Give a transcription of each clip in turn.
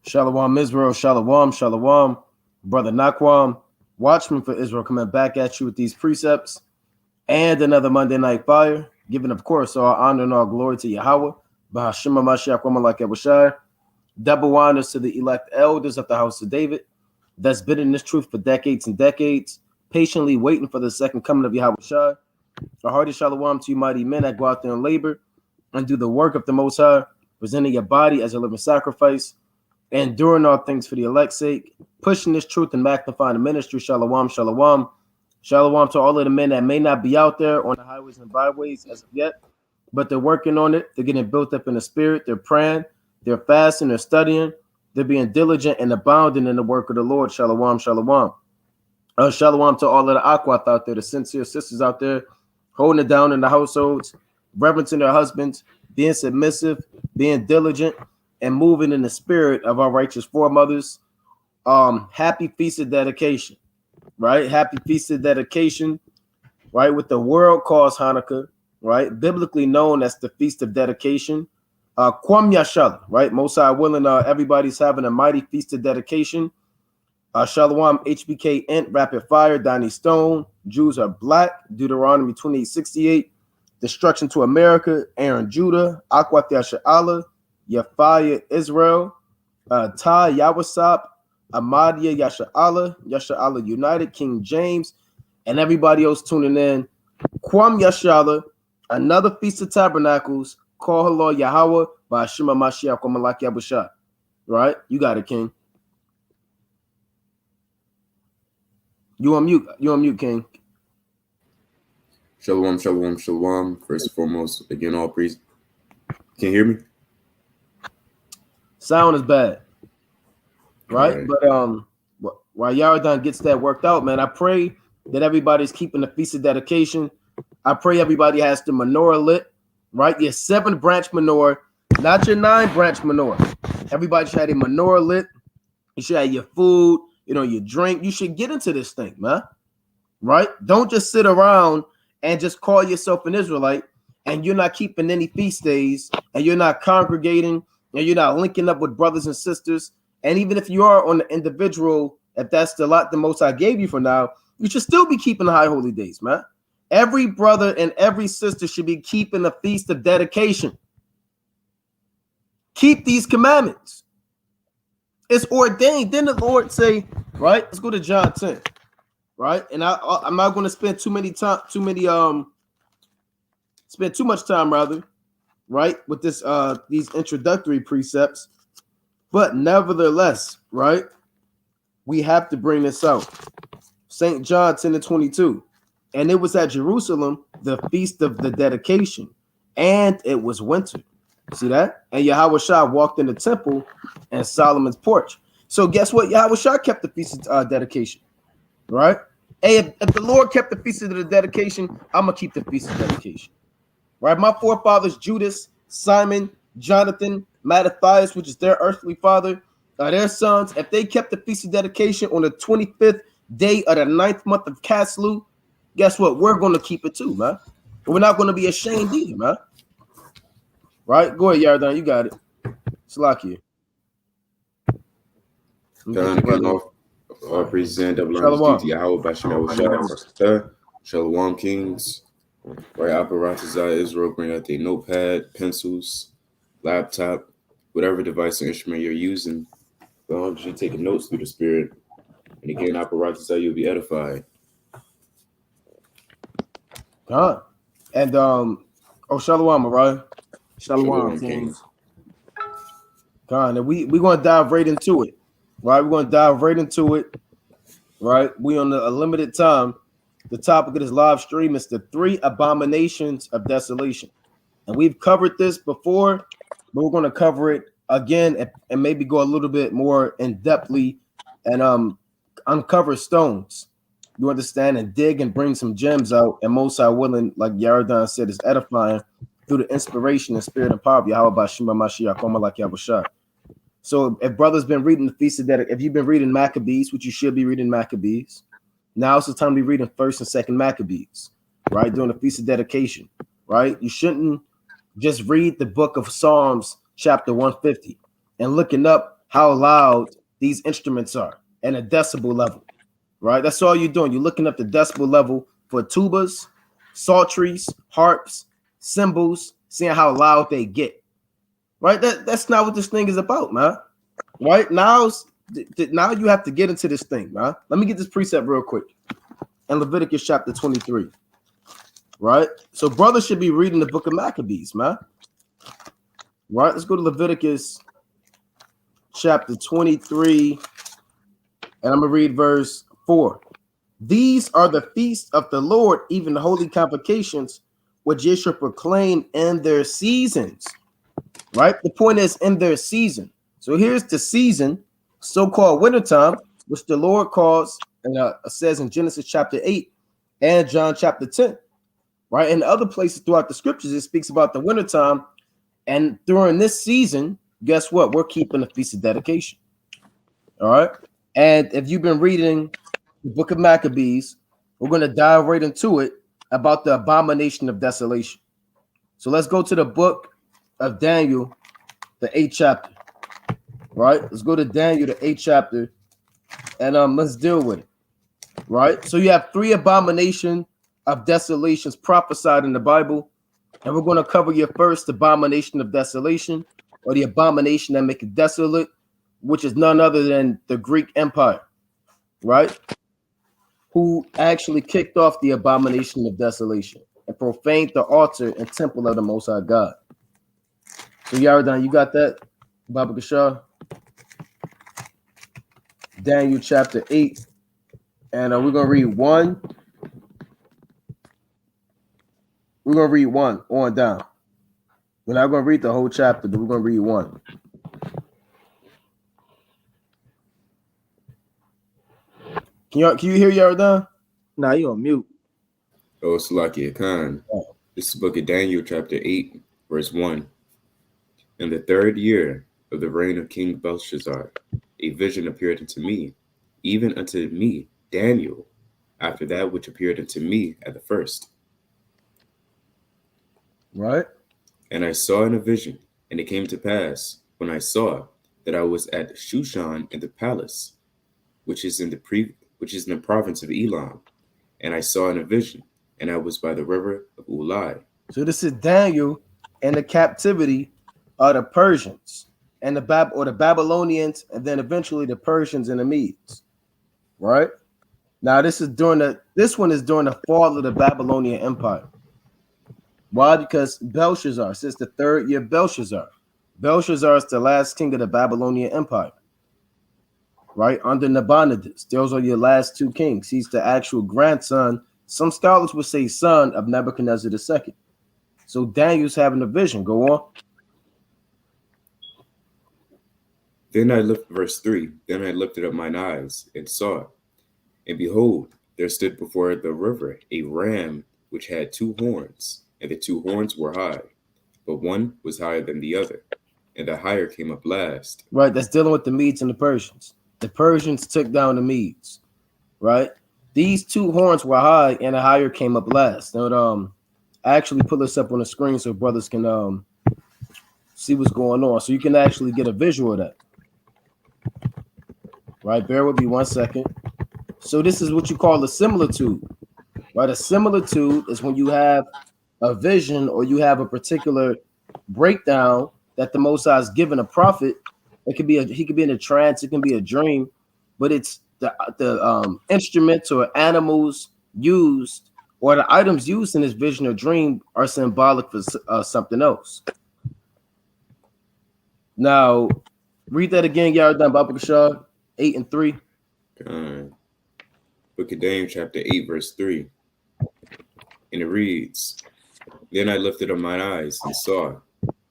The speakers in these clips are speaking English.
Shalom Israel, Shalom, Shalom, Brother Nakwam, Watchmen for Israel, coming back at you with these precepts and another Monday Night Fire, giving, of course, all honor and all glory to Yahweh, Bahashim Mashiach, Womalak Yabushai, double honors to the elect elders of the house of David that's been in this truth for decades and decades, patiently waiting for the second coming of Yahweh Shai. A hearty shalom to you mighty men that go out there and labor and do the work of the Most High, presenting your body as a living sacrifice, and doing all things for the elect's sake, pushing this truth and magnifying the ministry. Shalom, shalom. Shalom to all of the men that may not be out there on the highways and byways as of yet, but they're working on it. They're getting built up in the spirit. They're praying. They're fasting. They're studying. They're being diligent and abounding in the work of the Lord. Shalom, shalom. Shalom to all of the Aquath out there, the sincere sisters out there, holding it down in the households, reverencing their husbands, being submissive, being diligent, and moving in the spirit of our righteous foremothers. Happy Feast of Dedication, right? Happy Feast of Dedication, right? What the world calls Hanukkah, right? Biblically known as the Feast of Dedication. Kwam Yashala, right? Most High willing, everybody's having a mighty Feast of Dedication. Shalom, HBK, Int, Rapid Fire, Donnie Stone, Jews are black, Deuteronomy 28:68, Destruction to America, Aaron Judah, Akwat Yasha'Allah, Yafaya Israel, Ty Yawasap, Ahmadiyya Yasha'Allah, Yasha'Allah United, King James, and everybody else tuning in. Kwam Yashala, another Feast of Tabernacles, call Halal Yahweh by Shema Mashiach Malak Yabusha. Right? You got it, King. You on mute, King. Shalom, shalom, shalom. First and foremost, again, all praise. Can you hear me? Sound is bad. Right? But while Yaradan gets that worked out, man, I pray that everybody's keeping the Feast of Dedication. I pray everybody has the menorah lit, right? Your 7-branch menorah, not your 9-branch menorah. Everybody should have a menorah lit. You should have your food, your drink. You should get into this thing, man. Right? Don't just sit around and just call yourself an Israelite and you're not keeping any feast days and you're not congregating and you're not linking up with brothers and sisters. And even if you are on the individual, if that's the lot the Most I gave you for now, you should still be keeping the high holy days, man. Every brother and every sister should be keeping the Feast of Dedication. Keep these commandments. It's ordained. Didn't the Lord say, right? Let's go to John 10, right? And I'm not going to spend spend too much time rather, right, with this these introductory precepts. But nevertheless, right, we have to bring this out. St. John 10:22. And it was at Jerusalem, the Feast of the Dedication, and it was winter. See that? And Yahweh Shah walked in the temple and Solomon's porch. So guess what? Yahweh Shah kept the Feast of Dedication, right? Hey, if the Lord kept the Feast of the Dedication, I'm going to keep the Feast of Dedication, right? My forefathers, Judas, Simon, Jonathan, Mattathias, which is their earthly father, their sons, if they kept the Feast of Dedication on the 25th day of the 9th month of Caslu, guess what? We're going to keep it too, man. We're not going to be ashamed either, man. Right? Go ahead, Yardan. You got it. Slakia. All praises and double honors to Yahweh Bashem. Shalom, kings. Right, apparatus Israel, bring out their notepad, pencils, laptop, whatever device or instrument you're using. As long as you're taking notes through the spirit. And again, apparatus you'll be edified. God. And Shalom, right? Shalom, kings. God, and we're gonna dive right into it. Right? We're gonna dive right into it. Right? We on a limited time. The topic of this live stream is the 3 abominations of desolation. And we've covered this before, but we're gonna cover it again and maybe go a little bit more in depthly and uncover stones. You understand, and dig and bring some gems out, and most are willing, like Yaradan said, is edifying through the inspiration and spirit and power of Yahweh Bashima Mashiach Malak Yabusha. So if brothers been reading the Feast of Dedication, if you've been reading Maccabees, which you should be reading Maccabees, now it's the time to be reading 1st and 2nd Maccabees, right? During the Feast of Dedication, right? You shouldn't just read the book of Psalms, chapter 150, and looking up how loud these instruments are and a decibel level, right? That's all you're doing. You're looking up the decibel level for tubas, psalteries, harps, cymbals, seeing how loud they get, right? That's not what this thing is about, man. Right? Now you have to get into this thing, man. Let me get this precept real quick. In Leviticus Chapter 23, right? So brothers should be reading the book of Maccabees, man. Right? Let's go to Leviticus Chapter 23, and I'm going to read verse 4. These are the feasts of the Lord, even the holy convocations, which ye shall proclaim in their seasons. Right? The point is in their season. So here's the season, so-called wintertime, which the Lord calls, and says in Genesis chapter 8 and John chapter 10. Right? In other places throughout the scriptures, it speaks about the wintertime. And during this season, guess what? We're keeping the Feast of Dedication. All right. And if you've been reading the book of Maccabees, we're going to dive right into it about the Abomination of Desolation. So let's go to the book of Daniel, the 8th chapter. Right? Let's go to Daniel, the 8th chapter, and let's deal with it. Right? So you have 3 abomination of desolations prophesied in the Bible, and we're going to cover your first abomination of desolation, or the abomination that make it desolate, which is none other than the Greek Empire, right? Who actually kicked off the abomination of desolation and profaned the altar and temple of the Most High God. So Yaradan, you got that? Baba Kashar? Daniel chapter 8, and we're going to read 1. We're going to read 1 on down. We're not going to read the whole chapter, but we're going to read 1. Can you hear Yaradan? Nah, you on mute. Oh, Salakia Khan. This is the book of Daniel, chapter 8, verse 1. In the 3rd year of the reign of King Belshazzar, a vision appeared unto me, even unto me, Daniel, after that which appeared unto me at the first. Right. And I saw in a vision, and it came to pass, when I saw, that I was at Shushan in the palace, which is in the province of Elam. And I saw in a vision, and I was by the river of Ulai. So this is Daniel and the captivity of the Persians and the Babylonians, and then eventually the Persians and the Medes. Right? Now this one is during the fall of the Babylonian Empire. Why? Because Belshazzar, since the 3rd year Belshazzar is the last king of the Babylonian Empire. Right? Under Nabonidus. Those are your last 2 kings. He's the actual grandson. Some scholars would say son of Nebuchadnezzar II. So Daniel's having a vision. Go on. Then I lifted, verse 3, then I lifted up mine eyes and saw, and behold, there stood before the river a ram which had 2 horns, and the 2 horns were high, but one was higher than the other, and the higher came up last. Right, that's dealing with the Medes and the Persians. The Persians took down the Medes, right? These 2 horns were high, and the higher came up last. And actually pull this up on the screen so brothers can see what's going on, so you can actually get a visual of that. Right, bear with me 1 second. So this is what you call a similitude, right? A similitude is when you have a vision or you have a particular breakdown that the Most High has given a prophet. It could be he could be in a trance, it can be a dream, but it's the instruments or animals used or the items used in this vision or dream are symbolic for something else. Now, read that again, Yaradan Baba Kashar, 8 and 3. Book of Daniel, chapter 8, verse 3. And it reads, Then I lifted up mine eyes and saw,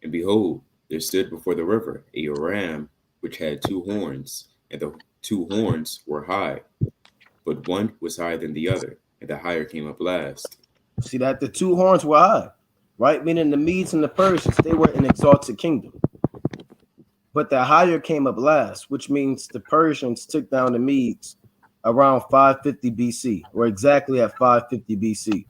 and behold, there stood before the river a ram which had 2 horns, and the 2 horns were high, but one was higher than the other, and the higher came up last. See that the 2 horns were high, right? Meaning the Medes and the Persians, they were an exalted kingdom. But the higher came up last, which means the Persians took down the Medes around 550 BC, or exactly at 550 BC,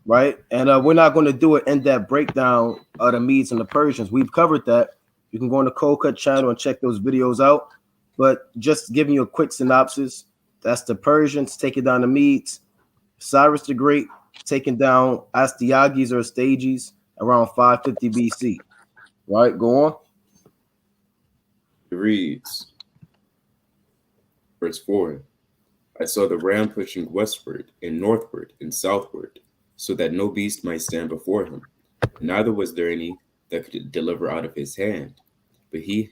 right? And we're not going to do an in-depth breakdown of the Medes and the Persians. We've covered that You can go on the Cold Cut channel and check those videos out. But just giving you a quick synopsis, that's the Persians taking down the Medes, Cyrus the Great taking down Astyages or Astyages around 550 BC. Right, go on. It reads, verse 4, I saw the ram pushing westward and northward and southward, so that no beast might stand before him. Neither was there any that could deliver out of his hand, but he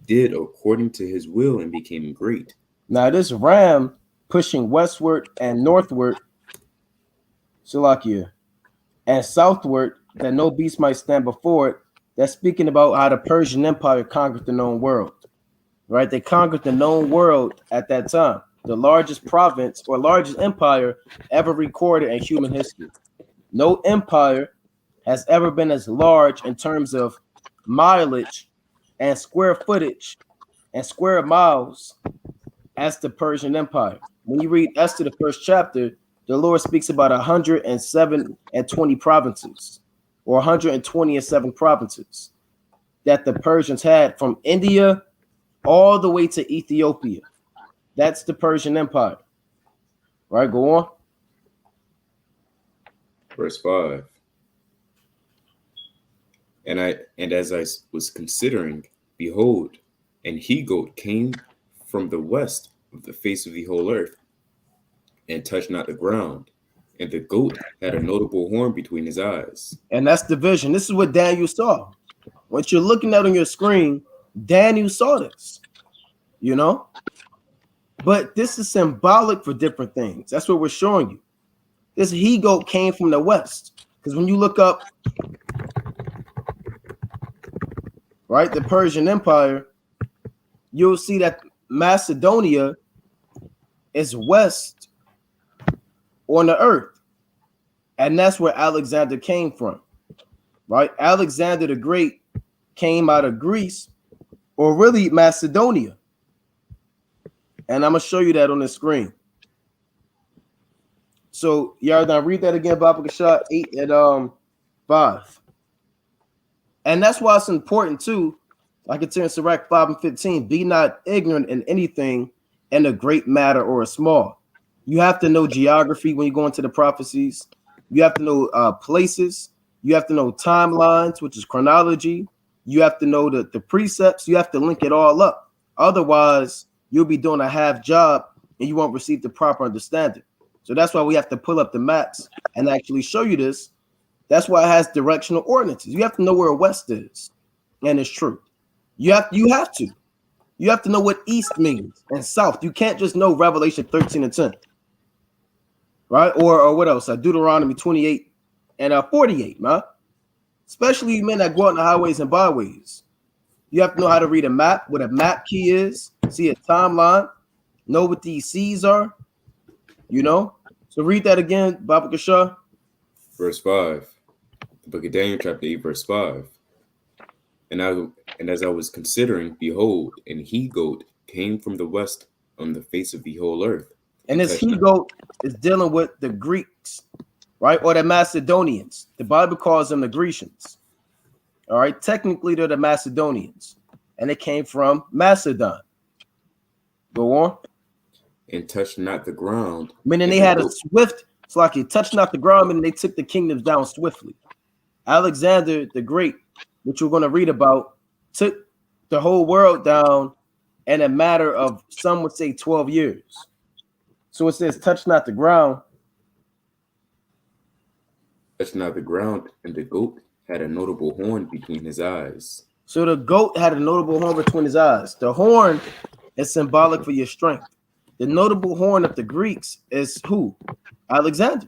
did according to his will and became great. Now this ram pushing westward and northward, Salakia, and southward, that no beast might stand before it, that's speaking about how the Persian Empire conquered the known world, right? They conquered the known world at that time, the largest province or largest empire ever recorded in human history. No empire has ever been as large in terms of mileage and square footage and square miles as the Persian Empire. When you read Esther, the first chapter, the Lord speaks about 120 provinces, or 127 provinces that the Persians had from India all the way to Ethiopia. That's the Persian Empire. Right, go on. Verse 5. And as I was considering, behold, an he-goat came from the west of the face of the whole earth, and touched not the ground. And the goat had a notable horn between his eyes. And that's the vision. This is what Daniel saw. What you're looking at on your screen, Daniel saw this, you know? But this is symbolic for different things. That's what we're showing you. This he-goat came from the west. Because when you look up, right, the Persian Empire, you'll see that Macedonia is west on the earth. And that's where Alexander came from, right? Alexander the Great came out of Greece, or really Macedonia. And I'm going to show you that on the screen. So, Yardan, read that again, Baba Kashad 8 and 5. And that's why it's important too. Like it's in Sirach 5 and 15. Be not ignorant in anything, in a great matter or a small. You have to know geography when you go into the prophecies. You have to know places. You have to know timelines, which is chronology. You have to know the precepts. You have to link it all up. Otherwise, you'll be doing a half job and you won't receive the proper understanding. So that's why we have to pull up the maps and actually show you this. That's why it has directional ordinances. You have to know where west is, and it's true. You have to know what east means and south. You can't just know Revelation 13 and 10, right? Or what else? Deuteronomy 28 and 48, man. Especially you men that go out on the highways and byways. You have to know how to read a map, what a map key is, see a timeline, know what these seas are, you know? So read that again, Baba Kashar. Verse 5. The book of Daniel, chapter 8, verse 5. And as I was considering, behold, an he-goat came from the west on the face of the whole earth. And this he-goat is dealing with the Greeks, right? Or the Macedonians. The Bible calls them the Grecians. All right. Technically, they're the Macedonians. And it came from Macedon. Go on. And touched not the ground. Meaning they had a swift, it's like it touched not the ground, and they took the kingdoms down swiftly. Alexander the Great, which we're going to read about, took the whole world down in a matter of, some would say, 12 years. So it says, touch not the ground. Touch not the ground, and the goat had a notable horn between his eyes. So the goat had a notable horn between his eyes. The horn is symbolic for your strength. The notable horn of the Greeks is who? Alexander,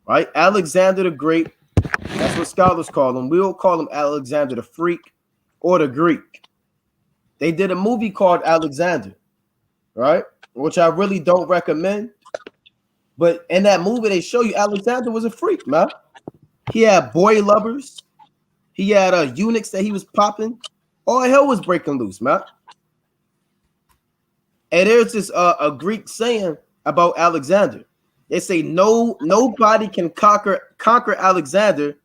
right? Alexander the Great. That's what scholars call him. We'll call him Alexander the Freak or the Greek. They did a movie called Alexander, right? Which I really don't recommend. But in that movie, they show you Alexander was a freak, man. He had boy lovers. He had eunuchs that he was popping. All hell was breaking loose, man. And there's this a Greek saying about Alexander. They say nobody can conquer Alexander.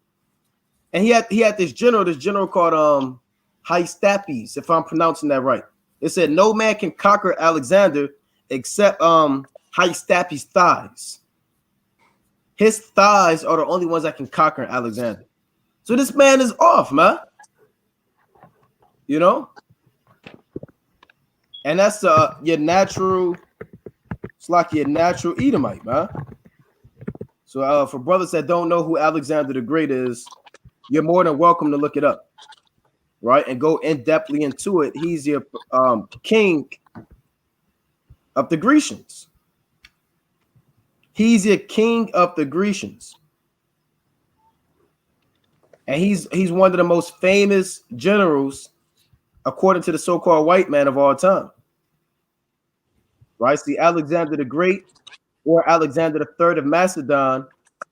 And he had this general called Hystapes, if I'm pronouncing that right. It said no man can conquer Alexander except Hystapes' thighs. His thighs are the only ones that can conquer Alexander. So this man is off, man. You know? And that's your natural, it's like your natural Edomite, man. So for brothers that don't know who Alexander the Great is, you're more than welcome to look it up, right? And go in-depthly into it. He's your king of the Grecians. He's your king of the Grecians. And he's one of the most famous generals, according to the so-called white man of all time. Right? See, Alexander the Great, or Alexander the Third of Macedon,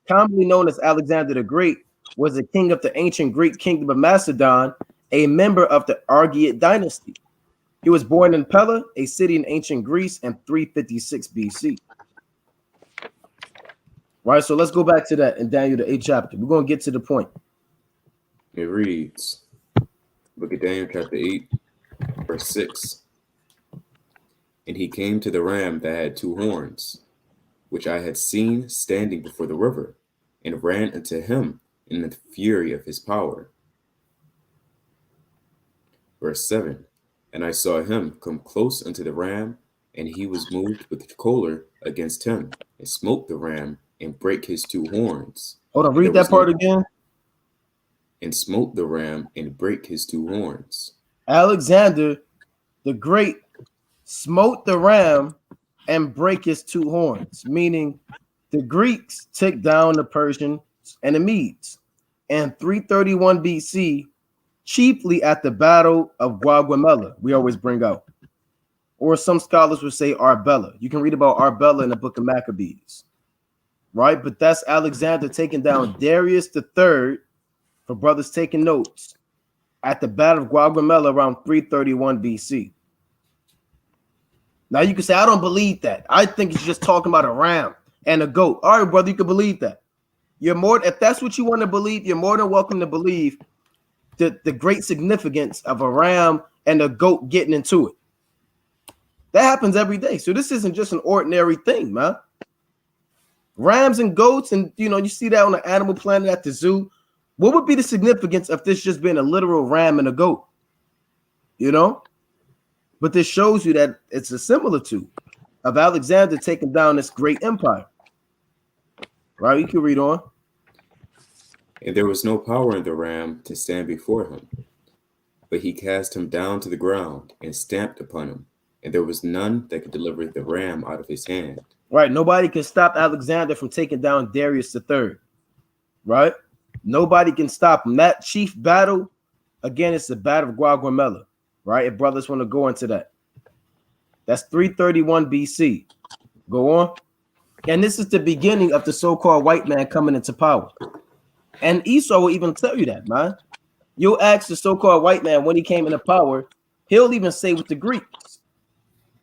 commonly known as Alexander the Great, was the king of the ancient Greek kingdom of Macedon, a member of the Argead dynasty. He was born in Pella, a city in ancient Greece, in 356 BC. Right, so let's go back to that in Daniel the 8th chapter. We're going to get to the point. It reads, look at Daniel chapter 8, verse 6. And he came to the ram that had two horns, which I had seen standing before the river, and ran unto him in the fury of his power. Verse 7. And I saw him come close unto the ram, and he was moved with choler against him, and smote the ram, and brake his two horns. Hold on, read that part again. And smote the ram, and brake his two horns. Alexander the Great smote the ram and break his two horns, meaning the Greeks took down the Persians and the Medes in 331 BC, chiefly at the Battle of Gaugamela, we always bring out. Or some scholars would say Arbela. You can read about Arbela in the book of Maccabees, right? But that's Alexander taking down Darius III, for brothers taking notes, at the Battle of Guerrilla around 331 BC. Now you can say, I don't believe that. I think it's just talking about a ram and a goat. All right, brother, you can believe that. You're more, if that's what you want to believe, you're more than welcome to believe the great significance of a ram and a goat getting into it. That happens every day. So this isn't just an ordinary thing, man. Rams and goats, and you see that on the Animal Planet at the zoo. What would be the significance of this just being a literal ram and a goat? But this shows you that it's a similitude of Alexander taking down this great empire. Right? You can read on. And there was no power in the ram to stand before him, but he cast him down to the ground and stamped upon him, and there was none that could deliver the ram out of his hand. Right. Nobody can stop Alexander from taking down Darius III. Right? Nobody can stop him. That chief battle, again, it's the Battle of Gaugamela. Right? If brothers want to go into that. That's 331 BC. Go on. And this is the beginning of the so-called white man coming into power. And Esau will even tell you that, man. You'll ask the so-called white man when he came into power, he'll even say with the Greeks.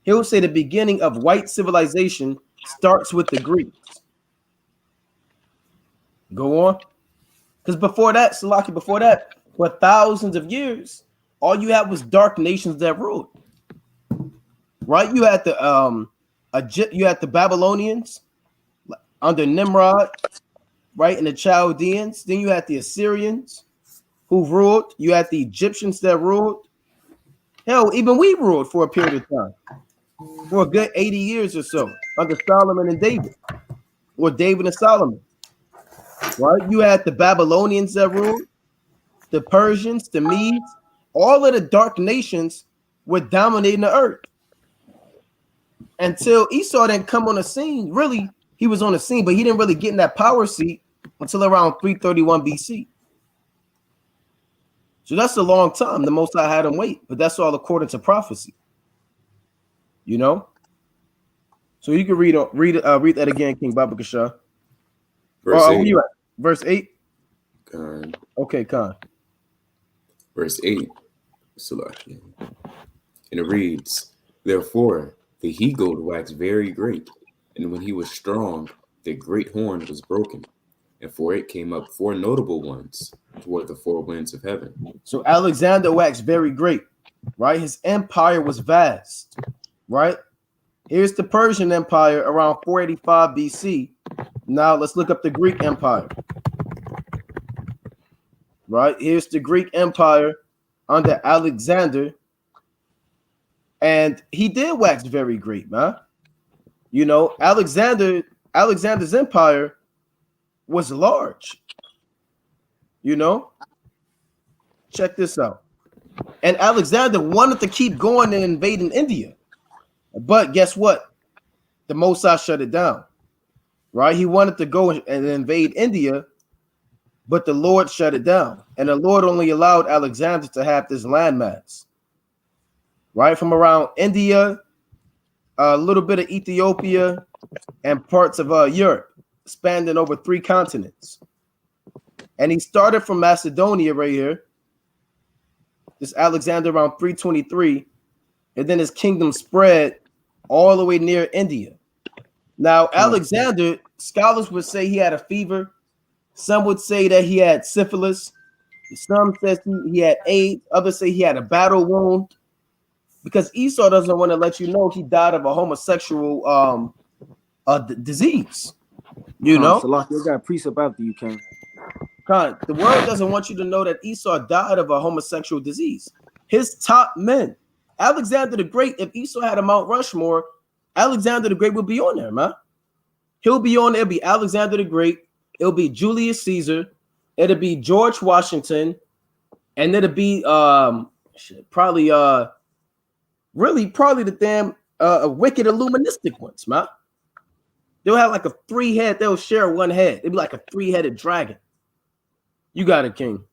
He'll say the beginning of white civilization starts with the Greeks. Go on. Because before that, Salaki, for thousands of years, all you had was dark nations that ruled. Right? You had the Babylonians under Nimrod, right? And the Chaldeans. Then you had the Assyrians who ruled. You had the Egyptians that ruled. Hell, even we ruled for a period of time. For a good 80 years or so under Solomon and David. Or David and Solomon. Right? You had the Babylonians that ruled. The Persians, the Medes. All of the dark nations were dominating the earth. Until Esau didn't come on the scene. Really, he was on the scene, but he didn't really get in that power seat until around 331 BC. So that's a long time. The Most High had him wait, but that's all according to prophecy. So you can read that again, King Baba Kasha. Verse 8. Where you at? Verse 8? Khan. Okay, Khan. Verse 8. Salaki. And it reads, Therefore the he-goat waxed very great, and when he was strong, the great horn was broken, and for it came up 4 notable ones toward the 4 winds of heaven. So Alexander waxed very great, right? His empire was vast, right? Here's the Persian Empire around 485 BC. Now let's look up the Greek Empire. Right? Here's the Greek Empire under Alexander. And he did wax very great, man. You know, Alexander's empire was large. You know? Check this out. And Alexander wanted to keep going and invading India. But guess what? The Mosai shut it down, right? He wanted to go and invade India, but the Lord shut it down. And the Lord only allowed Alexander to have this landmass, right? From around India, a little bit of Ethiopia, and parts of Europe, spanning over 3 continents. And he started from Macedonia right here. This Alexander around 323. And then his kingdom spread all the way near India. Now, Alexander, scholars would say he had a fever. Some would say that he had syphilis. Some says he had AIDS. Others say he had a battle wound. Because Esau doesn't want to let you know he died of a homosexual disease. You know? Salaki, you got a precept after you, King. The world doesn't want you to know that Esau died of a homosexual disease. His top men, Alexander the Great, if Esau had a Mount Rushmore, Alexander the Great would be on there, man. He'll be on there. It'll be Alexander the Great. It'll be Julius Caesar. It'll be George Washington. And it'll be probably the damn wicked Illuministic ones, man. They'll have like a 3-head. They'll share 1 head. It'll be like a 3-headed dragon. You got it, King.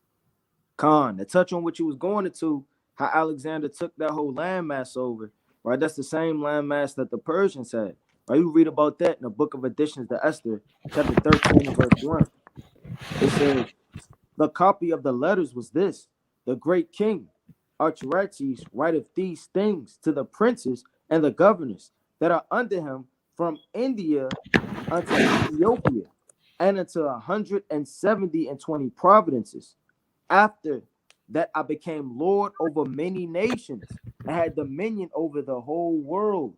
Khan, to touch on what you was going into, how Alexander took that whole landmass over, right? That's the same landmass that the Persians had. Right? You read about that in the book of Additions to Esther, chapter 13 and verse 1. It says, the copy of the letters was this: the great king Artaxerxes writeth these things to the princes and the governors that are under him from India unto Ethiopia, and unto 120 providences. After that I became Lord over many nations and had dominion over the whole world,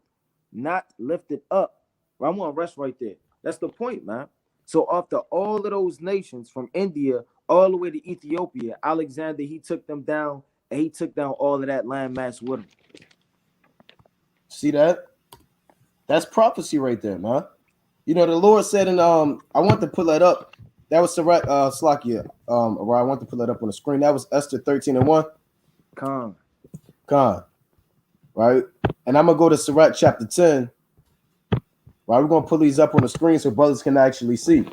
not lifted up. Well, I'm gonna rest right there. That's the point, man. So after all of those nations from India all the way to Ethiopia, Alexander, he took them down, and he took down all of that landmass with him. See that? That's prophecy right there, man. You know, the Lord said, and I want to pull that up. That was Slakia. Where I want to pull that up on the screen. That was Esther 13 and 1. Khan. Right? And I'm gonna go to Sirach chapter 10. Right, we're gonna pull these up on the screen so brothers can actually see.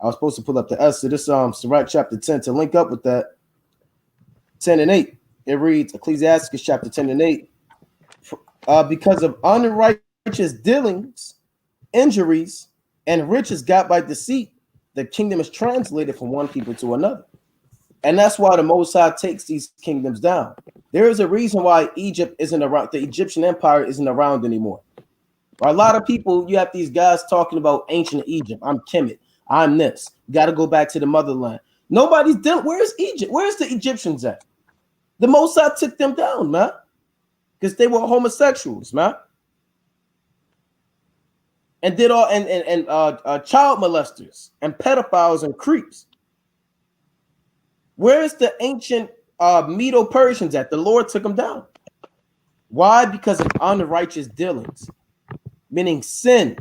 I was supposed to pull up the Esther. This Sirach chapter 10 to link up with that. 10 and 8. It reads Ecclesiastes chapter 10 and 8. Because of unrighteous dealings, injuries, and riches got by deceit, the kingdom is translated from one people to another. And that's why the Most High takes these kingdoms down. There is a reason why Egypt isn't around, the Egyptian empire isn't around anymore. For a lot of people, you have these guys talking about ancient Egypt. I'm Kemet. I'm this. Got to go back to the motherland. Nobody's done. Where's Egypt? Where's the Egyptians at? The Most High took them down, man, because they were homosexuals, man, and did all and child molesters and pedophiles and creeps. Where's the ancient Medo-Persians at? The Lord took them down. Why? Because of unrighteous dealings, meaning sin,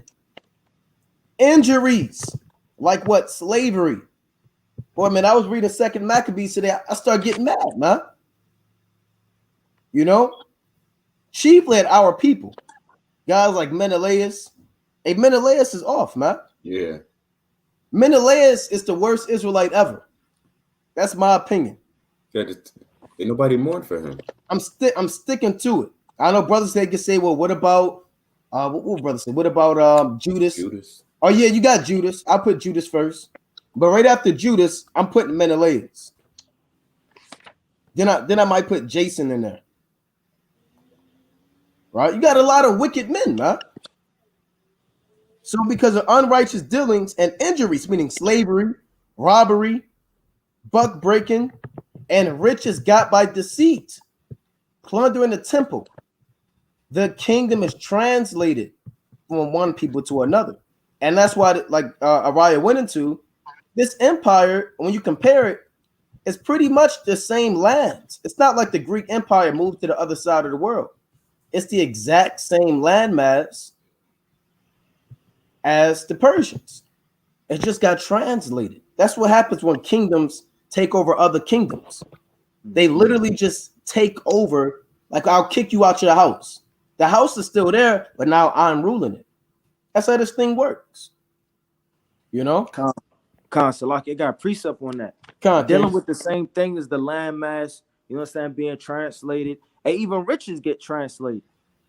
injuries, like what? Slavery. Boy, man, I was reading 2nd Maccabees today. I started getting mad, man. You know, chief led our people. Guys like Menelaus. Hey, Menelaus is off, man. Yeah. Menelaus is the worst Israelite ever. That's my opinion. Ain't nobody mourned for him. I'm sticking to it. I know brothers they can say, well, what about what brothers say? What about Judas? Judas. Oh yeah, you got Judas. I'll put Judas first. But right after Judas, I'm putting Menelaus. Then I might put Jason in there. Right? You got a lot of wicked men, man. So because of unrighteous dealings and injuries, meaning slavery, robbery, buck breaking, and riches got by deceit, plundering the temple. The kingdom is translated from one people to another. And that's why, like Araya went into, this empire, when you compare it, it's pretty much the same lands. It's not like the Greek Empire moved to the other side of the world. It's the exact same landmass as the Persians. It just got translated. That's what happens when kingdoms take over other kingdoms. They literally just take over. Like, I'll kick you out your house. The house is still there, but now I'm ruling it. That's how this thing works. You know? Like it got precept on that. Dealing with the same thing as the landmass, you know what I'm saying, being translated, and even riches get translated.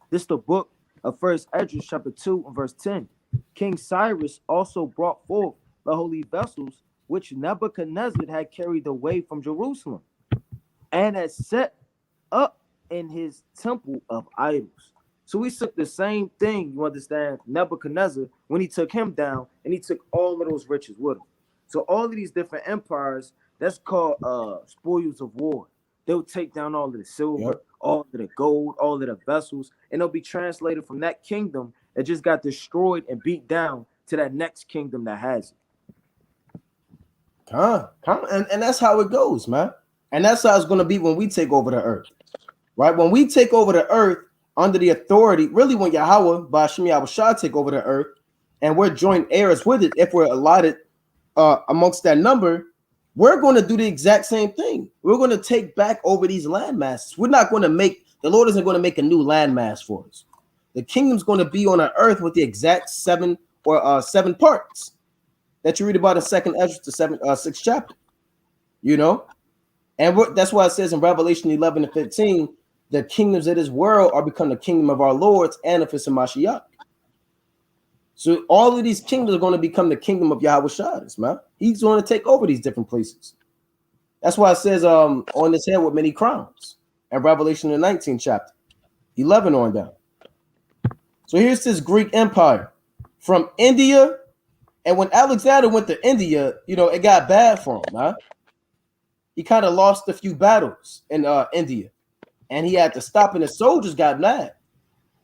This the book of First Esdras chapter 2 and verse 10. King Cyrus also brought forth the holy vessels which Nebuchadnezzar had carried away from Jerusalem, and had set up in his temple of idols. So we took the same thing, you understand, Nebuchadnezzar, when he took him down, and he took all of those riches with him. So all of these different empires, that's called spoils of war. They'll take down all of the silver, all of the gold, all of the vessels, and they'll be translated from that kingdom that just got destroyed and beat down to that next kingdom that has it. And that's how it goes, man. And that's how it's going to be when we take over the earth, right? When we take over the earth under the authority, really when Yahweh, Ba'ashim Yahushua, take over the earth, and we're joint heirs with it, if we're allotted amongst that number, we're going to do the exact same thing. We're going to take back over these land masses. We're not going to make, the Lord isn't going to make a new land mass for us. The kingdom's going to be on the earth with the exact seven parts that you read about in Second Esdras, the 6th chapter. You know, and that's why it says in Revelation 11 and 15, the kingdoms of this world are become the kingdom of our Lords and of his Mashiach. So all of these kingdoms are going to become the kingdom of Yahushua, man. He's going to take over these different places. That's why it says on his head with many crowns in Revelation the 19th chapter, 11 on down. So here's this Greek empire from India. And when Alexander went to India, you know, it got bad for him, man. He kind of lost a few battles in India, and he had to stop, and his soldiers got mad.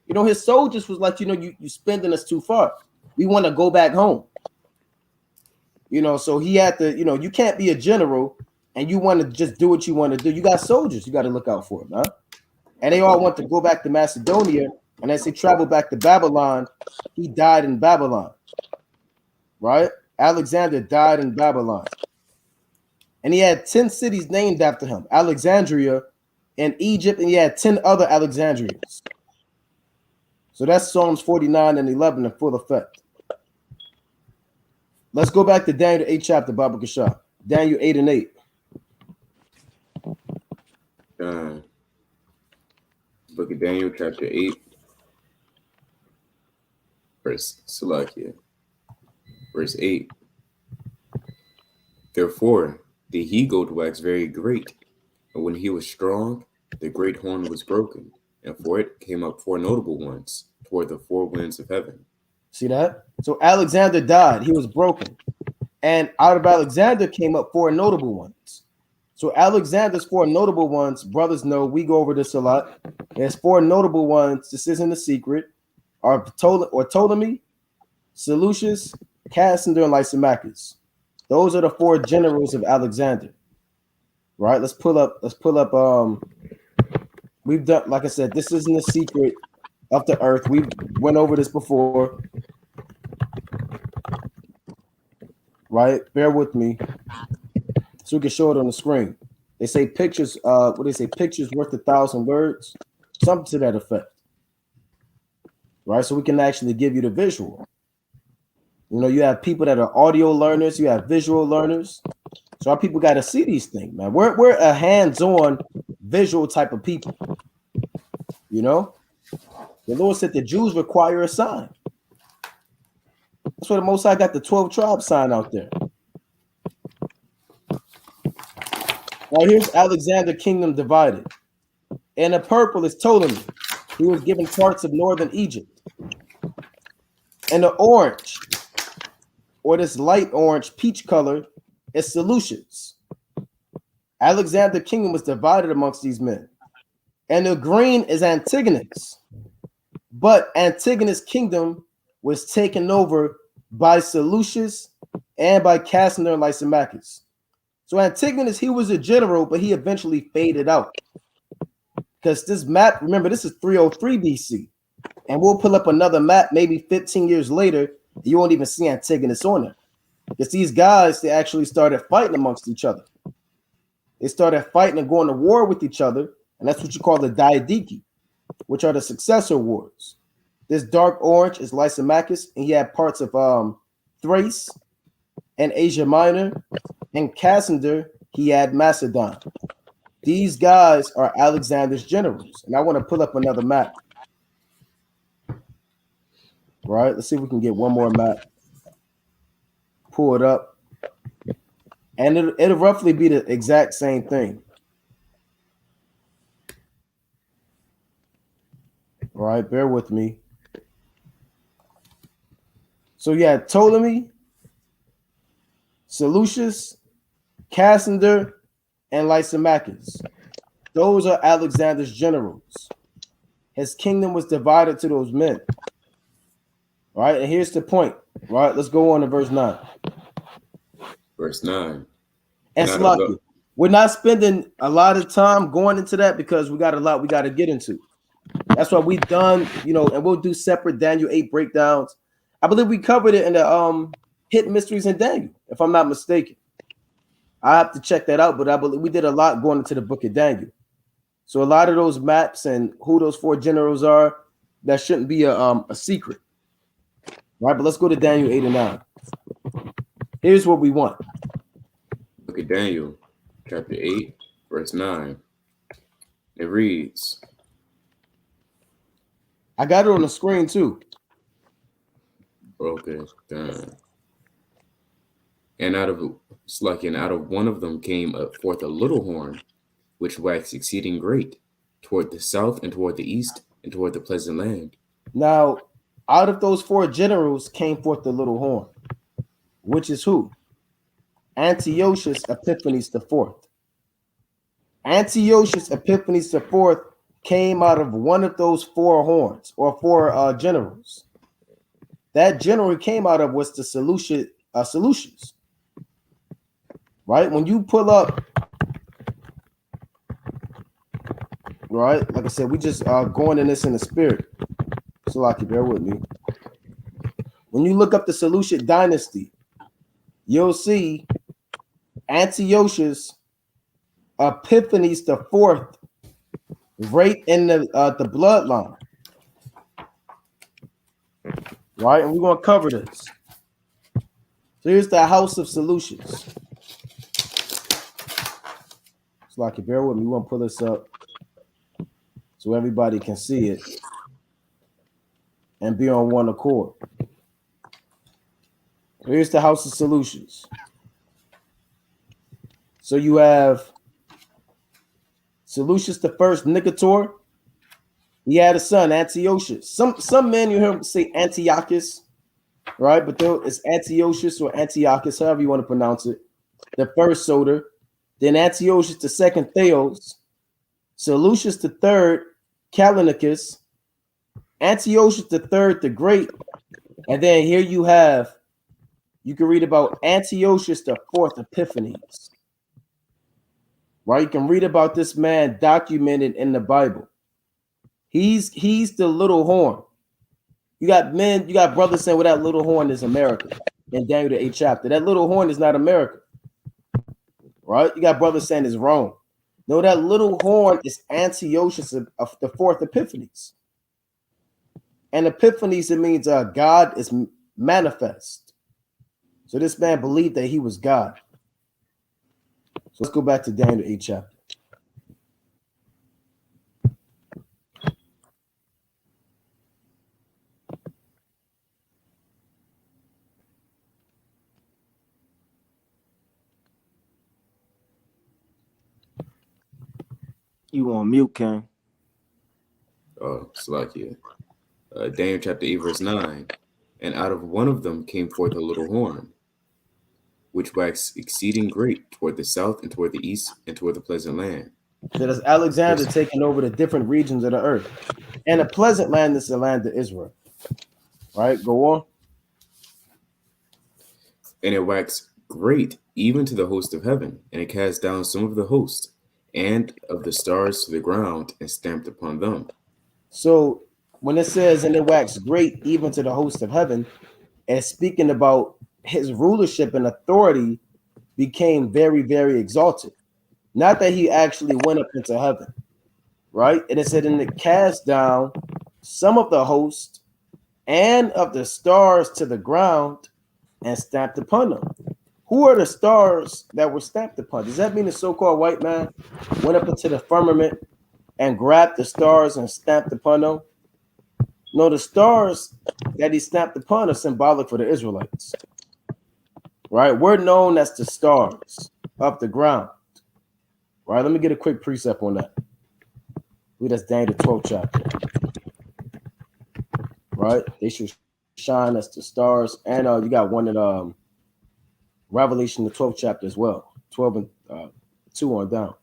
You know, his soldiers was like, you know, you spending us too far. We want to go back home. You know, so he had to, you know, you can't be a general and you want to just do what you want to do. You got soldiers, you got to look out for them, huh? And they all want to go back to Macedonia, and as they travel back to Babylon, he died in Babylon. Right? Alexander died in Babylon. And he had 10 cities named after him. Alexandria in Egypt, and he had 10 other Alexandrias. So that's Psalms 49 and 11 in full effect. Let's go back to Daniel 8 chapter, Baba Kashah. Daniel 8 and 8. Book of Daniel chapter 8. Verse Salakia. Verse 8. Therefore the he-goat waxed very great, and when he was strong, the great horn was broken, and for it came up 4 notable ones toward the 4 winds of heaven. See that? So Alexander died. He was broken. And out of Alexander came up 4 notable ones. So Alexander's 4 notable ones, brothers know, we go over this a lot. There's 4 notable ones. This isn't a secret. Are Ptolemy, Seleucus, Cassander, and Lysomachus. Those are the 4 generals of Alexander. Right? Let's pull up. We've done, like I said, this isn't a secret of the earth. We went over this before. Right? Bear with me. So we can show it on the screen. They say pictures, pictures worth 1,000 words. Something to that effect. Right? So we can actually give you the visual. You know, you have people that are audio learners, you have visual learners. So our people got to see these things, man. We're a hands-on visual type of people. You know? The Lord said the Jews require a sign. That's why the Most High got the 12 tribes sign out there. Now here's Alexander Kingdom divided. And the purple is Ptolemy. He was given parts of northern Egypt. And the orange, or this light orange, peach color, is Seleucus. Alexander's kingdom was divided amongst these men. And the green is Antigonus. But Antigonus' kingdom was taken over by Seleucus and by Cassander and Lysomachus. So Antigonus, he was a general, but he eventually faded out. Because this map, remember, this is 303 BC. And we'll pull up another map maybe 15 years later. You won't even see Antigonus on it. Because these guys, they actually started fighting amongst each other. They started fighting and going to war with each other. And that's what you call the Diadochi, which are the successor wars. This dark orange is Lysomachus, and he had parts of Thrace and Asia Minor. And Cassander, he had Macedon. These guys are Alexander's generals. And I want to pull up another map. Right? Let's see if we can get one more map. Pull it up. And it'll roughly be the exact same thing. All right, bear with me. So yeah, Ptolemy, Seleucus, Cassander, and Lysomachus. Those are Alexander's generals. His kingdom was divided to those men. All right, and here's the point. All right, let's go on to verse 9. Verse 9. And Slacky, we're not spending a lot of time going into that because we got a lot we got to get into. That's what we've done, and we'll do separate Daniel 8 breakdowns. I believe we covered it in the hidden mysteries in Daniel, if I'm not mistaken. I have to check that out, but I believe we did a lot going into the book of Daniel. So a lot of those maps and who those four generals are, that shouldn't be a secret. All right, but let's go to Daniel 8 and 9. Here's what we want. Book of Daniel, chapter 8, verse 9. It reads. I got it on the screen too. Okay, done. And out of one of them came forth a little horn, which waxed exceeding great, toward the south and toward the east and toward the pleasant land. Now, out of those four generals came forth the little horn, which is who? Antiochus Epiphanes IV. Antiochus Epiphanes IV came out of one of those four horns or four generals. That general he came out of was the Seleucus. Right? When you pull up, right? Like I said, we just going in this in the spirit. So like, bear with me. When you look up the Seleucid dynasty, you'll see Antiochus Epiphanes IV right in the bloodline. Right? And we're going to cover this. So here's the house of Seleucus. It's like, bear with me. We want to pull this up so everybody can see it and be on one accord. So here's the house of Seleucus. So you have Seleucus the first, Nicator. He had a son, Antiochus. Some men you hear him say Antiochus, right? But it's Antiochus or Antiochus, however you want to pronounce it. The first Soter, then Antiochus the second, Theos, Seleucus the third, Callinicus, Antiochus the third, the Great, and then here you can read about Antiochus the fourth, Epiphanes. Right? You can read about this man documented in the Bible. He's the little horn. You got brothers saying, well, that little horn is America in Daniel the 8th chapter. That little horn is not America. Right? You got brothers saying it's Rome. No, that little horn is Antiochus of the fourth, Epiphanes. And Epiphanes, it means God is manifest. So this man believed that he was God. So let's go back to Daniel the 8th chapter. You on mute, King. Oh, Slakia. Daniel chapter 8, verse 9. And out of one of them came forth a little horn, which waxed exceeding great toward the south and toward the east and toward the pleasant land. So that's Alexander taking over the different regions of the earth. And a pleasant land is the land of Israel. Right? Go on. And it waxed great even to the host of heaven, and it cast down some of the host and of the stars to the ground and stamped upon them. So when it says, and it waxed great even to the host of heaven, and speaking about his rulership and authority became very, very exalted. Not that he actually went up into heaven, right? And it said, and it cast down some of the host and of the stars to the ground and stamped upon them. Who are the stars that were stamped upon? Does that mean the so-called white man went up into the firmament and grabbed the stars and stamped upon them? No, the stars that he stamped upon are symbolic for the Israelites. Right? We're known as the stars of the ground. Right? Let me get a quick precept on that. That's Daniel 12th chapter. Right? They should shine as the stars. And you got one in Revelation, the 12th chapter as well. 12 and 2 on down.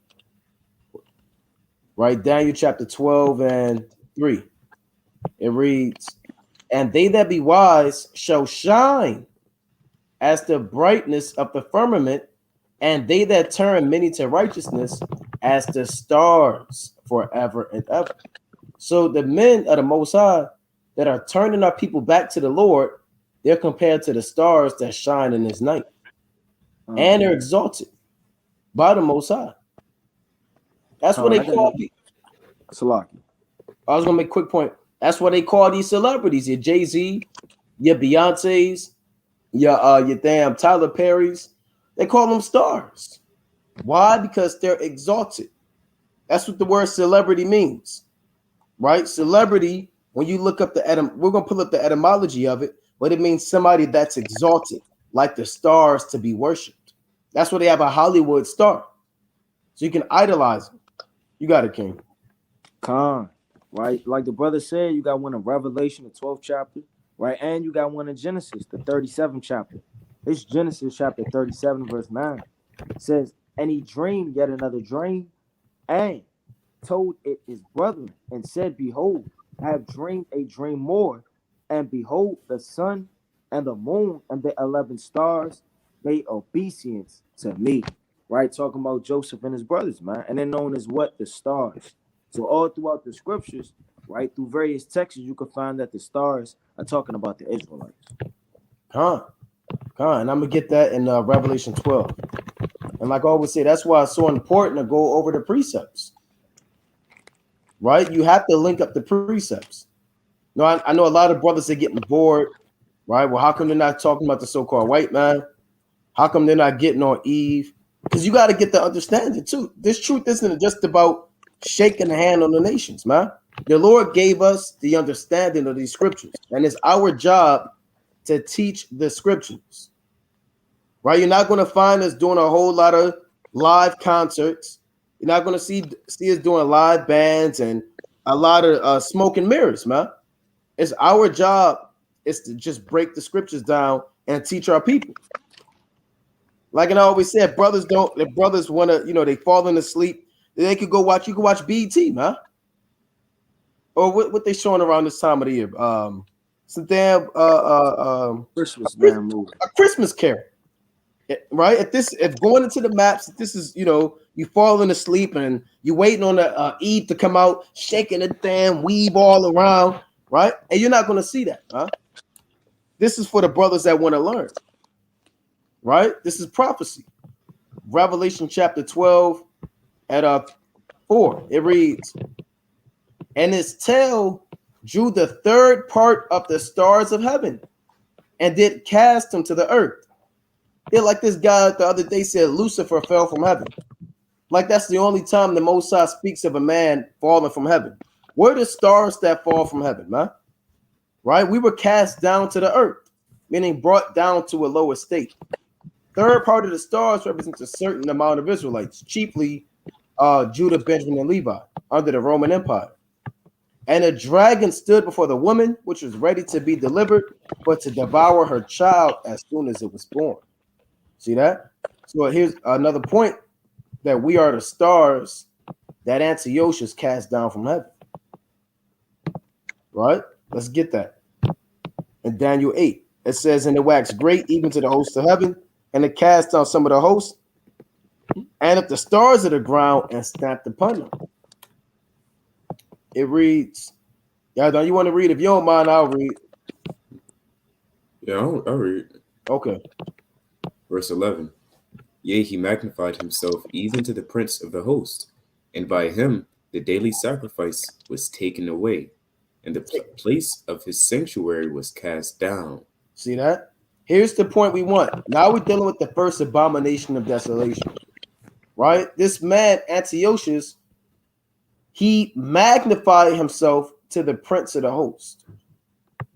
Right? Daniel chapter 12 and 3. It reads, and they that be wise shall shine as the brightness of the firmament, and they that turn many to righteousness as the stars forever and ever. So the men of the Most High that are turning our people back to the Lord, they're compared to the stars that shine in his night. And they're exalted by the Most High. That's what they call people. Salaki. I was going to make a quick point. That's what they call these celebrities. Your Jay-Z, your Beyonce's, your damn Tyler Perry's. They call them stars. Why? Because they're exalted. That's what the word celebrity means. Right? Celebrity, when you look up we're going to pull up the etymology of it, but it means somebody that's exalted, like the stars to be worshipped. That's why they have a Hollywood star. So you can idolize them. You got it, King. Khan. Right? Like the brother said, you got one in Revelation, the 12th chapter, right? And you got one in Genesis, the 37th chapter. It's Genesis chapter 37, verse 9. It says, and he dreamed yet another dream, and told it his brethren, and said, behold, I have dreamed a dream more, and behold, the sun and the moon and the 11 stars made obeisance to me. Right? Talking about Joseph and his brothers, man. And they're known as what? The stars. So all throughout the scriptures, right, through various texts, you can find that the stars are talking about the Israelites. And I'm going to get that in Revelation 12. And like I always say, that's why it's so important to go over the precepts. Right? You have to link up the precepts. No, I know a lot of brothers are getting bored. Right? Well, how come they're not talking about the so-called white man? How come they're not getting on Eve? Because you got to get the understanding, too. This truth isn't just about shaking the hand on the nations, man. The Lord gave us the understanding of these scriptures, and it's our job to teach the scriptures. Right? You're not going to find us doing a whole lot of live concerts. You're not going to see us doing live bands and a lot of smoke and mirrors, man. It's our job is to just break the scriptures down and teach our people. Like I always said, brothers want to, they falling asleep. They could go watch. You can watch BET, man. Or what they showing around this time of the year? Some damn Christmas movie. A Christmas Carol, right? If going into the maps, this is you falling asleep and you waiting on the Eve to come out, shaking the damn weave all around, right? And you're not gonna see that, huh? This is for the brothers that want to learn, right? This is prophecy. Revelation chapter 12. At 4, it reads, and his tail drew the third part of the stars of heaven and did cast them to the earth. Yeah, like this guy the other day said Lucifer fell from heaven. Like that's the only time the Most High speaks of a man falling from heaven. Where are the stars that fall from heaven, man? Right? We were cast down to the earth, meaning brought down to a lower state. Third part of the stars represents a certain amount of Israelites, chiefly Judah, Benjamin, and Levi under the Roman Empire. And a dragon stood before the woman, which was ready to be delivered, but to devour her child as soon as it was born. See that? So here's another point, that we are the stars that Antiochus cast down from heaven. Right? Let's get that. In Daniel 8, it says, and it waxed great even to the host of heaven, and it cast down some of the hosts, and up the stars of the ground, and stamped upon them. It reads, yeah, don't you want to read? If you don't mind, I'll read. Yeah, I'll read. Okay. Verse 11. Yea, he magnified himself even to the prince of the host, and by him the daily sacrifice was taken away, and the place of his sanctuary was cast down. See that? Here's the point we want. Now we're dealing with the first abomination of desolation. Right? This man, Antiochus, he magnified himself to the prince of the host.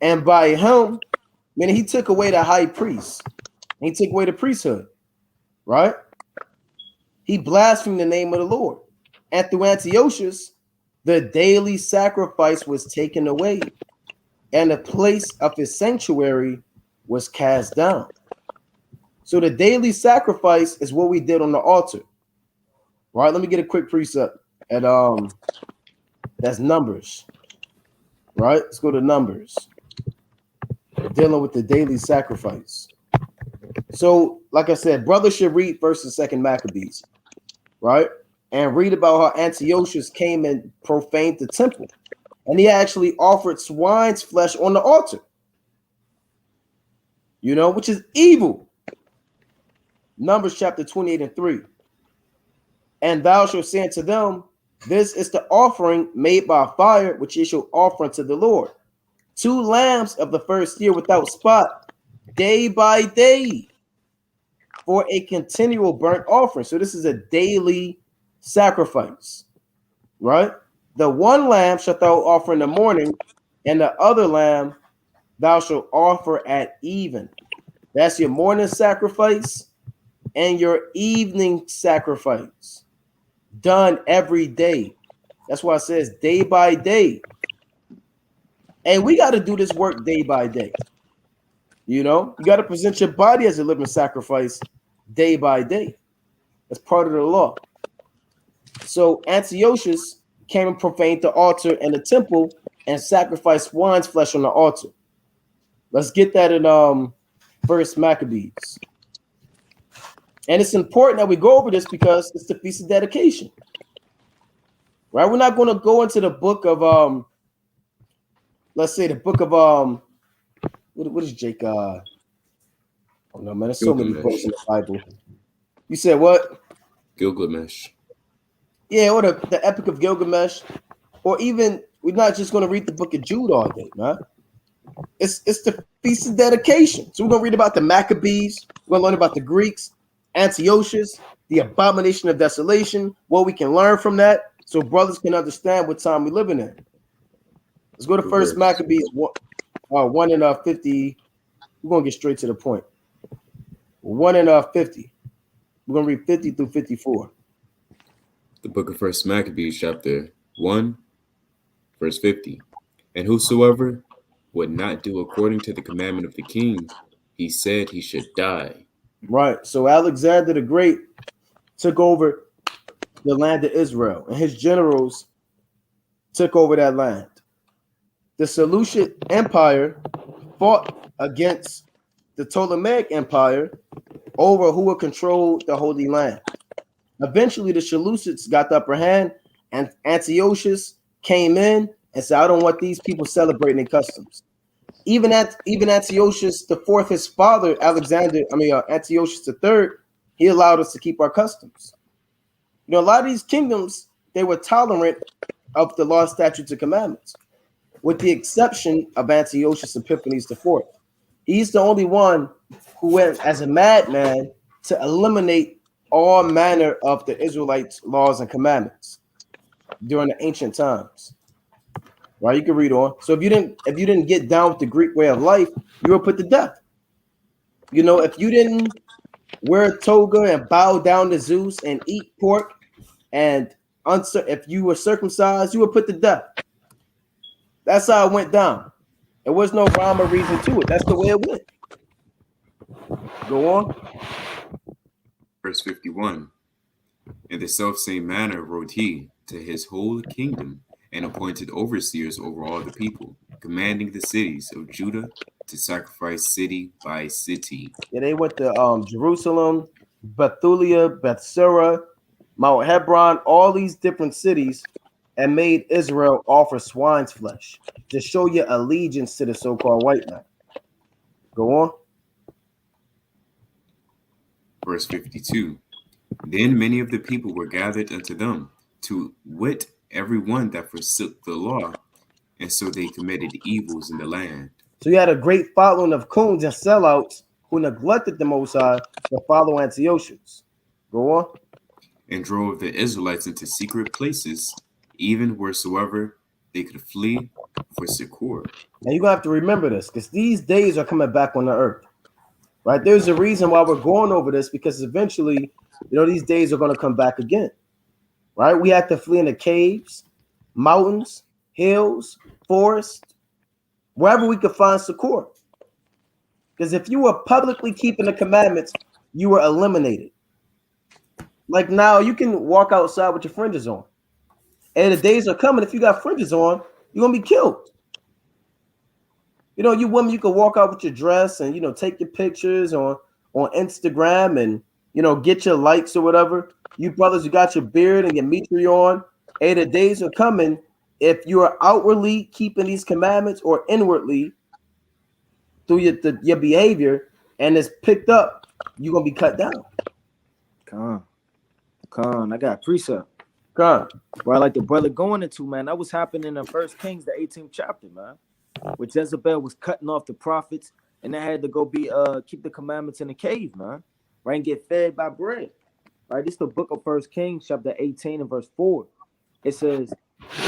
And by him, he took away the high priest. He took away the priesthood. Right? He blasphemed the name of the Lord. And through Antiochus, the daily sacrifice was taken away, and the place of his sanctuary was cast down. So the daily sacrifice is what we did on the altar. Right? Let me get a quick precept at that's Numbers. Right? Let's go to Numbers. Dealing with the daily sacrifice. So, like I said, brothers should read 1st and 2nd Maccabees, right? And read about how Antiochus came and profaned the temple. And he actually offered swine's flesh on the altar. You know, which is evil. Numbers chapter 28 and 3. And thou shalt say unto them, this is the offering made by fire, which ye shall offer unto the Lord. 2 lambs of the first year without spot, day by day, for a continual burnt offering. So this is a daily sacrifice, right? The 1 lamb shalt thou offer in the morning, and the other lamb thou shalt offer at even. That's your morning sacrifice and your evening sacrifice, done every day. That's why it says day by day. And we got to do this work day by day. You know, you got to present your body as a living sacrifice day by day. That's part of the law. So Antiochus came and profaned the altar and the temple and sacrificed swine's flesh on the altar. Let's get that in 1st Maccabees. And it's important that we go over this because it's the Feast of Dedication. Right? We're not going to go into the book of let's say the book of what is Jake? Oh no, man, there's so many books in the Bible. You said what? Gilgamesh. Yeah, or the Epic of Gilgamesh, or even we're not just going to read the book of Jude all day, man. It's the Feast of Dedication. So we're going to read about the Maccabees. We're going to learn about the Greeks, Antiochus, the Abomination of Desolation, what we can learn from that, so brothers can understand what time we're living in. Let's go to 1st Maccabees 1 and 50. We're going to get straight to the point. 1 and 50. We're going to read 50 through 54. The book of 1st Maccabees, chapter 1, verse 50. And whosoever would not do according to the commandment of the king, he said he should die. Right. So Alexander the Great took over the land of Israel, and his generals took over that land. The Seleucid Empire fought against the Ptolemaic Empire over who would control the Holy Land. Eventually, the Seleucids got the upper hand, and Antiochus came in and said, I don't want these people celebrating their customs. Even Antiochus IV, his father, Antiochus III, he allowed us to keep our customs. You know, a lot of these kingdoms, they were tolerant of the law, statutes, and commandments, with the exception of Antiochus Epiphanes IV. He's the only one who went as a madman to eliminate all manner of the Israelites' laws and commandments during the ancient times. Right? You can read on. So if you didn't get down with the Greek way of life, you were put to death. You know, if you didn't wear a toga and bow down to Zeus and eat pork, and if you were circumcised, you were put to death. That's how it went down. There was no rhyme or reason to it. That's the way it went. Go on. Verse 51. In the selfsame manner wrote he to his whole kingdom, and appointed overseers over all the people, commanding the cities of Judah to sacrifice city by city. Yeah, they went to Jerusalem, Bethulia, Bethsura, Mount Hebron, all these different cities, and made Israel offer swine's flesh to show your allegiance to the so-called white man. Go on. Verse 52. Then many of the people were gathered unto them, to wit, every one that forsook the law, and so they committed evils in the land. So you had a great following of coons and sellouts who neglected the Most High to follow Antiochus. Go on. And drove the Israelites into secret places, even wheresoever they could flee for succor. And you're going to have to remember this, because these days are coming back on the earth. Right? There's a reason why we're going over this, because eventually, these days are going to come back again. Right? We have to flee in the caves, mountains, hills, forests, wherever we could find succor. Because if you were publicly keeping the commandments, you were eliminated. Like now, you can walk outside with your fringes on. And the days are coming, if you got fringes on, you're going to be killed. You women, you can walk out with your dress and, take your pictures on Instagram and, get your likes or whatever. You brothers, you got your beard and your mitre on. And the days are coming, if you are outwardly keeping these commandments or inwardly through your behavior and it's picked up, you're going to be cut down. Come on. I got a precept. Come on. Where I like the brother going into, man, that was happening in 1 Kings, the 18th chapter, man. Where Jezebel was cutting off the prophets and they had to go keep the commandments in the cave, man. Right, and get fed by bread. Right, this is the book of 1 Kings, chapter 18 and verse 4. It says,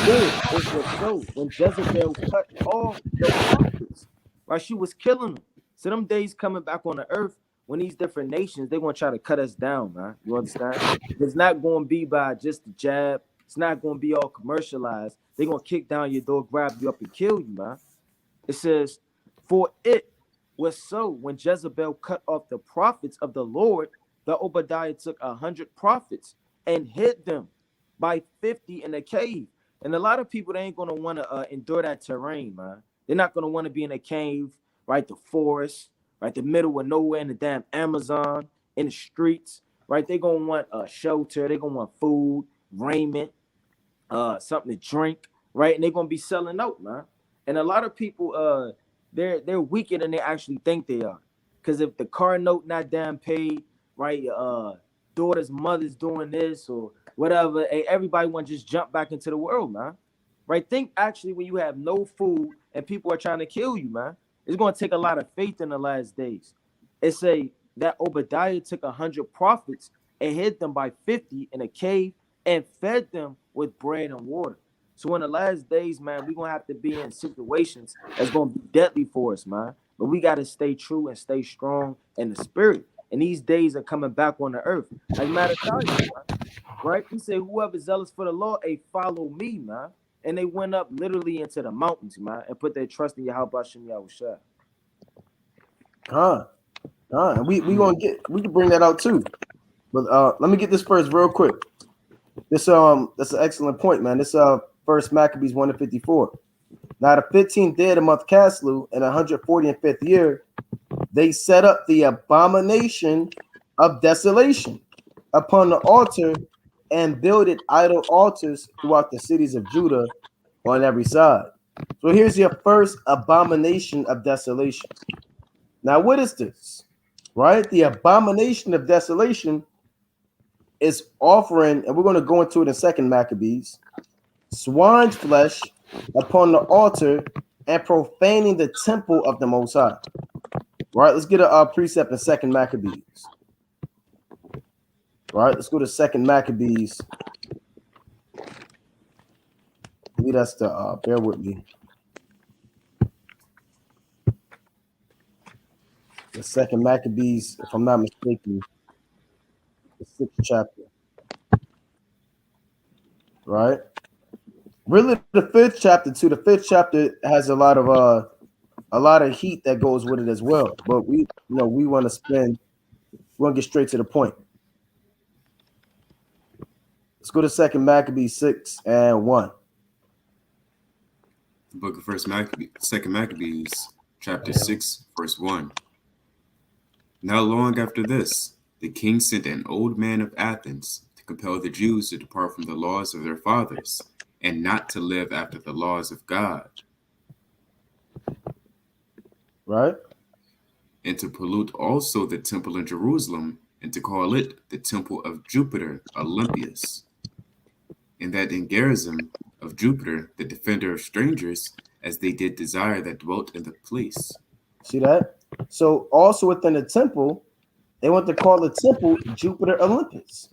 "This is what so when Jezebel cut off the prophets." Right, she was killing them. So them days coming back on the earth when these different nations, they're going to try to cut us down, man. You understand? It's not going to be by just the jab. It's not going to be all commercialized. They're going to kick down your door, grab you up, and kill you, man. It says, "For it was so when Jezebel cut off the prophets of the Lord, that Obadiah took 100 prophets and hid them by 50 in a cave." And a lot of people, they ain't going to want to endure that terrain, man. They're not going to want to be in a cave, right? The forest, right? The middle of nowhere in the damn Amazon, in the streets, right? They're going to want a shelter. They're going to want food, raiment, something to drink, right? And they're going to be selling out, man. And a lot of people, they're weaker than they actually think they are. Because if the car note not damn paid, right, daughter's mother's doing this or whatever, everybody want to just jump back into the world, man. Right? Think actually when you have no food and people are trying to kill you, man. It's going to take a lot of faith in the last days. It say that Obadiah took 100 prophets and hid them by 50 in a cave and fed them with bread and water. So in the last days, man, we're going to have to be in situations that's going to be deadly for us, man. But we got to stay true and stay strong in the spirit. And these days are coming back on the earth. As a matter of fact, man, right? He said, "Whoever's zealous for the law, follow me, man." And they went up literally into the mountains, man, and put their trust in Yahweh Shem Yahushua. And we can bring that out too. But let me get this first real quick. That's an excellent point, man. This First Maccabees 1:54. Now the 15th day of the month Caslu in 145th year, they set up the abomination of desolation upon the altar and builded idol altars throughout the cities of Judah on every side. So here's your first abomination of desolation. Now, what is this? Right? The abomination of desolation is offering, and we're going to go into it in 2 Maccabees, swine's flesh upon the altar and profaning the temple of the Most High. Right? Let's get a precept in 2 Maccabees. Right? Let's go to 2 Maccabees. I believe that's the, bear with me. The 2 Maccabees, if I'm not mistaken, the 6th chapter. Right? Really, the 5th chapter too. The 5th chapter has a lot of heat that goes with it as well. But we want to get straight to the point. Let's go to 2 Maccabees 6:1. The book of 2 Maccabees, chapter 6, verse 1. Not long after this, the king sent an old man of Athens to compel the Jews to depart from the laws of their fathers and not to live after the laws of God. Right? And to pollute also the temple in Jerusalem and to call it the temple of Jupiter Olympius. And that in garrison of Jupiter, the defender of strangers, as they did desire that dwelt in the place. See that? So also within the temple, they want to call the temple Jupiter Olympus.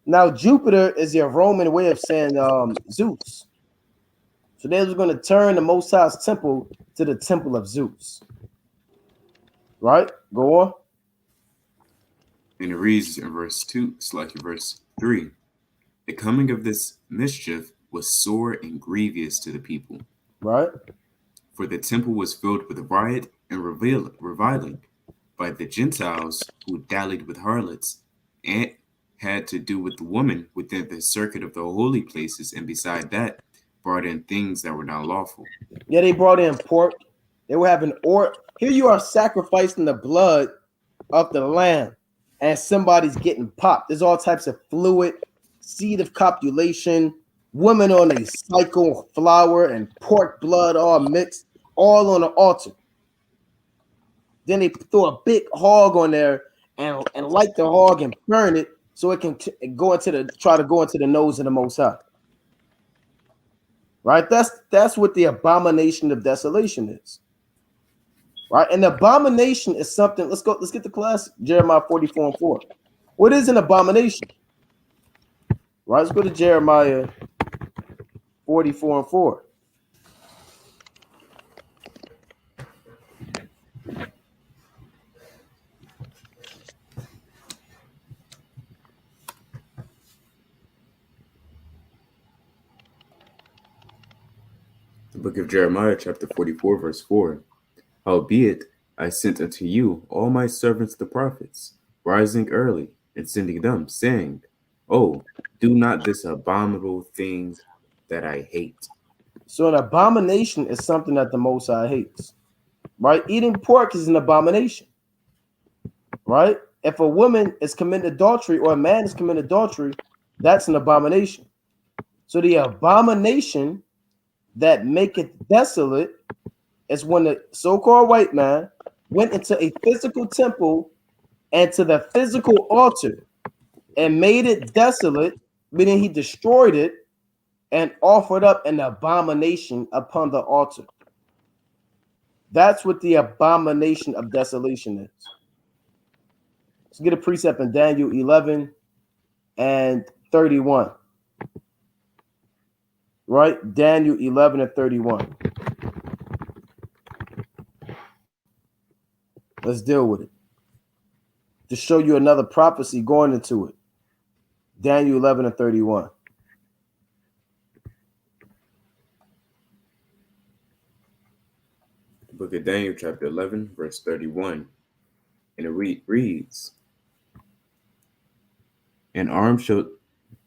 Now, Jupiter is your Roman way of saying Zeus. So they was going to turn the Most High's temple to the temple of Zeus. Right? Go on. And it reads in verse 2, verse 3. The coming of this mischief was sore and grievous to the people. Right. For the temple was filled with riot and reviling by the Gentiles who dallied with harlots and had to do with the woman within the circuit of the holy places, and beside that, brought in things that were not lawful. Yeah, they brought in pork. They were having here you are sacrificing the blood of the lamb, and somebody's getting popped. There's all types of fluid, seed of copulation, women on a cycle, flour and pork blood all mixed, all on the altar. Then they throw a big hog on there and light the hog and burn it so it can try to go into the nose of the Most High. Right? That's what the abomination of desolation is. Right? And the abomination is something. Let's get the class, Jeremiah 44:4. What is an abomination? Right, let's go to Jeremiah 44:4. The book of Jeremiah, chapter 44, verse 4. Howbeit, I sent unto you all my servants the prophets, rising early and sending them, saying, Oh, do not this abominable thing that I hate. So an abomination is something that the Most High hates. Right? Eating pork is an abomination. Right? If a woman is committing adultery or a man is committing adultery, that's an abomination. So the abomination that maketh desolate is when the so-called white man went into a physical temple and to the physical altar and made it desolate, meaning he destroyed it and offered up an abomination upon the altar. That's what the abomination of desolation is. Let's get a precept in Daniel 11:31. Right? Daniel 11:31. Let's deal with it. To show you another prophecy going into it. Daniel 11:31. The book of Daniel, chapter 11, verse 31. And it reads, An arm shall...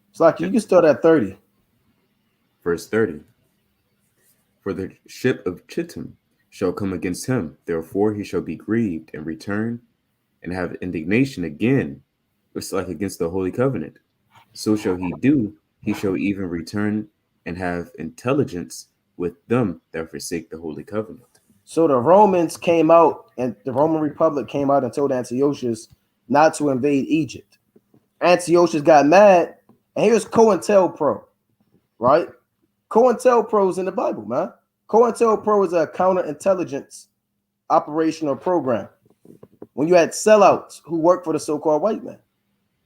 It's like you can start at 30. Verse 30. For the ship of Chittim shall come against him, therefore he shall be grieved and return and have indignation again, it's like against the holy covenant. So shall he do, he shall even return and have intelligence with them that forsake the holy covenant. So the Romans came out, and the Roman Republic came out and told Antiochus not to invade Egypt. Antiochus got mad, and here's COINTELPRO, right? COINTELPRO is in the Bible, man. COINTELPRO is a counterintelligence operational program. When you had sellouts who worked for the so-called white man.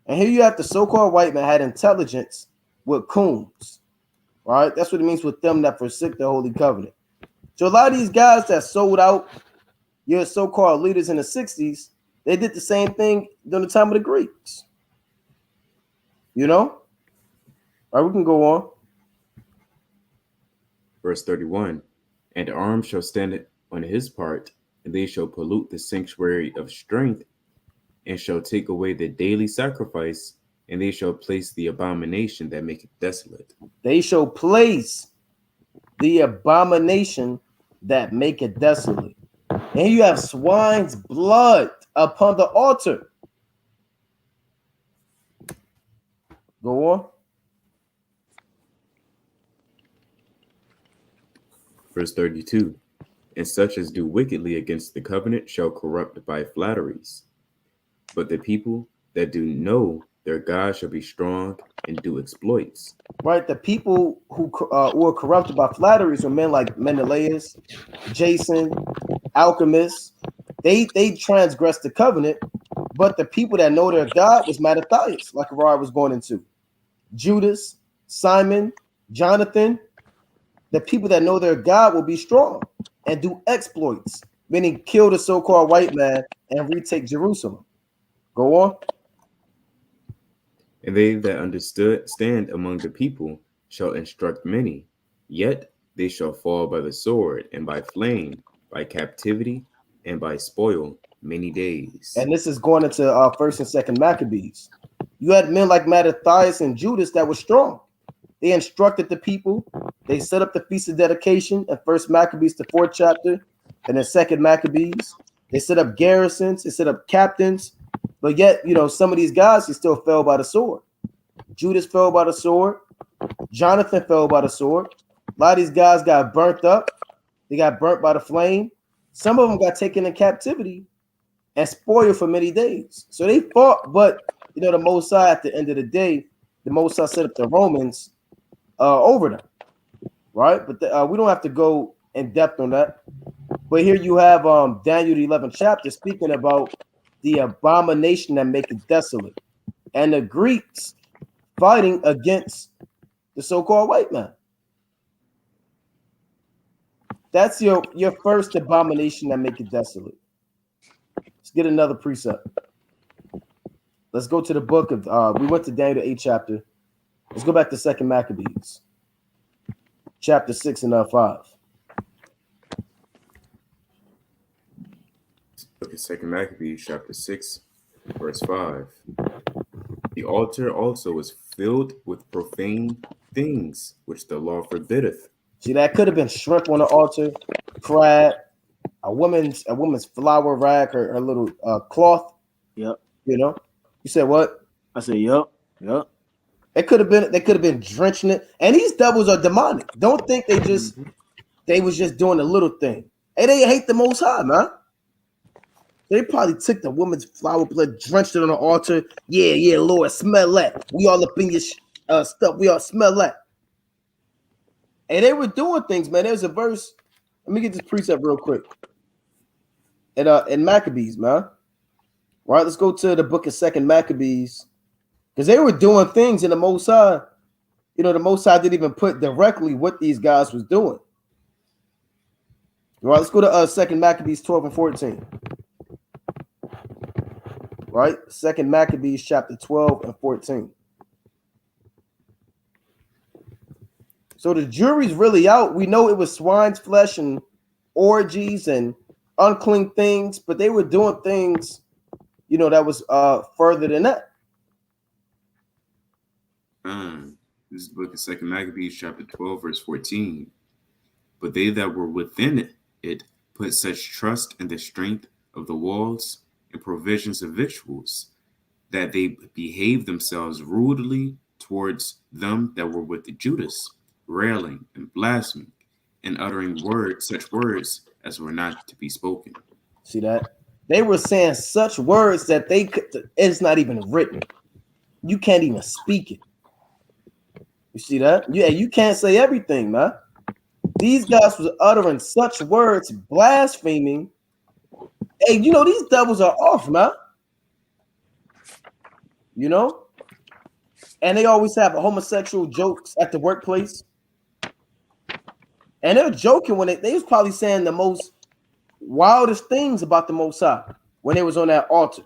And here you have the so-called white man had intelligence with coons, right? That's what it means with them that forsake the holy covenant. So a lot of these guys that sold out your so-called leaders in the 60s, they did the same thing during the time of the Greeks. You know? All right, we can go on. Verse 31. And arm shall stand on his part, and they shall pollute the sanctuary of strength, and shall take away the daily sacrifice And they shall place the abomination that maketh desolate. They shall place the abomination that maketh desolate. And you have swine's blood upon the altar. Go on. Verse 32. And such as do wickedly against the covenant shall corrupt by flatteries. But the people that do know their God shall be strong and do exploits. Right, the people who were corrupted by flatteries were men like Menelaus, Jason, Alchemists. They transgressed the covenant, but the people that know their God was Mattathias, like Arar was going into. Judas, Simon, Jonathan. The people that know their God will be strong and do exploits, meaning kill the so-called white man and retake Jerusalem. Go on. And they that understood stand among the people shall instruct many, yet they shall fall by the sword and by flame, by captivity and by spoil many days. And this is going into First and Second Maccabees. You had men like Mattathias and Judas that were strong. They instructed the people. They set up the Feast of Dedication in First Maccabees, the 4th chapter, and then Second Maccabees. They set up garrisons. They set up captains. But yet, some of these guys, he still fell by the sword. Judas fell by the sword. Jonathan fell by the sword. A lot of these guys got burnt up. They got burnt by the flame. Some of them got taken in captivity and spoiled for many days. So they fought, but, the Most High, at the end of the day, the Most High set up the Romans over them, right? But we don't have to go in depth on that. But here you have Daniel the 11th chapter speaking about the abomination that maketh desolate, and the Greeks fighting against the so-called white man. That's your first abomination that maketh desolate. Let's get another precept. Let's go to the book of we went to Daniel the 8th chapter. Let's go back to 2nd Maccabees, chapter 6 and 5. Look at 2nd Maccabees, chapter 6, verse 5. The altar also was filled with profane things, which the law forbiddeth. See, that could have been shrimp on the altar, crab, a woman's flower rag, her little cloth. Yep. You said what? I said, yep. They could have been drenching it. And these devils are demonic. Don't think they was just doing a little thing. And they hate the Most High, man. They probably took the woman's flower blood, drenched it on the altar. Yeah, Lord, smell that. We all up in your stuff. We all smell that. And they were doing things, man. There's a verse. Let me get this precept real quick. In Maccabees, man. All right, let's go to the book of 2nd Maccabees. Because they were doing things in the Most High. The Most High didn't even put directly what these guys was doing. All right, let's go to 2nd Maccabees 12 and 14. Right? 2nd Maccabees chapter 12 and 14. So the jury's really out. We know it was swine's flesh and orgies and unclean things, but they were doing things, that was further than that. This is the book of 2nd Maccabees, chapter 12, verse 14. But they that were within it put such trust in the strength of the walls and provisions of victuals, that they behaved themselves rudely towards them that were with Judas, railing and blaspheming, and uttering such words as were not to be spoken. See that? They were saying such words that it's not even written. You can't even speak it. You see that? Yeah, you can't say everything, man. These guys was uttering such words, blaspheming. Hey, these devils are off, man. And they always have homosexual jokes at the workplace. And they're joking when they was probably saying the most wildest things about the Most High when they was on that altar.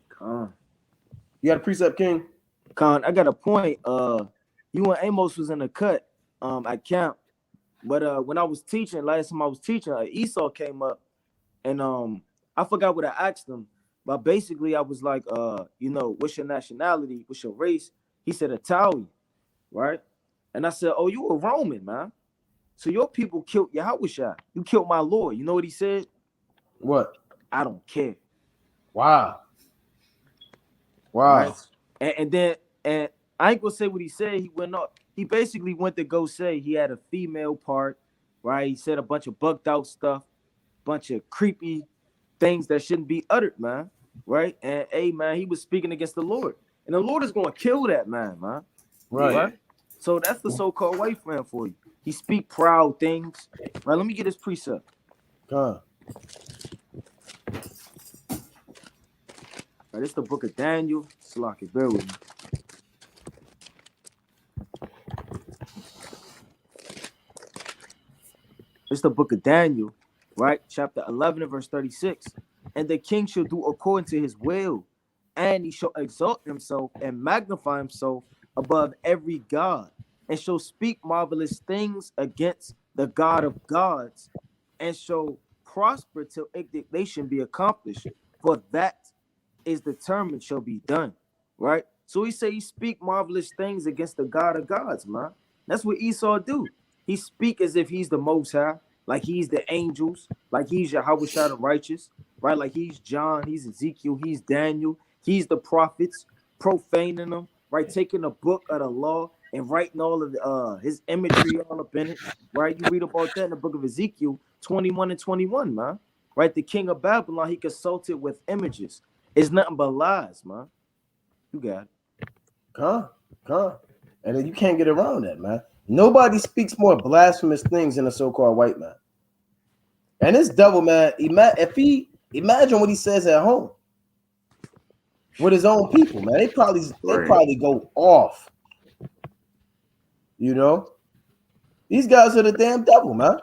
Con. You got a precept, King? Con, I got a point. You and Amos was in the cut at camp. But when I was teaching, last time I was teaching, Esau came up, and I forgot what I asked him. But basically, I was like, what's your nationality? What's your race? He said Italian, right? And I said, oh, you a Roman, man. So your people killed Yahushua. You killed my Lord. You know what he said? What? I don't care. Wow. Right? And then I ain't gonna say what he said. He went up. He basically went to go say he had a female part, right? He said a bunch of bugged out stuff, bunch of creepy things that shouldn't be uttered, man. Right? And hey, man, he was speaking against the Lord. And the Lord is gonna kill that man, man. Right. Right? So that's the so-called white man for you. He speak proud things. Right? Let me get his precept. Right, This is the book of Daniel. Slocky, bear with me. It's the book of Daniel, right? Chapter 11 and verse 36. And the king shall do according to his will, and he shall exalt himself and magnify himself above every god, and shall speak marvelous things against the God of gods, and shall prosper till indignation be accomplished. For that is determined shall be done, right? So he say he speak marvelous things against the God of gods, man. That's what Esau do. He speak as if he's the Most High, like he's the angels, like he's Yahweh the righteous, right? Like he's John, he's Ezekiel, he's Daniel, he's the prophets, profaning them, right? Taking a book of the law and writing all of his imagery all up in it, right? You read about that in the book of Ezekiel 21 and 21, man. Right? The king of Babylon, he consulted with images. It's nothing but lies, man. You got it. Come. And then you can't get around that, man. Nobody speaks more blasphemous things than a so-called white man. And this devil, man, imagine what he says at home with his own people, man. They probably go off. You know? These guys are the damn devil, man.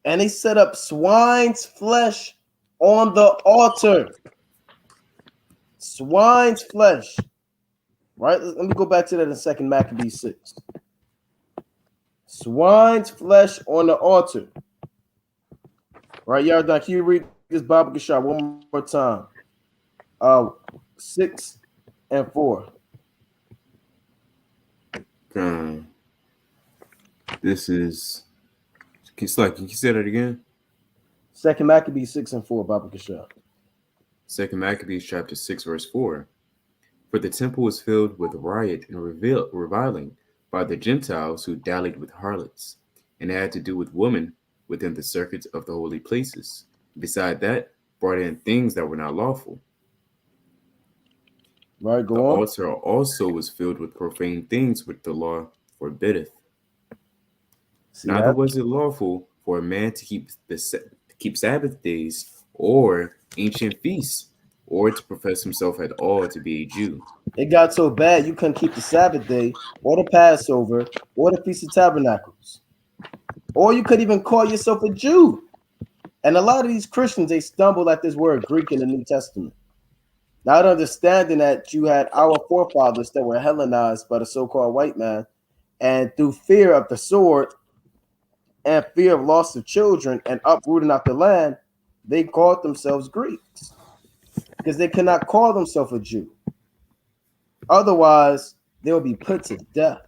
And they set up swine's flesh on the altar. Swine's flesh. Right? Let me go back to that in 2 Maccabees 6. Swine's flesh on the altar. Right, Yardan, can you read this Bible Geshah one more time? 6 and 4. This is. Can you say that again? 2 Maccabees 6 and 4, Bible Geshah. 2 Maccabees Chapter 6, verse 4. For the temple was filled with riot and reviling by the Gentiles who dallied with harlots, and had to do with women within the circuits of the holy places. Beside that, brought in things that were not lawful. Right, go on. The altar also was filled with profane things which the law forbiddeth. Neither was it lawful for a man to keep Sabbath days or ancient feasts, or to profess himself at all to be a Jew. It got so bad you couldn't keep the Sabbath day or the Passover or the Feast of Tabernacles. Or you could even call yourself a Jew. And a lot of these Christians, they stumble at this word Greek in the New Testament. Not understanding that you had our forefathers that were Hellenized by the so-called white man, and through fear of the sword and fear of loss of children and uprooting out the land, they called themselves Greeks because they cannot call themselves a Jew. Otherwise, they'll be put to death.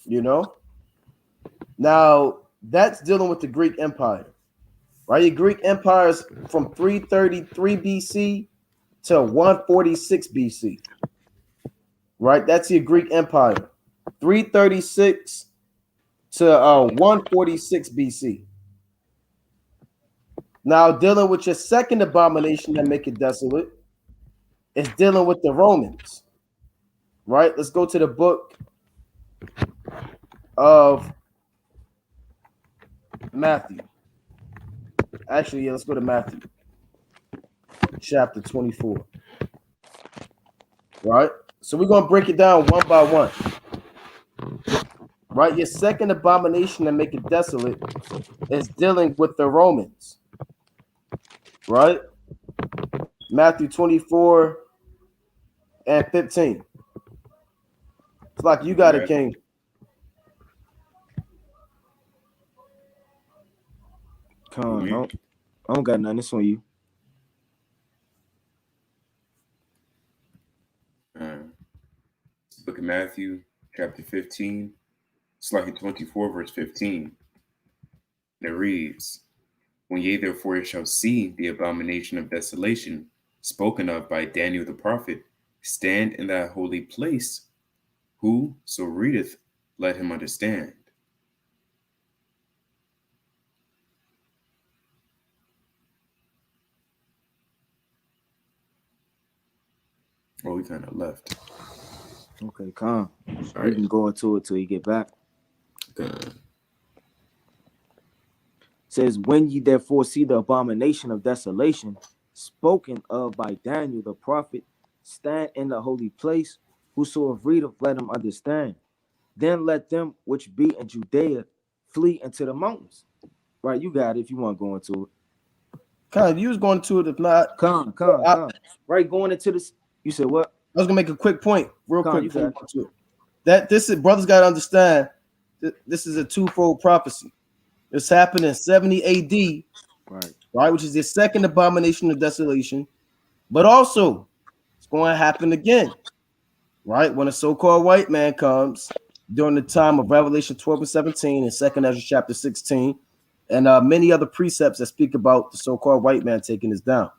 You know? Now, that's dealing with the Greek Empire. Right? Your Greek Empire is from 333 BC to 146 BC. Right? That's your Greek Empire. 336 to 146 BC. Now, dealing with your second abomination that make it desolate is dealing with the Romans. Right? Let's go to the book of Matthew. Actually, yeah, let's go to Matthew. Chapter 24. Right? So we're going to break it down one by one. Right? Your second abomination that make it desolate is dealing with the Romans. Right? Matthew 24 and 15. It's like you got it, King. I don't got nothing. This on you. of Matthew, chapter 15, slightly 24, verse 15. And it reads, when ye therefore shall see the abomination of desolation spoken of by Daniel the prophet stand in that holy place, who so readeth, let him understand. Oh, we kind of left. Okay, calm. All We can go into it till you get back. Good. Says, when ye therefore see the abomination of desolation spoken of by Daniel the prophet stand in the holy place, whosoever readeth, let him understand. Then let them which be in Judea flee into the mountains. Right, you got it if you want to go into it. Con, you was going to it. If not, Con. Right, going into this. You said what? I was gonna make a quick point, real Con, quick. you Before got we go to it. That this is brothers got to understand. This is a twofold prophecy. It's happened in 70 AD, right, which is the second abomination of desolation, but also it's going to happen again, right, when a so-called white man comes during the time of Revelation 12 and 17 and 2nd Ezra chapter 16, and many other precepts that speak about the so-called white man taking this down.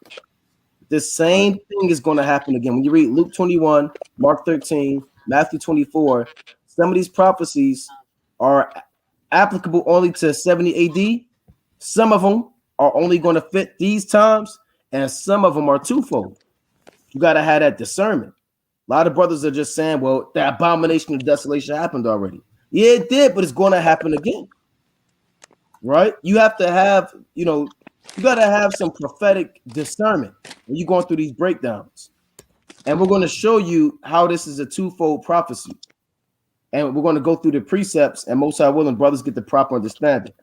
The same thing is going to happen again. When you read Luke 21, Mark 13, Matthew 24, some of these prophecies are applicable only to 70 AD. Some of them are only going to fit these times, and some of them are twofold. You got to have that discernment. A lot of brothers are just saying, well, the abomination of desolation happened already. Yeah, it did, but it's going to happen again. Right? You have to have, you got to have some prophetic discernment when you're going through these breakdowns. And we're going to show you how this is a twofold prophecy. And we're going to go through the precepts, and most high willing, brothers get the proper understanding.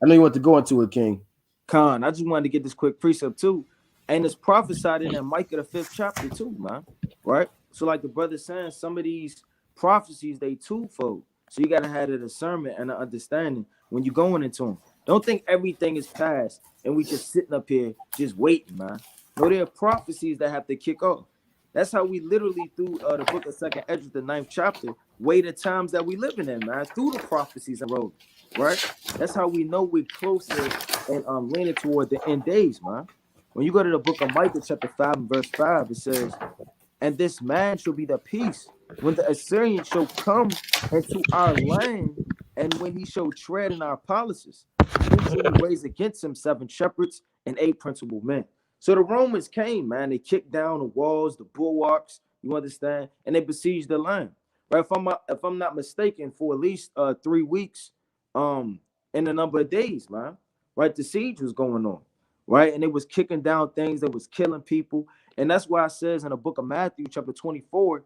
I know you want to go into it, King. Con, I just wanted to get this quick precept too. And it's prophesied in Micah the 5th chapter too, man. Right? So like the brother saying, some of these prophecies, they twofold. So you got to have a discernment and an understanding when you're going into them. Don't think everything is past and we just sitting up here just waiting, man. No, there are prophecies that have to kick off. That's how we literally through the book of 2nd Ezra, the 9th chapter, weigh the times that we living in, man, through the prophecies and road, right? That's how we know we're closer and leaning toward the end days, man. When you go to the book of Micah, chapter 5 and verse 5, it says, and this man shall be the peace when the Assyrian shall come into our land, and when he shall tread in our palaces, then shall he raise against him 7 shepherds and 8 principal men. So the Romans came, man. They kicked down the walls, the bulwarks, you understand, and they besieged the land. Right? If I'm not mistaken, for at least 3 weeks, in a number of days, man. Right? The siege was going on, right? And it was kicking down things that was killing people. And that's why it says in the book of Matthew, chapter 24,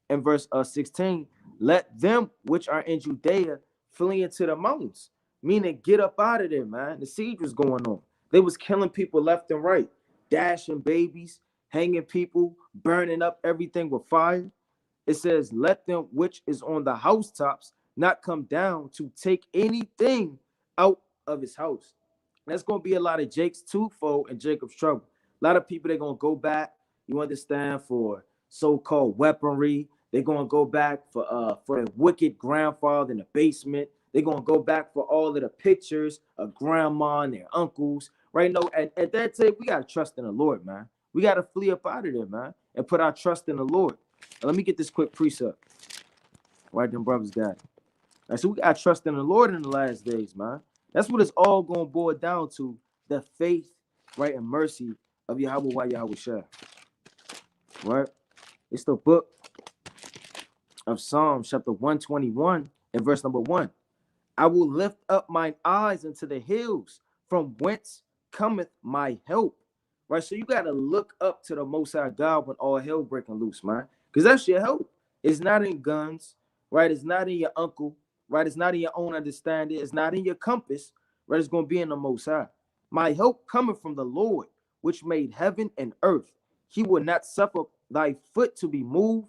and verse 16, let them which are in Judea flee into the mountains. Meaning, get up out of there, man. The siege was going on. They was killing people left and right, dashing babies, hanging people, burning up everything with fire. It says, let them which is on the housetops not come down to take anything out of his house. That's going to be a lot of Jake's twofold and Jacob's trouble. A lot of people, they're going to go back, you understand, for so-called weaponry. They're going to go back for a wicked grandfather in the basement. They're going to go back for all of the pictures of grandma and their uncles. Right? No, at that time, we got to trust in the Lord, man. We got to flee up out of there, man, and put our trust in the Lord. Now, let me get this quick precept. Right, them brothers got it. Right, so we got to trust in the Lord in the last days, man. That's what it's all going to boil down to, the faith, right, and mercy of Yahweh Shah. Right? It's the book of Psalms, chapter 121, and verse number 1. I will lift up mine eyes into the hills, from whence cometh my help. Right? So you got to look up to the Most High God when all hell breaking loose, man. Because that's your help. It's not in guns, right? It's not in your uncle, right? It's not in your own understanding. It's not in your compass, right? It's going to be in the Most High. My help coming from the Lord, which made heaven and earth. He will not suffer thy foot to be moved.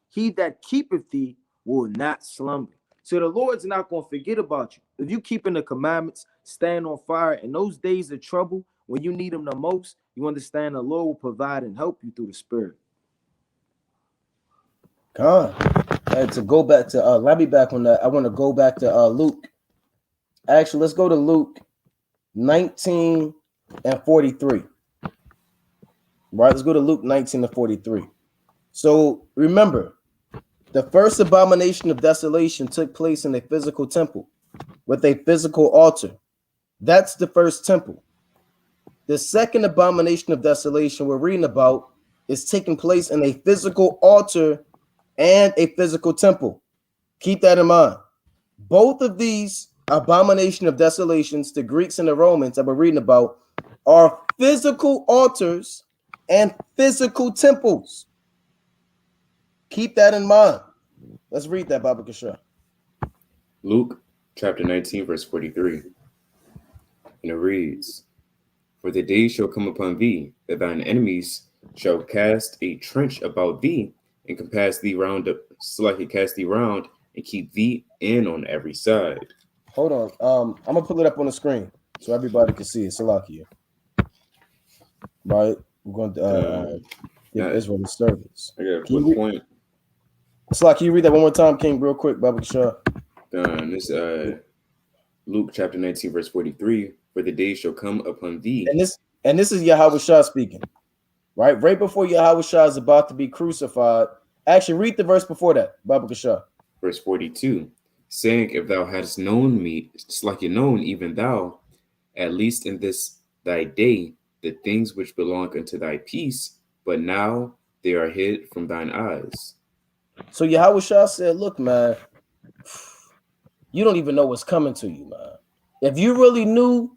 He that keepeth thee will not slumber. So the Lord's not going to forget about you. If you keeping the commandments, stand on fire in those days of trouble, when you need him the most, you understand the Lord will provide and help you through the Spirit. God. And to go back to let me back on that. I want to go back to Luke. Actually, let's go to Luke 19 and 43. Right, let's go to Luke 19 and 43. So remember, the first abomination of desolation took place in a physical temple with a physical altar. That's the first temple. The second abomination of desolation we're reading about is taking place in a physical altar and a physical temple. Keep that in mind. Both of these abomination of desolations, the Greeks and the Romans that we're reading about, are physical altars and physical temples. Keep that in mind. Let's read that, Baba Kasha. Luke chapter 19, verse 43. And it reads, "For the day shall come upon thee, that thine enemies shall cast a trench about thee, and compass thee round up, so like it cast thee round, and keep thee in on every side." Hold on. I'm gonna pull it up on the screen so everybody can see it. Salakia. Right? We're going to give Israel the service. I got a quick point. Salakia, can you read that one more time, King, real quick, Baba Kasha? This Luke chapter 19, verse 43. "For the day shall come upon thee." And this is Yahweh Shah speaking. Right before Yahweh Shah is about to be crucified. Actually, read the verse before that, Baba Kasha. Verse 42, saying, "If thou hadst known me, it's like you known even thou, at least in this thy day, the things which belong unto thy peace, but now they are hid from thine eyes." So Yahweh Shah said, look, man, you don't even know what's coming to you, man. If you really knew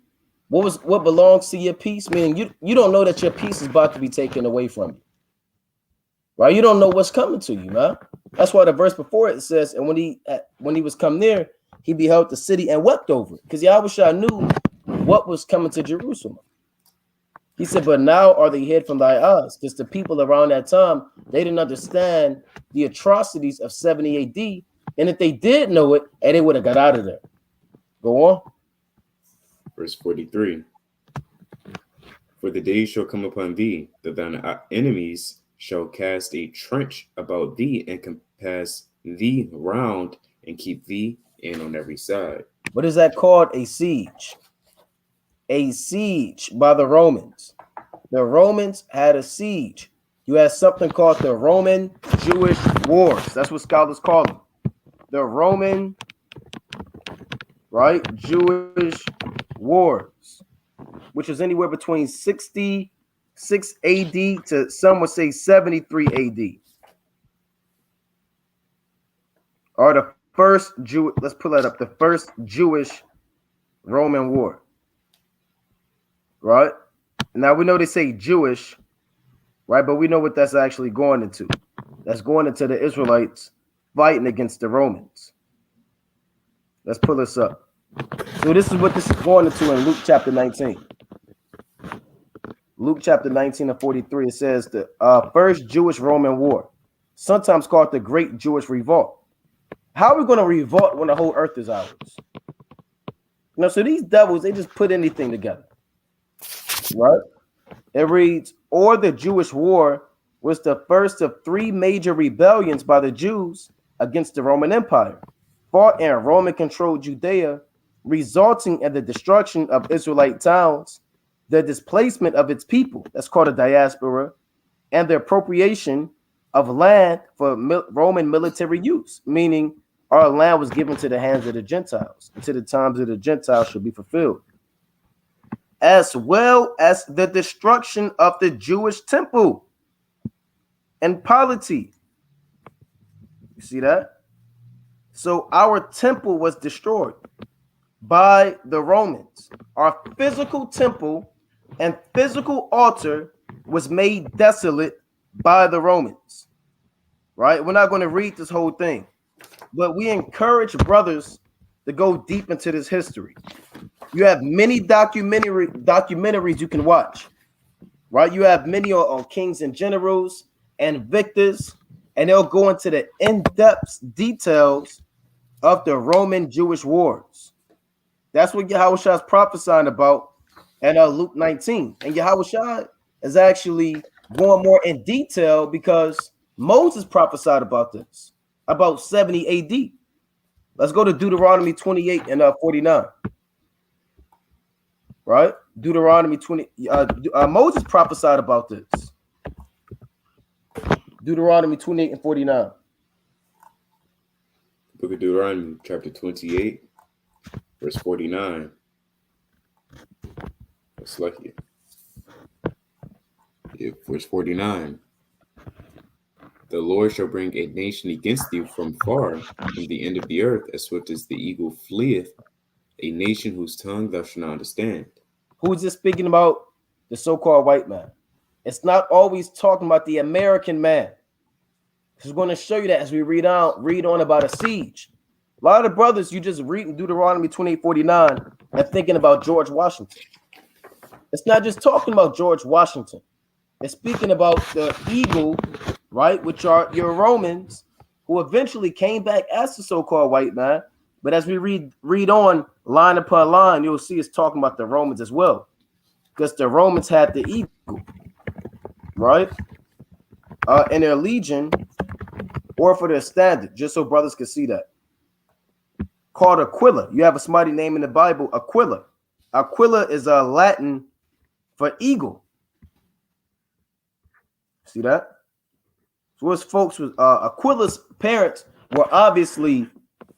what belongs to your peace, meaning you don't know that your peace is about to be taken away from you. Right? You don't know what's coming to you, man. That's why the verse before it says, and when he was come near, he beheld the city and wept over it. Because Yahweh Shah knew what was coming to Jerusalem. He said, but now are they hid from thy eyes. Because the people around that time, they didn't understand the atrocities of 70 AD. And if they did know it, they would have got out of there. Go on. Verse 43. "For the day shall come upon thee, that thine enemies shall cast a trench about thee, and compass thee round, and keep thee in on every side." What is that called? A siege. A siege by the Romans. The Romans had a siege. You had something called the Roman Jewish Wars. That's what scholars call them. The Roman, Jewish Wars, which is anywhere between 66 AD to some would say 73 AD. Or the first let's pull that up. The first Jewish Roman War. Right? Now we know they say Jewish, right? But we know what that's actually going into. That's going into the Israelites fighting against the Romans. Let's pull this up. So this is what this is going into in Luke chapter 19. Luke chapter 19 and 43, it says the first Jewish Roman War, sometimes called the Great Jewish Revolt. How are we going to revolt when the whole earth is ours? So these devils, they just put anything together. Right? It reads, or the Jewish War was the first of three major rebellions by the Jews against the Roman Empire, fought in Roman-controlled Judea, resulting in the destruction of Israelite towns, the displacement of its people, that's called a diaspora, and the appropriation of land for Roman military use, meaning our land was given to the hands of the Gentiles until the times of the Gentiles should be fulfilled, as well as the destruction of the Jewish temple and polity. You see that? So our temple was destroyed by the Romans. Our physical temple and physical altar was made desolate by the Romans. Right? We're not going to read this whole thing, but we encourage brothers to go deep into this history. You have many documentaries you can watch, right? You have many on kings and generals and victors, and they'll go into the in-depth details of the Roman Jewish wars. That's what Yahweh Shah is prophesying about in Luke 19. And Yahweh Shah is actually going more in detail because Moses prophesied about this. about 70 AD. Let's go to Deuteronomy 28 and 49. Right? Deuteronomy 20. Moses prophesied about this. Deuteronomy 28 and 49. Book of Deuteronomy, chapter 28, verse 49. That's lucky. Yeah, verse 49. The Lord shall bring a nation against thee from far, from the end of the earth, as swift as the eagle fleeth, a nation whose tongue thou shalt not understand. Who is this speaking about? The so-called white man. It's not always talking about the American man. He's going to show you that as we read on about a siege. A lot of the brothers, you just read Deuteronomy 28:49 and thinking about George Washington. It's not just talking about George Washington. It's speaking about the eagle, right, which are your Romans, who eventually came back as the so-called white man. But as we read on line upon line, you'll see it's talking about the Romans as well, because the Romans had the eagle, right, in their legion or for their standard, just so brothers can see that. Called Aquila. You have a smiley name in the Bible, Aquila. Aquila is a Latin for eagle. See that? So his folks was Aquila's parents were obviously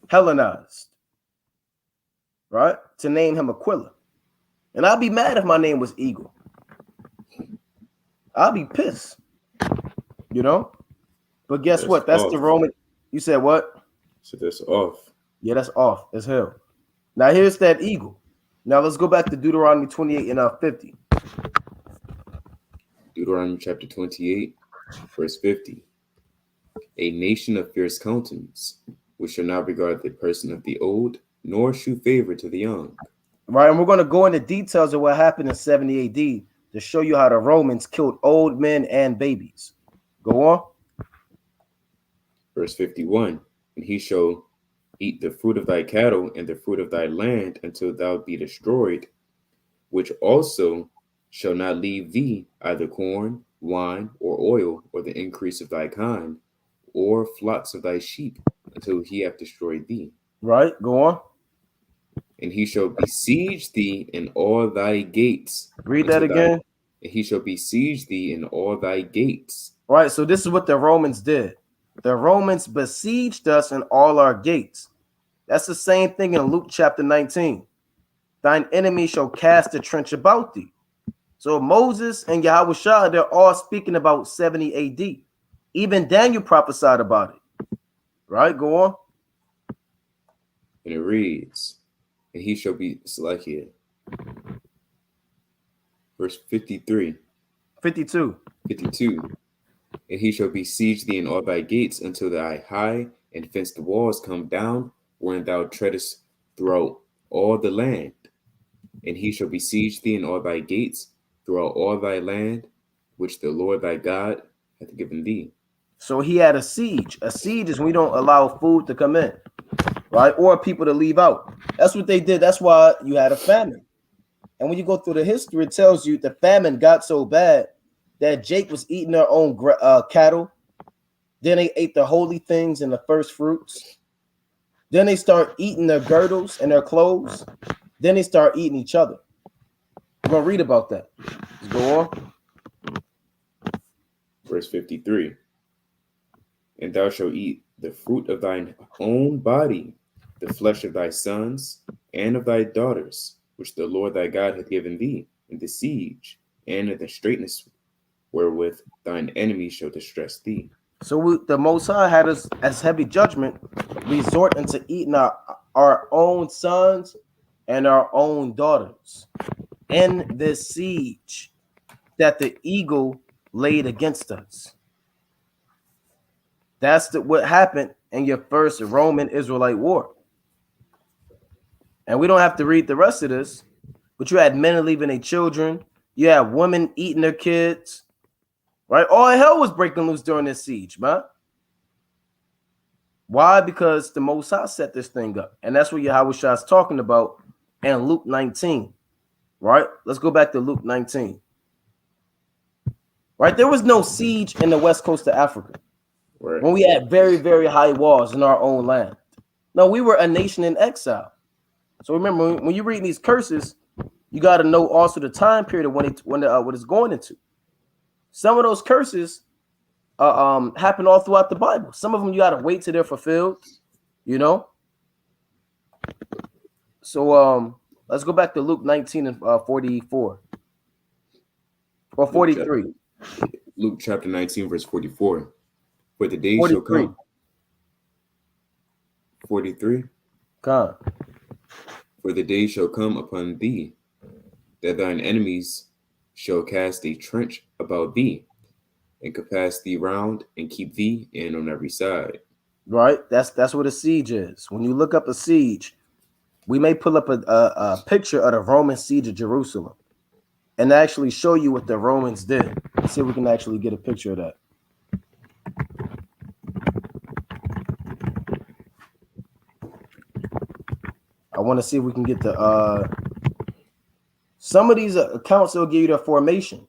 Hellenized, right? To name him Aquila. And I'd be mad if my name was Eagle. I'd be pissed, you know? But guess what? That's off. The Roman. You said what? So that's off. Yeah, that's off as hell. Now here's that eagle. Now let's go back to Deuteronomy 28 and 50. Deuteronomy chapter 28, verse 50. A nation of fierce countenance, which shall not regard the person of the old, nor shew favor to the young. Right, and we're going to go into details of what happened in 70 AD to show you how the Romans killed old men and babies. Go on. Verse 51. And he shall eat the fruit of thy cattle and the fruit of thy land until thou be destroyed, which also shall not leave thee either corn, wine, or oil, or the increase of thy kind, or flocks of thy sheep, until he have destroyed thee. Right, go on. And he shall besiege thee in all thy gates. Read that again. And he shall besiege thee in all thy gates. Right, so this is what the Romans did. The Romans besieged us in all our gates. That's the same thing in Luke chapter 19. Thine enemy shall cast a trench about thee. So Moses and Yahushua, they're all speaking about 70 AD. Even Daniel prophesied about it. Right, go on. And it reads, and he shall be like here. Verse 53. 52. 52. And he shall besiege thee in all thy gates until thy high and fenced walls come down, wherein thou treadest throughout all the land. And he shall besiege thee in all thy gates throughout all thy land, which the Lord thy God hath given thee. So he had a siege. A siege is when we don't allow food to come in, right? Or people to leave out. That's what they did. That's why you had a famine. And when you go through the history, it tells you the famine got so bad that Jake was eating their own cattle. Then they ate the holy things and the first fruits. Then they start eating their girdles and their clothes. Then they start eating each other. We're going to read about that. Let's go on. Verse 53. And thou shalt eat the fruit of thine own body, the flesh of thy sons and of thy daughters, which the Lord thy God hath given thee in the siege and in the straitness wherewith thine enemies shall distress thee. So the Most High had us as heavy judgment resort into eating our own sons and our own daughters in this siege that the eagle laid against us. That's what happened in your first Roman Israelite war. And we don't have to read the rest of this, but you had men leaving their children. You had women eating their kids, right? All hell was breaking loose during this siege, man. Why? Because the Most High set this thing up. And that's what Yahushua is talking about in Luke 19, right? Let's go back to Luke 19. Right? There was no siege in the west coast of Africa. Right. When we had very, very high walls in our own land. No, we were a nation in exile. So remember, when you read these curses, you got to know also the time period of what it's going into. Some of those curses happen all throughout the Bible. Some of them you got to wait till they're fulfilled, you know. So let's go back to Luke 19 and 44 or 43. Luke chapter 19, verse 44. For the day 43. shall come. 43. God. For the day shall come upon thee, that thine enemies shall cast a trench about thee, and compass thee round, and keep thee in on every side. Right? That's what a siege is. When you look up a siege, we may pull up a picture of the Roman siege of Jerusalem and actually show you what the Romans did. Let's see if we can actually get a picture of that. I want to see if we can get the some of these accounts will give you the formation,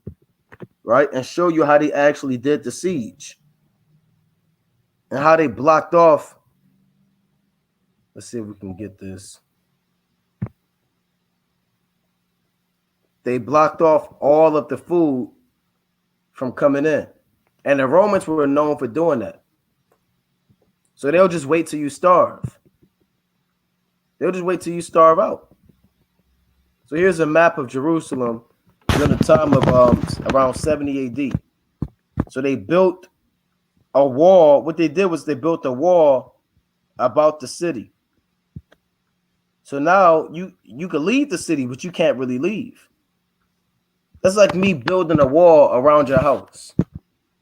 right? And show you how they actually did the siege and how they blocked off. Let's see if we can get this. They blocked off all of the food from coming in. And the Romans were known for doing that. So they'll just wait till you starve. They'll just wait till you starve out. So here's a map of Jerusalem during the time of around 70 AD. So they built a wall. What they did was they built a wall about the city. So now you can leave the city, but you can't really leave. That's like me building a wall around your house,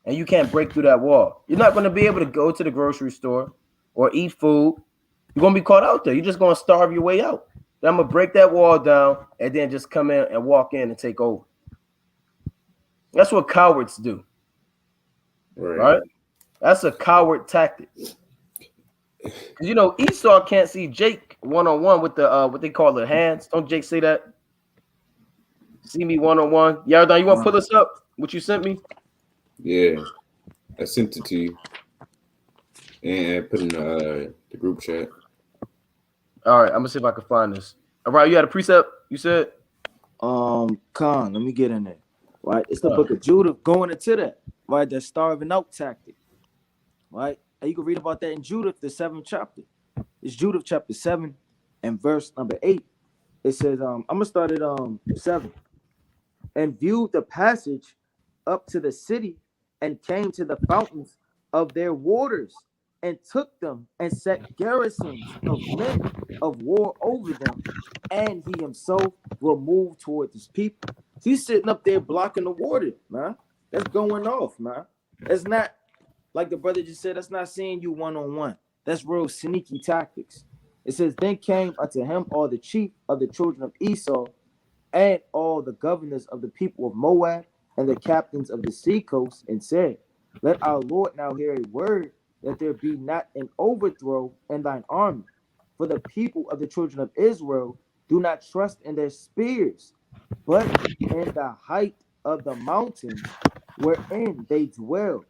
and you can't break through that wall. You're not going to be able to go to the grocery store or eat food. You're going to be caught out there. You're just going to starve your way out. Then I'm going to break that wall down and then just come in and walk in and take over. That's what cowards do. Right? That's a coward tactic. You know, Esau can't see Jake one-on-one with the what they call the hands. Don't Jake say that? See me one-on-one. Yardan, you want to pull this up? What you sent me? Yeah, I sent it to you. And I put in the group chat. All right, I'm gonna see if I can find this. All right, you had a precept, you said? Khan, let me get in there. Right, it's the book of Judah going into that. Right, that starving out tactic. Right, and you can read about that in Judah, the 7th chapter. It's Judah chapter 7 and verse number 8. It says, I'm gonna start at 7. And viewed the passage up to the city, and came to the fountains of their waters, and took them, and set garrisons of men of war over them, and he himself will move toward his people. So he's sitting up there blocking the water, man. That's going off, man. That's not, like the brother just said, that's not seeing you one-on-one. That's real sneaky tactics. It says, then came unto him all the chief of the children of Esau, and all the governors of the people of Moab, and the captains of the sea coast, and said, let our Lord now hear a word, that there be not an overthrow in thine army. For the people of the children of Israel do not trust in their spears, but in the height of the mountains wherein they dwell,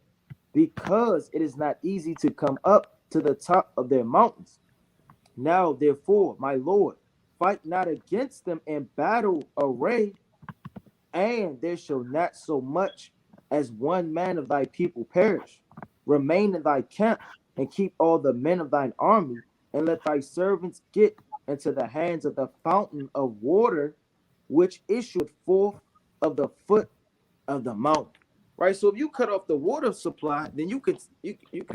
because it is not easy to come up to the top of their mountains. Now, therefore, my Lord, fight not against them in battle array, and there shall not so much as one man of thy people perish. Remain in thy camp, and keep all the men of thine army, and let thy servants get into the hands of the fountain of water, which issued forth of the foot of the mountain. Right? So if you cut off the water supply, then you could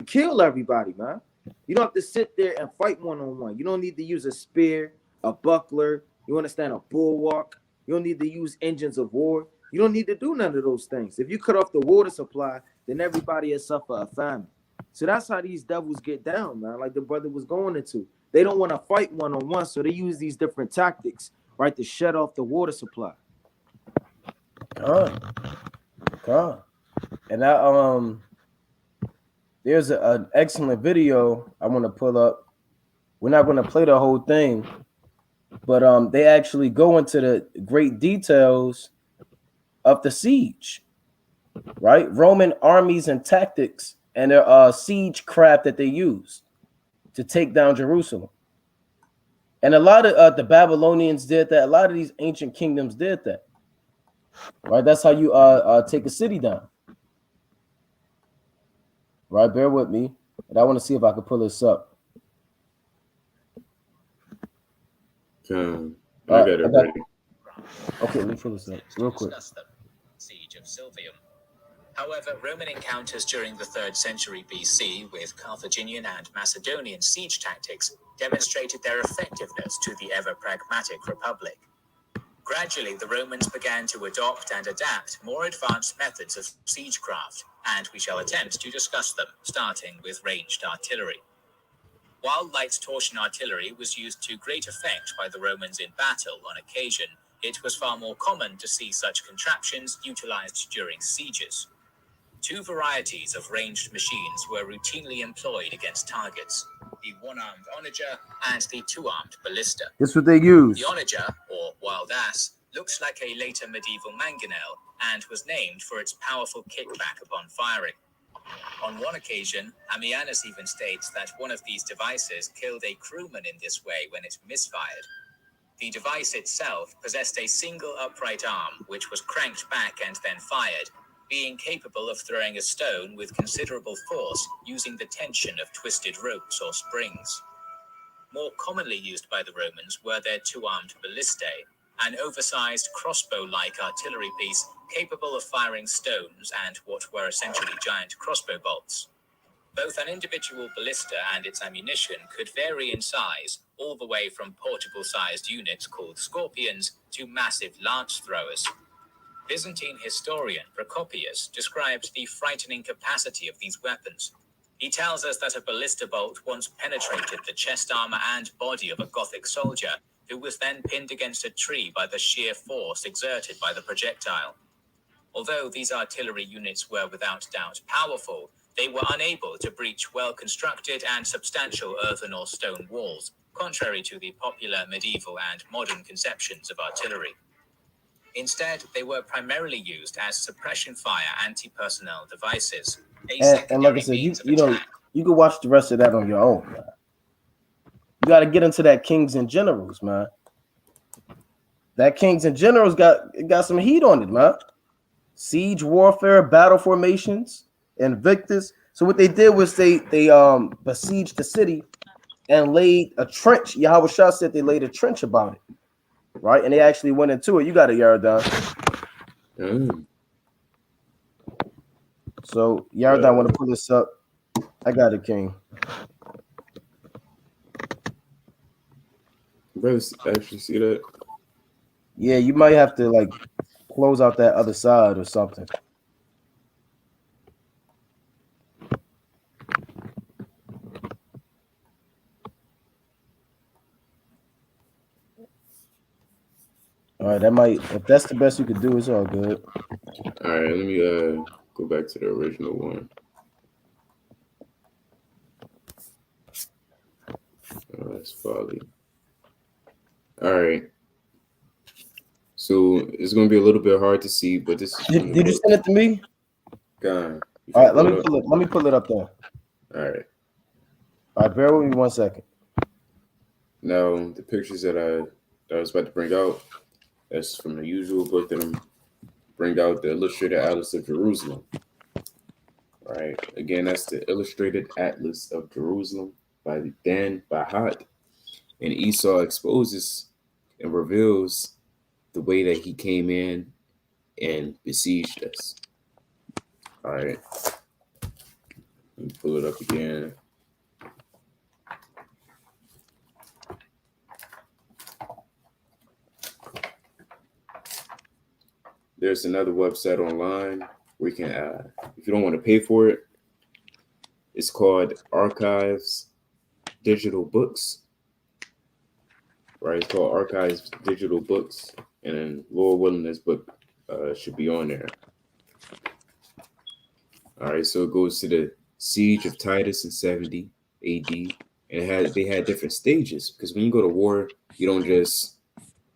kill everybody, man. You don't have to sit there and fight one-on-one. You don't need to use a spear, a buckler, you understand, a bulwark. You don't need to use engines of war. You don't need to do none of those things. If you cut off the water supply, then everybody will suffer a famine. So that's how these devils get down, man, like the brother was going into. They don't want to fight one-on-one, so they use these different tactics, right, to shut off the water supply. God. And I there's an excellent video I want to pull up. We're not going to play the whole thing, but they actually go into the great details of the siege, right? Roman armies and tactics and their siege craft that they used to take down Jerusalem. And a lot of the Babylonians did that. A lot of these ancient kingdoms did that. Right? That's how you take a city down. Right? Bear with me. And I want to see if I can pull this up. I got it ready. Okay, let me pull this up real quick. Siege of Silvium. However, Roman encounters during the 3rd century BC with Carthaginian and Macedonian siege tactics demonstrated their effectiveness to the ever-pragmatic republic. Gradually, the Romans began to adopt and adapt more advanced methods of siegecraft, and we shall attempt to discuss them, starting with ranged artillery. While light torsion artillery was used to great effect by the Romans in battle on occasion, it was far more common to see such contraptions utilized during sieges. Two varieties of ranged machines were routinely employed against targets: the one-armed onager and the two-armed ballista. This is what they use. The onager, or wild ass, looks like a later medieval mangonel and was named for its powerful kickback upon firing. On one occasion, Ammianus even states that one of these devices killed a crewman in this way when it misfired. The device itself possessed a single upright arm, which was cranked back and then fired, being capable of throwing a stone with considerable force using the tension of twisted ropes or springs. More commonly used by the Romans were their two-armed ballistae, an oversized crossbow-like artillery piece capable of firing stones and what were essentially giant crossbow bolts. Both an individual ballista and its ammunition could vary in size, all the way from portable-sized units called scorpions to massive lance throwers. Byzantine historian Procopius described the frightening capacity of these weapons. He tells us that a ballista bolt once penetrated the chest armor and body of a Gothic soldier, who was then pinned against a tree by the sheer force exerted by the projectile. Although these artillery units were without doubt powerful, they were unable to breach well-constructed and substantial earthen or stone walls, contrary to the popular medieval and modern conceptions of artillery. Instead, they were primarily used as suppression fire anti-personnel devices. And like I said, you can watch the rest of that on your own, man. You got to get into that Kings and Generals, man. That Kings and Generals got some heat on it, man. Siege warfare, battle formations, Invictus. So what they did was they besieged the city and laid a trench. Yahweh Shah said they laid a trench about it, right? And they actually went into it. You got it, Yaradan. So Yaradan, want to pull this up? I got it, King. Brothers actually see that? Yeah, you might have to like close out that other side or something. All right, that might, if that's the best you could do, it's all good. All right, let me go back to the original one. Oh, that's folly. All right. So it's going to be a little bit hard to see, but this is. Did you send it to me? God. All right, let me pull it up there. All right. All right, bear with me 1 second. Now, the pictures that I was about to bring out, that's from the usual book that I'm bring out, the Illustrated Atlas of Jerusalem. All right. Again, that's the Illustrated Atlas of Jerusalem by Dan Bahat. And Esau exposes and reveals the way that he came in and besieged us. All right. Let me pull it up again. There's another website online where you can, if you don't want to pay for it, it's called Archives Digital Books. Right, it's called Archives Digital Books, and then Lord willing, this book should be on there. All right, so it goes to the Siege of Titus in 70 AD, and they had different stages, because when you go to war, you don't just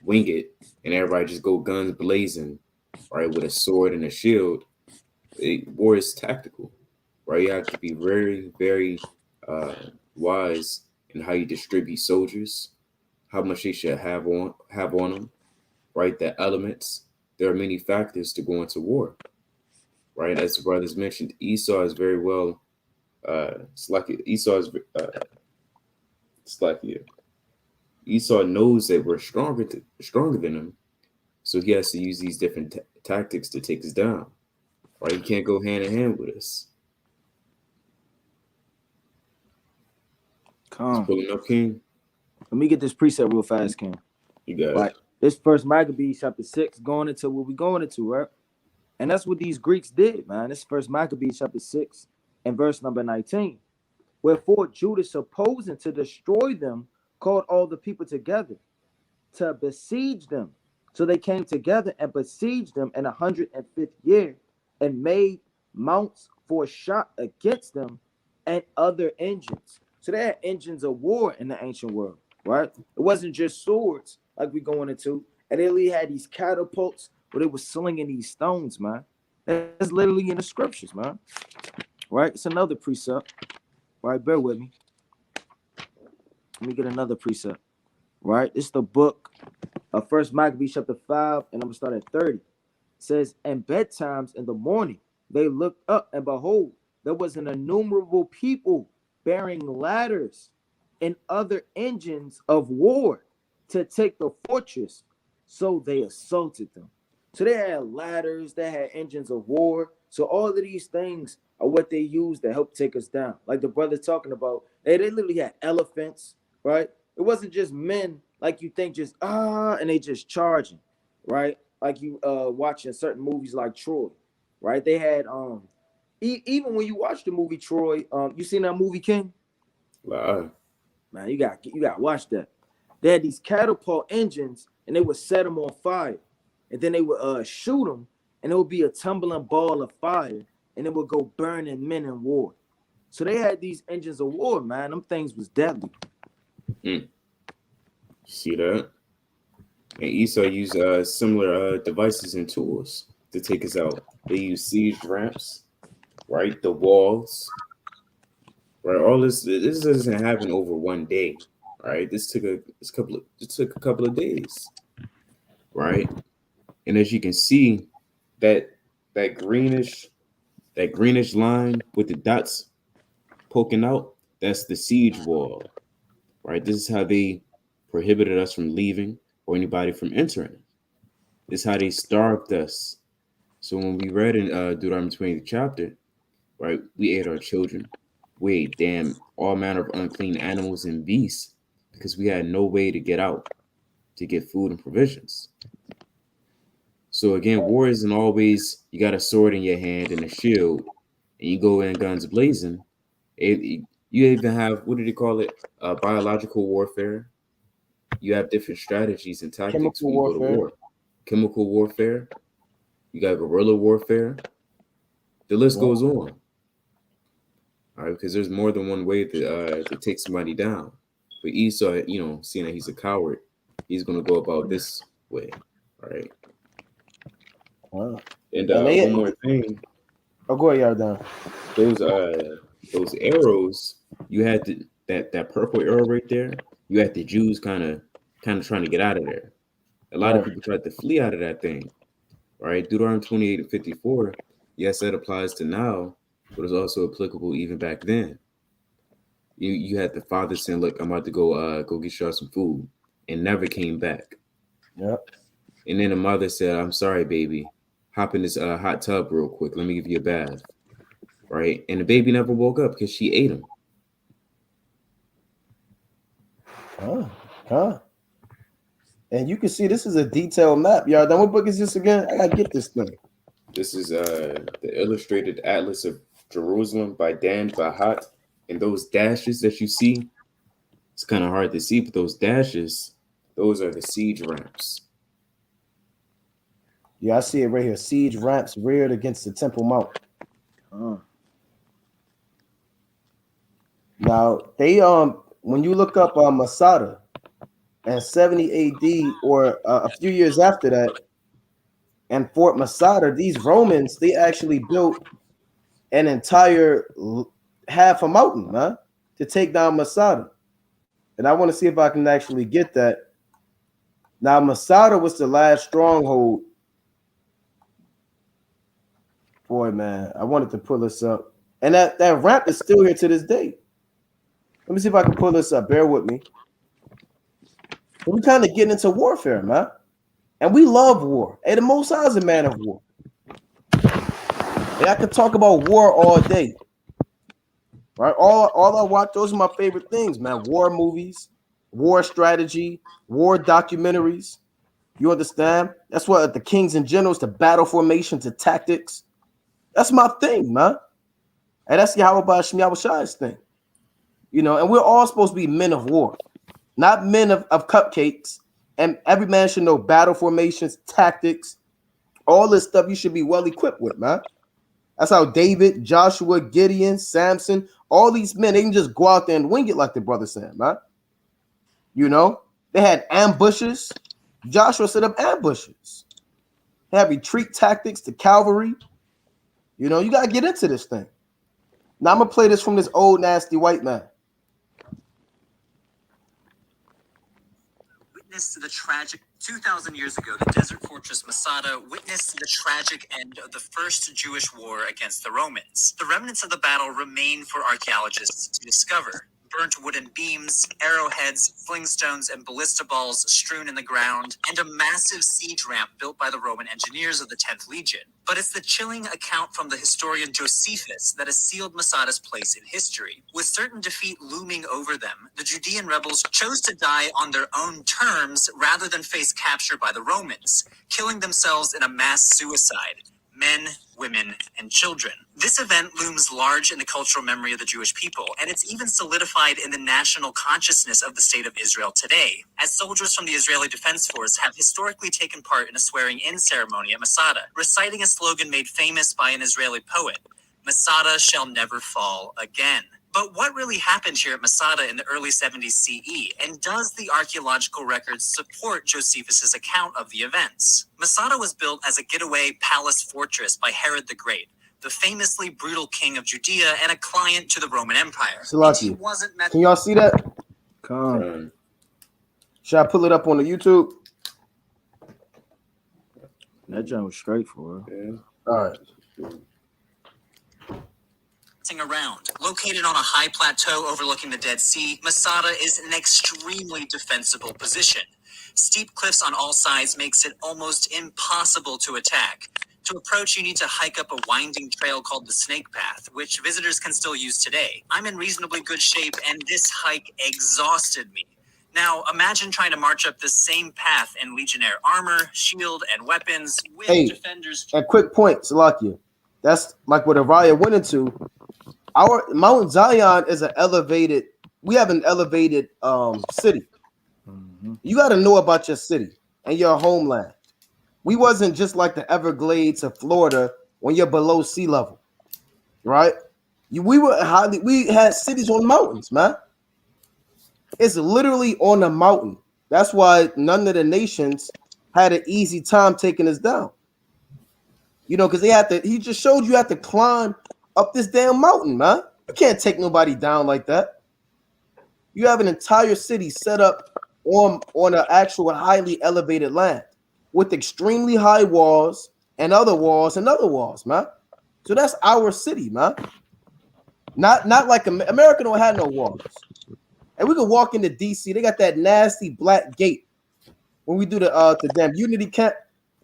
wing it and everybody just go guns blazing, right, with a sword and a shield. War is tactical. right? You have to be very, very wise in how you distribute soldiers, how much they should have on them, right? The elements. There are many factors to go into war, right? As the brothers mentioned, Esau is very well. Esau is Esau knows that we're stronger than him, so he has to use these different tactics to take us down. Right? He can't go hand in hand with us. Come. Pulling up, King. Let me get this precept real fast, King. You got right. it. This first Maccabees chapter 6 going into what we going into, right? And that's what these Greeks did, man. This first Maccabees chapter 6 and verse number 19. Wherefore Judas, supposing to destroy them, called all the people together to besiege them. So they came together and besieged them in 105th year and made mounts for shot against them and other engines. So they had engines of war in the ancient world, right? It wasn't just swords like we going into. And they literally had these catapults where they were slinging these stones, man. That's literally in the scriptures, man. Right? It's another precept. Right? Bear with me. Let me get another precept. Right? It's the book of First Maccabees chapter 5, and I'm going to start at 30. It says, and bedtimes in the morning, they looked up, and behold, there was an innumerable people bearing ladders and other engines of war to take the fortress. So they assaulted them. So they had ladders, they had engines of war. So all of these things are what they used to help take us down. Like the brother talking about, they literally had elephants, right? It wasn't just men like you think, just and they just charging, right? Like you watching certain movies like Troy, right? They had even when you watch the movie Troy, you seen that movie, King? Wow. Man, you got to watch that. They had these catapult engines, and they would set them on fire, and then they would shoot them, and it would be a tumbling ball of fire, and it would go burning men in war. So they had these engines of war, man. Them things was deadly. See that? And Esau used similar devices and tools to take us out. They used siege ramps, right? The walls, right? All this doesn't happen over one day, right? This took a couple of days, right? And as you can see, that greenish line with the dots poking out, that's the siege wall, right? This is how they prohibited us from leaving or anybody from entering. This is how they starved us. So when we read in Deuteronomy 20th chapter, right, we ate our children. We ate all manner of unclean animals and beasts because we had no way to get out to get food and provisions. So again, war isn't always you got a sword in your hand and a shield and you go in guns blazing. You even have, what do they call it? Biological warfare. You have different strategies and tactics when you go to war. Chemical warfare. You got guerrilla warfare. The list goes on. All right, because there's more than one way to take somebody down. But Esau, seeing that he's a coward, he's going to go about this way. All right. Wow. And one more thing. Oh, go ahead, y'all done. Those arrows, you had that purple arrow right there. You had the Jews kind of trying to get out of there. A lot of people tried to flee out of that thing, right? Deuteronomy 28 and 54. Yes, that applies to now, but it's also applicable even back then. You had the father saying, "Look, I'm about to go get y'all some food," and never came back. Yep. And then the mother said, "I'm sorry, baby. Hop in this hot tub real quick. Let me give you a bath." Right? And the baby never woke up because she ate him. And you can see this is a detailed map, y'all. Then what book is this again? I gotta get this thing. This is the Illustrated Atlas of Jerusalem by Dan Bahat. And those dashes that you see, it's kind of hard to see, but those dashes, those are the siege ramps. Yeah, I see it right here. Siege ramps reared against the Temple Mount. Now they when you look up Masada and 70 AD or a few years after that, and Fort Masada, these Romans, they actually built an entire half a mountain, man, to take down Masada. And I want to see if I can actually get that. Now, Masada was the last stronghold. Boy, man, I wanted to pull this up. And that ramp is still here to this day. Let me see if I can pull this up. Bear with me. We're kind of getting into warfare, man. And we love war. Hey, the Most High is a man of war. And I could talk about war all day. Right? All I watch, those are my favorite things, man. War movies, war strategy, war documentaries. You understand? That's what the kings and generals, the battle formations, the tactics. That's my thing, man. And that's Yahweh Shai's thing. You know, and we're all supposed to be men of war, not men of cupcakes. And every man should know battle formations, tactics, all this stuff you should be well equipped with, man. That's how David, Joshua, Gideon, Samson, all these men, they can just go out there and wing it like the brother said, man. You know, they had ambushes. Joshua set up ambushes. They had retreat tactics to cavalry. You know, you got to get into this thing. Now I'm going to play this from this old nasty white man. To the tragic 2,000 years ago, the desert fortress Masada witnessed the tragic end of the first Jewish war against the Romans. The remnants of the battle remain for archaeologists to discover. Burnt wooden beams, arrowheads, flingstones, and ballista balls strewn in the ground, and a massive siege ramp built by the Roman engineers of the 10th Legion. But it's the chilling account from the historian Josephus that has sealed Masada's place in history. With certain defeat looming over them, the Judean rebels chose to die on their own terms rather than face capture by the Romans, killing themselves in a mass suicide. Men, women, and children. This event looms large in the cultural memory of the Jewish people, and it's even solidified in the national consciousness of the state of Israel today, as soldiers from the Israeli Defense Force have historically taken part in a swearing-in ceremony at Masada, reciting a slogan made famous by an Israeli poet, "Masada shall never fall again." But what really happened here at Masada in the early 70s CE? And does the archaeological records support Josephus's account of the events? Masada was built as a getaway palace fortress by Herod the Great, the famously brutal king of Judea and a client to the Roman Empire. Salaki, can y'all see that? Come. Should I pull it up on the YouTube? That jump was straight for her. Yeah. All right. Around. Located on a high plateau overlooking the Dead Sea, Masada is an extremely defensible position. Steep cliffs on all sides makes it almost impossible to attack. To approach, you need to hike up a winding trail called the Snake Path, which visitors can still use today. I'm in reasonably good shape, and this hike exhausted me. Now, imagine trying to march up the same path in Legionnaire armor, shield, and weapons with defenders. A quick point, Salakia. That's like what Araya went into. Our Mount Zion is an elevated. We have an elevated city. Mm-hmm. You got to know about your city and your homeland. We wasn't just like the Everglades of Florida when you're below sea level, right? We had cities on mountains, man. It's literally on a mountain. That's why none of the nations had an easy time taking us down. You know, because he just showed you have to climb up this damn mountain, man. You can't take nobody down like that. You have an entire city set up on an actual highly elevated land with extremely high walls and other walls, man. So that's our city, man. Not like America don't have no walls. And we can walk into DC. They got that nasty black gate when we do the damn Unity camp.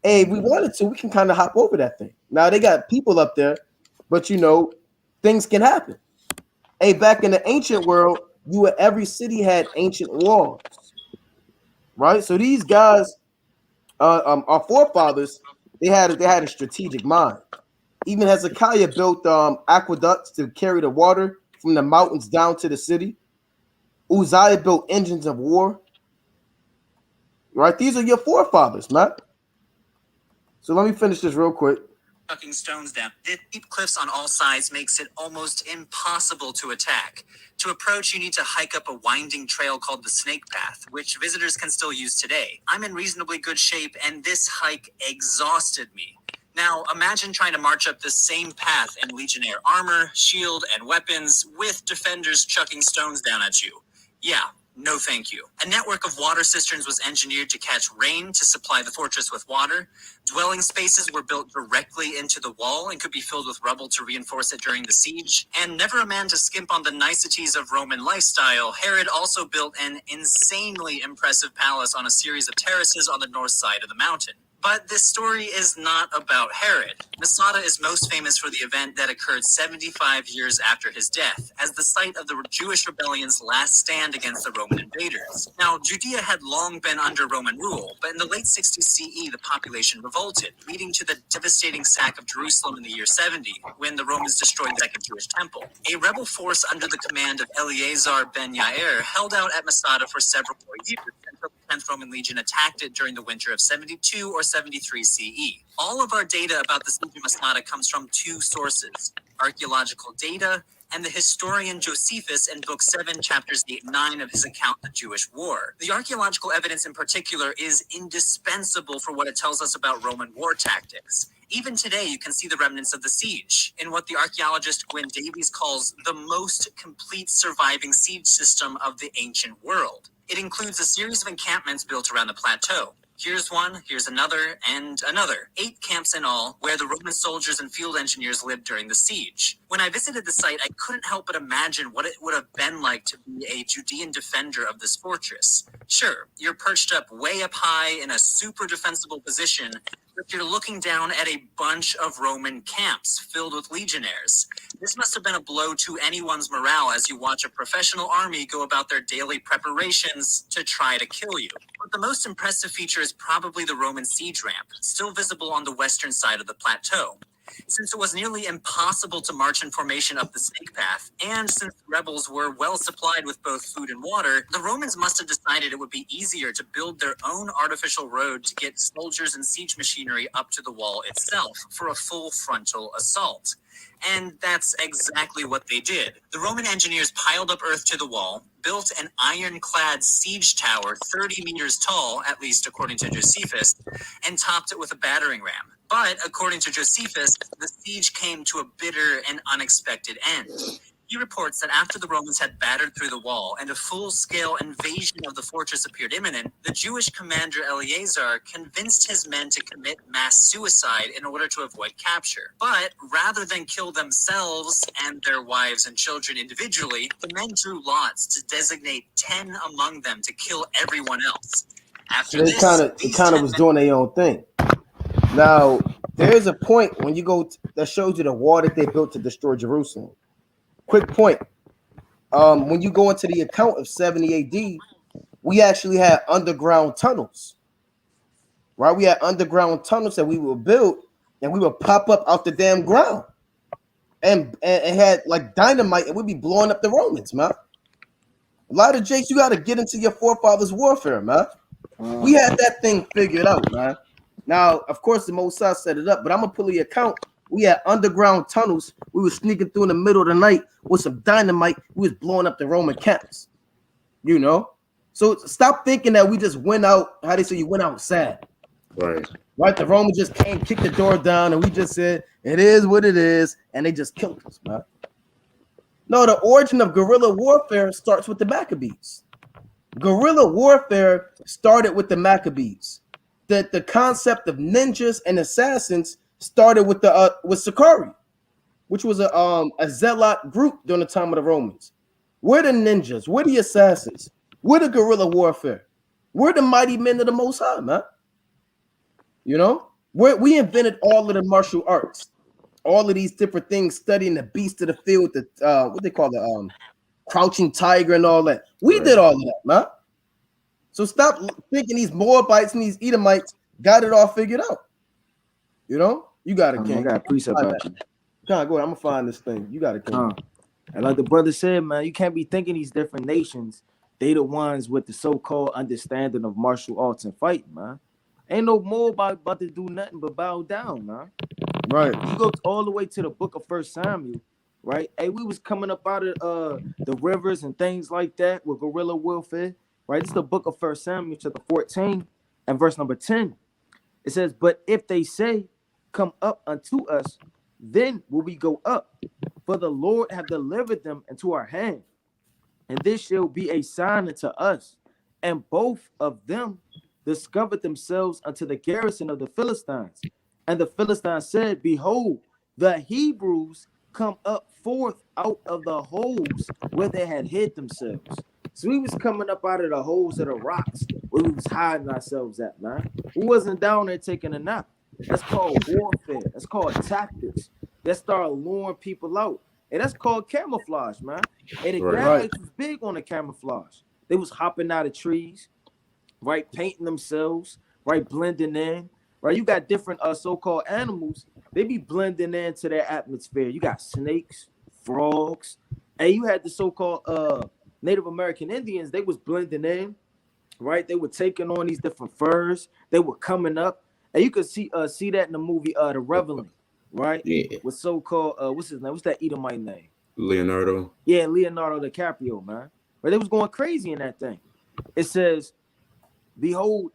Hey, if we wanted to, we can kind of hop over that thing. Now they got people up there, but you know, things can happen. Hey, back in the ancient world, every city had ancient walls, right? So these guys, our forefathers, they had a strategic mind. Even Hezekiah built aqueducts to carry the water from the mountains down to the city. Uzziah built engines of war. Right? These are your forefathers, man. So let me finish this real quick. Chucking stones down. The steep cliffs on all sides makes it almost impossible to attack. To approach, you need to hike up a winding trail called the Snake Path, which visitors can still use today. I'm in reasonably good shape, and this hike exhausted me. Now, imagine trying to march up this same path in legionnaire armor, shield, and weapons with defenders chucking stones down at you. Yeah, no thank you. A network of water cisterns was engineered to catch rain to supply the fortress with water. Dwelling spaces were built directly into the wall and could be filled with rubble to reinforce it during the siege. And never a man to skimp on the niceties of Roman lifestyle, Herod also built an insanely impressive palace on a series of terraces on the north side of the mountain. But this story is not about Herod. Masada is most famous for the event that occurred 75 years after his death, as the site of the Jewish rebellion's last stand against the Roman invaders. Now, Judea had long been under Roman rule, but in the late 60s CE, the population revolted, leading to the devastating sack of Jerusalem in the year 70, when the Romans destroyed the second Jewish temple. A rebel force under the command of Eleazar ben Yair held out at Masada for several more years, until the 10th Roman Legion attacked it during the winter of 72 or 73 CE. All of our data about the siege of Masada comes from two sources: archaeological data and the historian Josephus in Book 7, chapters 8-9 of his account of the Jewish War. The archaeological evidence in particular is indispensable for what it tells us about Roman war tactics. Even today, you can see the remnants of the siege in what the archaeologist Gwyn Davies calls the most complete surviving siege system of the ancient world. It includes a series of encampments built around the plateau. Here's one, here's another, and another. 8 camps in all, where the Roman soldiers and field engineers lived during the siege. When I visited the site, I couldn't help but imagine what it would have been like to be a Judean defender of this fortress. Sure, you're perched up way up high in a super defensible position, but you're looking down at a bunch of Roman camps filled with legionnaires. This must have been a blow to anyone's morale as you watch a professional army go about their daily preparations to try to kill you. But the most impressive feature is probably the Roman siege ramp, still visible on the western side of the plateau. Since it was nearly impossible to march in formation up the snake path, and since the rebels were well supplied with both food and water, the Romans must have decided it would be easier to build their own artificial road to get soldiers and siege machinery up to the wall itself for a full frontal assault. And that's exactly what they did. The Roman engineers piled up earth to the wall, built an ironclad siege tower 30 meters tall, at least according to Josephus, and topped it with a battering ram. But according to Josephus, the siege came to a bitter and unexpected end. He reports that after the Romans had battered through the wall and a full-scale invasion of the fortress appeared imminent, the Jewish commander Eleazar convinced his men to commit mass suicide in order to avoid capture. But rather than kill themselves and their wives and children individually, the men drew lots to designate 10 among them to kill everyone else. After So they kind of was doing their own thing. Now, there's a point when you go that shows you the wall that they built to destroy Jerusalem. Quick point. When you go into the account of 70 AD, we actually had underground tunnels. Right? We had underground tunnels that we would build and we would pop up out the damn ground. And it had like dynamite and we'd be blowing up the Romans, man. A lot of Jakes, you got to get into your forefathers' warfare, man. We had that thing figured out, man. Now, of course, the Mossad set it up, but I'm going to pull the account. We had underground tunnels. We were sneaking through in the middle of the night with some dynamite. We was blowing up the Roman camps, you know? So stop thinking that we just went out, how they say you went outside. Right. Right? The Romans just came, kicked the door down, and we just said, it is what it is, and they just killed us, man. No, the origin of guerrilla warfare starts with the Maccabees. Guerrilla warfare started with the Maccabees. The concept of ninjas and assassins started with Sakari, which was a zealot group during the time of the Romans. We're the ninjas, we're the assassins, we're the guerrilla warfare, we're the mighty men of the Most High, man. You know, we invented all of the martial arts, all of these different things, studying the beast of the field, the what they call the crouching tiger and all that. We did all of that, man. So stop thinking these Moabites and these Edomites got it all figured out. You know, you got it, King. I got a precept out you. Go ahead, I'm gonna find this thing. You got it, King. And like the brother said, man, you can't be thinking these different nations, they the ones with the so-called understanding of martial arts and fight, man. Ain't no Moabite about to do nothing but bow down, man. Right. You go all the way to the book of 1 Samuel, right? Hey, we was coming up out of the rivers and things like that with guerrilla warfare. Right, this is the book of 1 Samuel, chapter 14, and verse number 10. It says, but if they say, come up unto us, then will we go up. For the Lord have delivered them into our hand, and this shall be a sign unto us. And both of them discovered themselves unto the garrison of the Philistines. And the Philistines said, Behold, the Hebrews come up forth out of the holes where they had hid themselves. So we was coming up out of the holes of the rocks where we was hiding ourselves at, man. We wasn't down there taking a nap. That's called warfare. That's called tactics. That start luring people out. And that's called camouflage, man. And the Israelites was big on the camouflage. They was hopping out of trees, right? Painting themselves, right? Blending in, right? You got different so-called animals. They be blending into their atmosphere. You got snakes, frogs, and you had the so-called Native American Indians. They was blending in, right? They were taking on these different furs. They were coming up, and you could see that in the movie The Revolt, right? Yeah. With so-called what's his name? What's that Edomite name? Leonardo. Yeah, Leonardo DiCaprio, man. But they was going crazy in that thing. It says, Behold,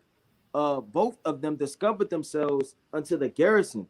both of them discovered themselves unto the garrison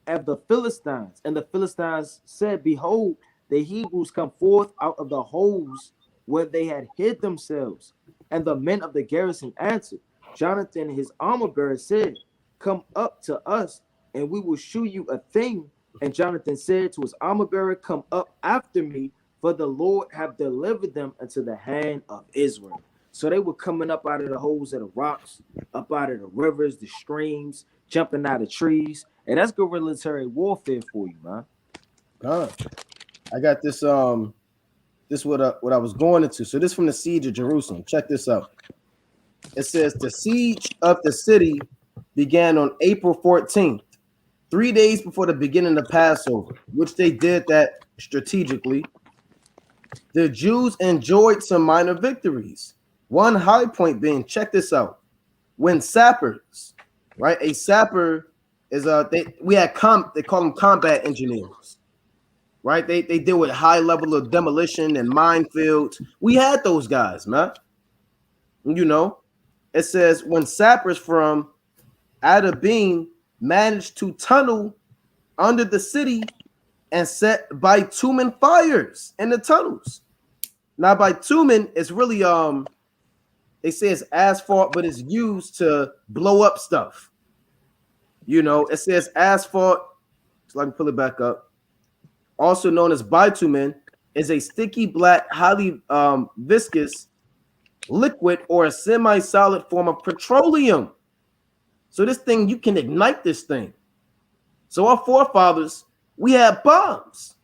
of the Philistines. And the Philistines said, Behold, the Hebrews come forth out of the holes where they had hid themselves. And the men of the garrison answered, Jonathan, his armor bearer, said, Come up to us, and we will shew you a thing. And Jonathan said to his armor bearer, Come up after me, for the Lord have delivered them into the hand of Israel. So they were coming up out of the holes of the rocks, up out of the rivers, the streams, jumping out of trees. And that's guerrilla warfare for you, man. I got this. This what I was going into. So this from the siege of Jerusalem. Check this out. It says the siege of the city began on April 14th, 3 days before the beginning of Passover, which they did that strategically. The Jews enjoyed some minor victories. One high point being, check this out, when sappers, right? A sapper is they call them combat engineers, right? They deal with high level of demolition and minefields. We had those guys, man. You know, it says when sappers from Adabim managed to tunnel under the city and set bitumen fires in the tunnels. Now bitumen is really they say it's asphalt, but it's used to blow up stuff. You know, it says asphalt. So let me pull it back up. Also known as bitumen, is a sticky black, highly viscous liquid or a semi-solid form of petroleum. So this thing, you can ignite this thing. So our forefathers, we had bombs,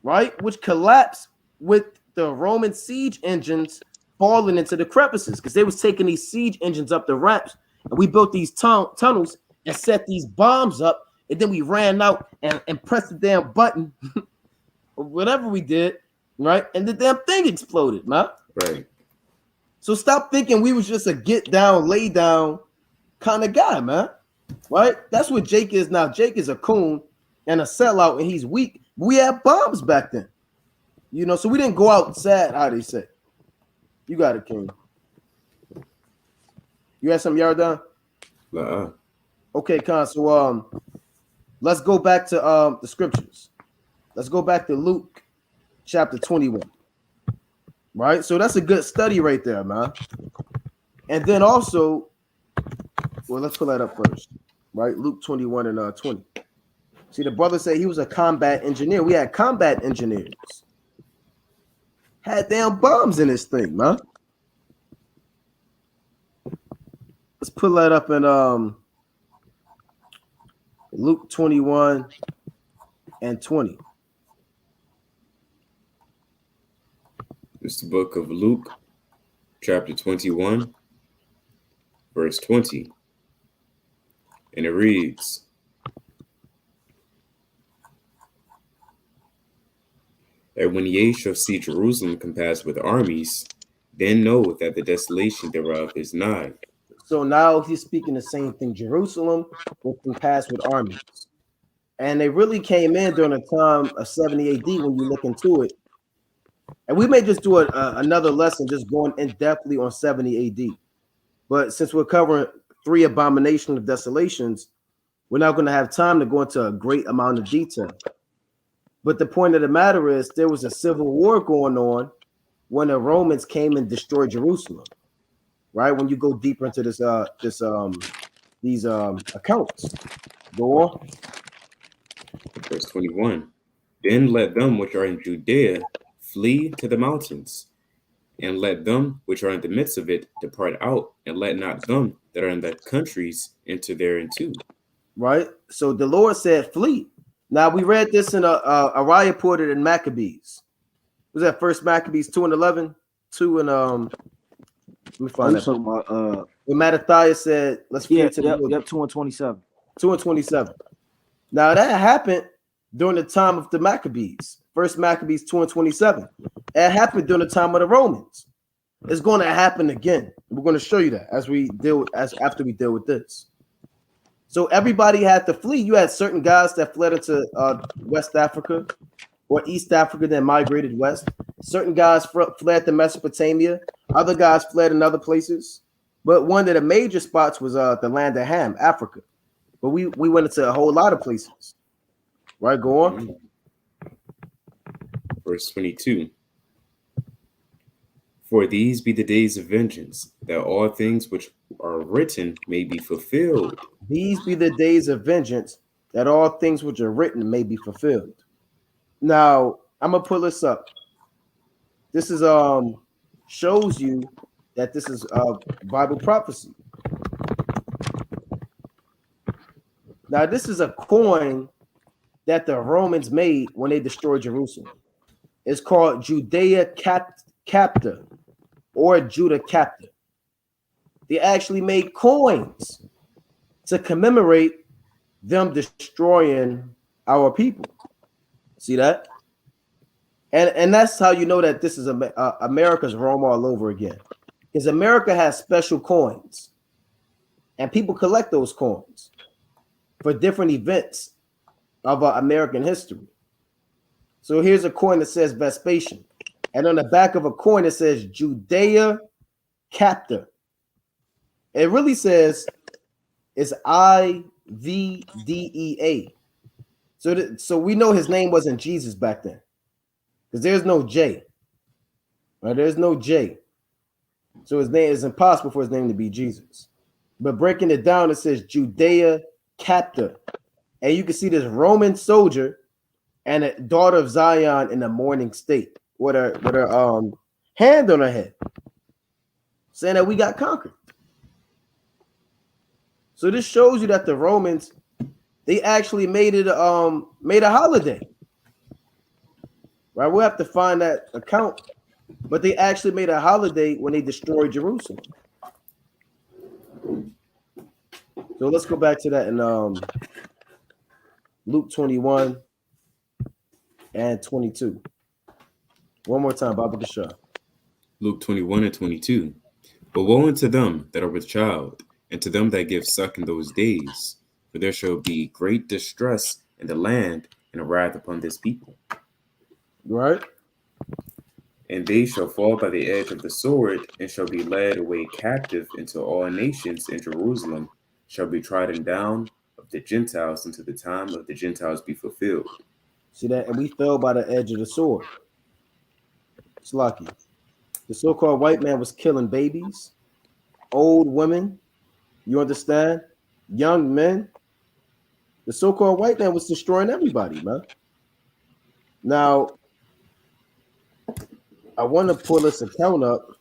right? Which collapsed with the Roman siege engines falling into the crevices because they was taking these siege engines up the ramps, and we built these tunnels and set these bombs up, and then we ran out and pressed the damn button or whatever we did, right? And the damn thing exploded, man. Right. So stop thinking we was just a get down, lay down kind of guy, man. Right? That's what Jake is now. Jake is a coon and a sellout, and he's weak. We had bombs back then. You know, so we didn't go out sad, how they say. You got it, King. You had some yard done? Okay, Con. So let's go back to the scriptures. Let's go back to Luke chapter 21. Right? So that's a good study right there, man. And then also, well, let's pull that up first. Right? Luke 21 and 20. See, the brother said he was a combat engineer. We had combat engineers. Had damn bombs in this thing, man. Let's pull that up in Luke 21 and 20. It's the book of Luke, chapter 21, verse 20. And it reads, And when ye shall see Jerusalem compassed with armies, then know that the desolation thereof is nigh. So now he's speaking the same thing. Jerusalem was compassed with armies. And they really came in during the time of 70 AD when you look into it. And we may just do another lesson just going in depthly on 70 AD. But since we're covering 3 abominations of desolations, We're not going to have time to go into a great amount of detail. But the point of the matter is there was a civil war going on when the Romans came and destroyed Jerusalem. Right? When you go deeper into these accounts. Go on. Verse 21. Then let them which are in Judea flee to the mountains, and let them which are in the midst of it depart out, and let not them that are in the countries enter thereinto. Right? So the Lord said, flee. Now we read this in Uriah reported in Maccabees. Was that First Maccabees 2:11? 2 and let me find that. About, when Mattathias said, let's flee to the Yep, 2:27. 2:27. Now that happened during the time of the Maccabees. First Maccabees 2:27. It happened during the time of the Romans. It's going to happen again. We're going to show you that after we deal with this. So everybody had to flee. You had certain guys that fled into West Africa or East Africa, then migrated west. Certain guys fled to Mesopotamia. Other guys fled in other places. But one of the major spots was the land of Ham, Africa. But we went into a whole lot of places. Right, go on. Verse 22. For these be the days of vengeance, that all things which are written may be fulfilled. These be the days of vengeance, that all things which are written may be fulfilled. Now, I'm gonna pull this up. This is shows you that this is Bible prophecy. Now, this is a coin that the Romans made when they destroyed Jerusalem. It's called Judea Chapter or Judah Chapter. They actually made coins to commemorate them destroying our people. See that? And that's how you know that this is America's Rome all over again. Because America has special coins. And people collect those coins for different events of American history. So here's a coin that says Vespasian. And on the back of a coin, it says Judea Chapter. It really says it's IVDEA. So we know his name wasn't Jesus back then. Because there's no J. Right? There's no J. So his name is impossible for his name to be Jesus. But breaking it down, it says Judea Chapter. And you can see this Roman soldier and a daughter of Zion in a mourning state with her hand on her head, saying that we got conquered. So this shows you that the Romans, they actually made it made a holiday. Right? We'll have to find that account, but they actually made a holiday when they destroyed Jerusalem. So let's go back to that in Luke 21 and 22. One more time, Baba Kashah. Luke 21 and 22. But woe unto them that are with child, and to them that give suck in those days, for there shall be great distress in the land, and a wrath upon this people. Right? And they shall fall by the edge of the sword, and shall be led away captive into all nations, and Jerusalem shall be trodden down of the Gentiles until the time of the Gentiles be fulfilled. See that? And we fell by the edge of the sword. It's lucky. The so-called white man was killing babies, old women, you understand? Young men. The so-called white man was destroying everybody, man. Now, I want to pull this account up.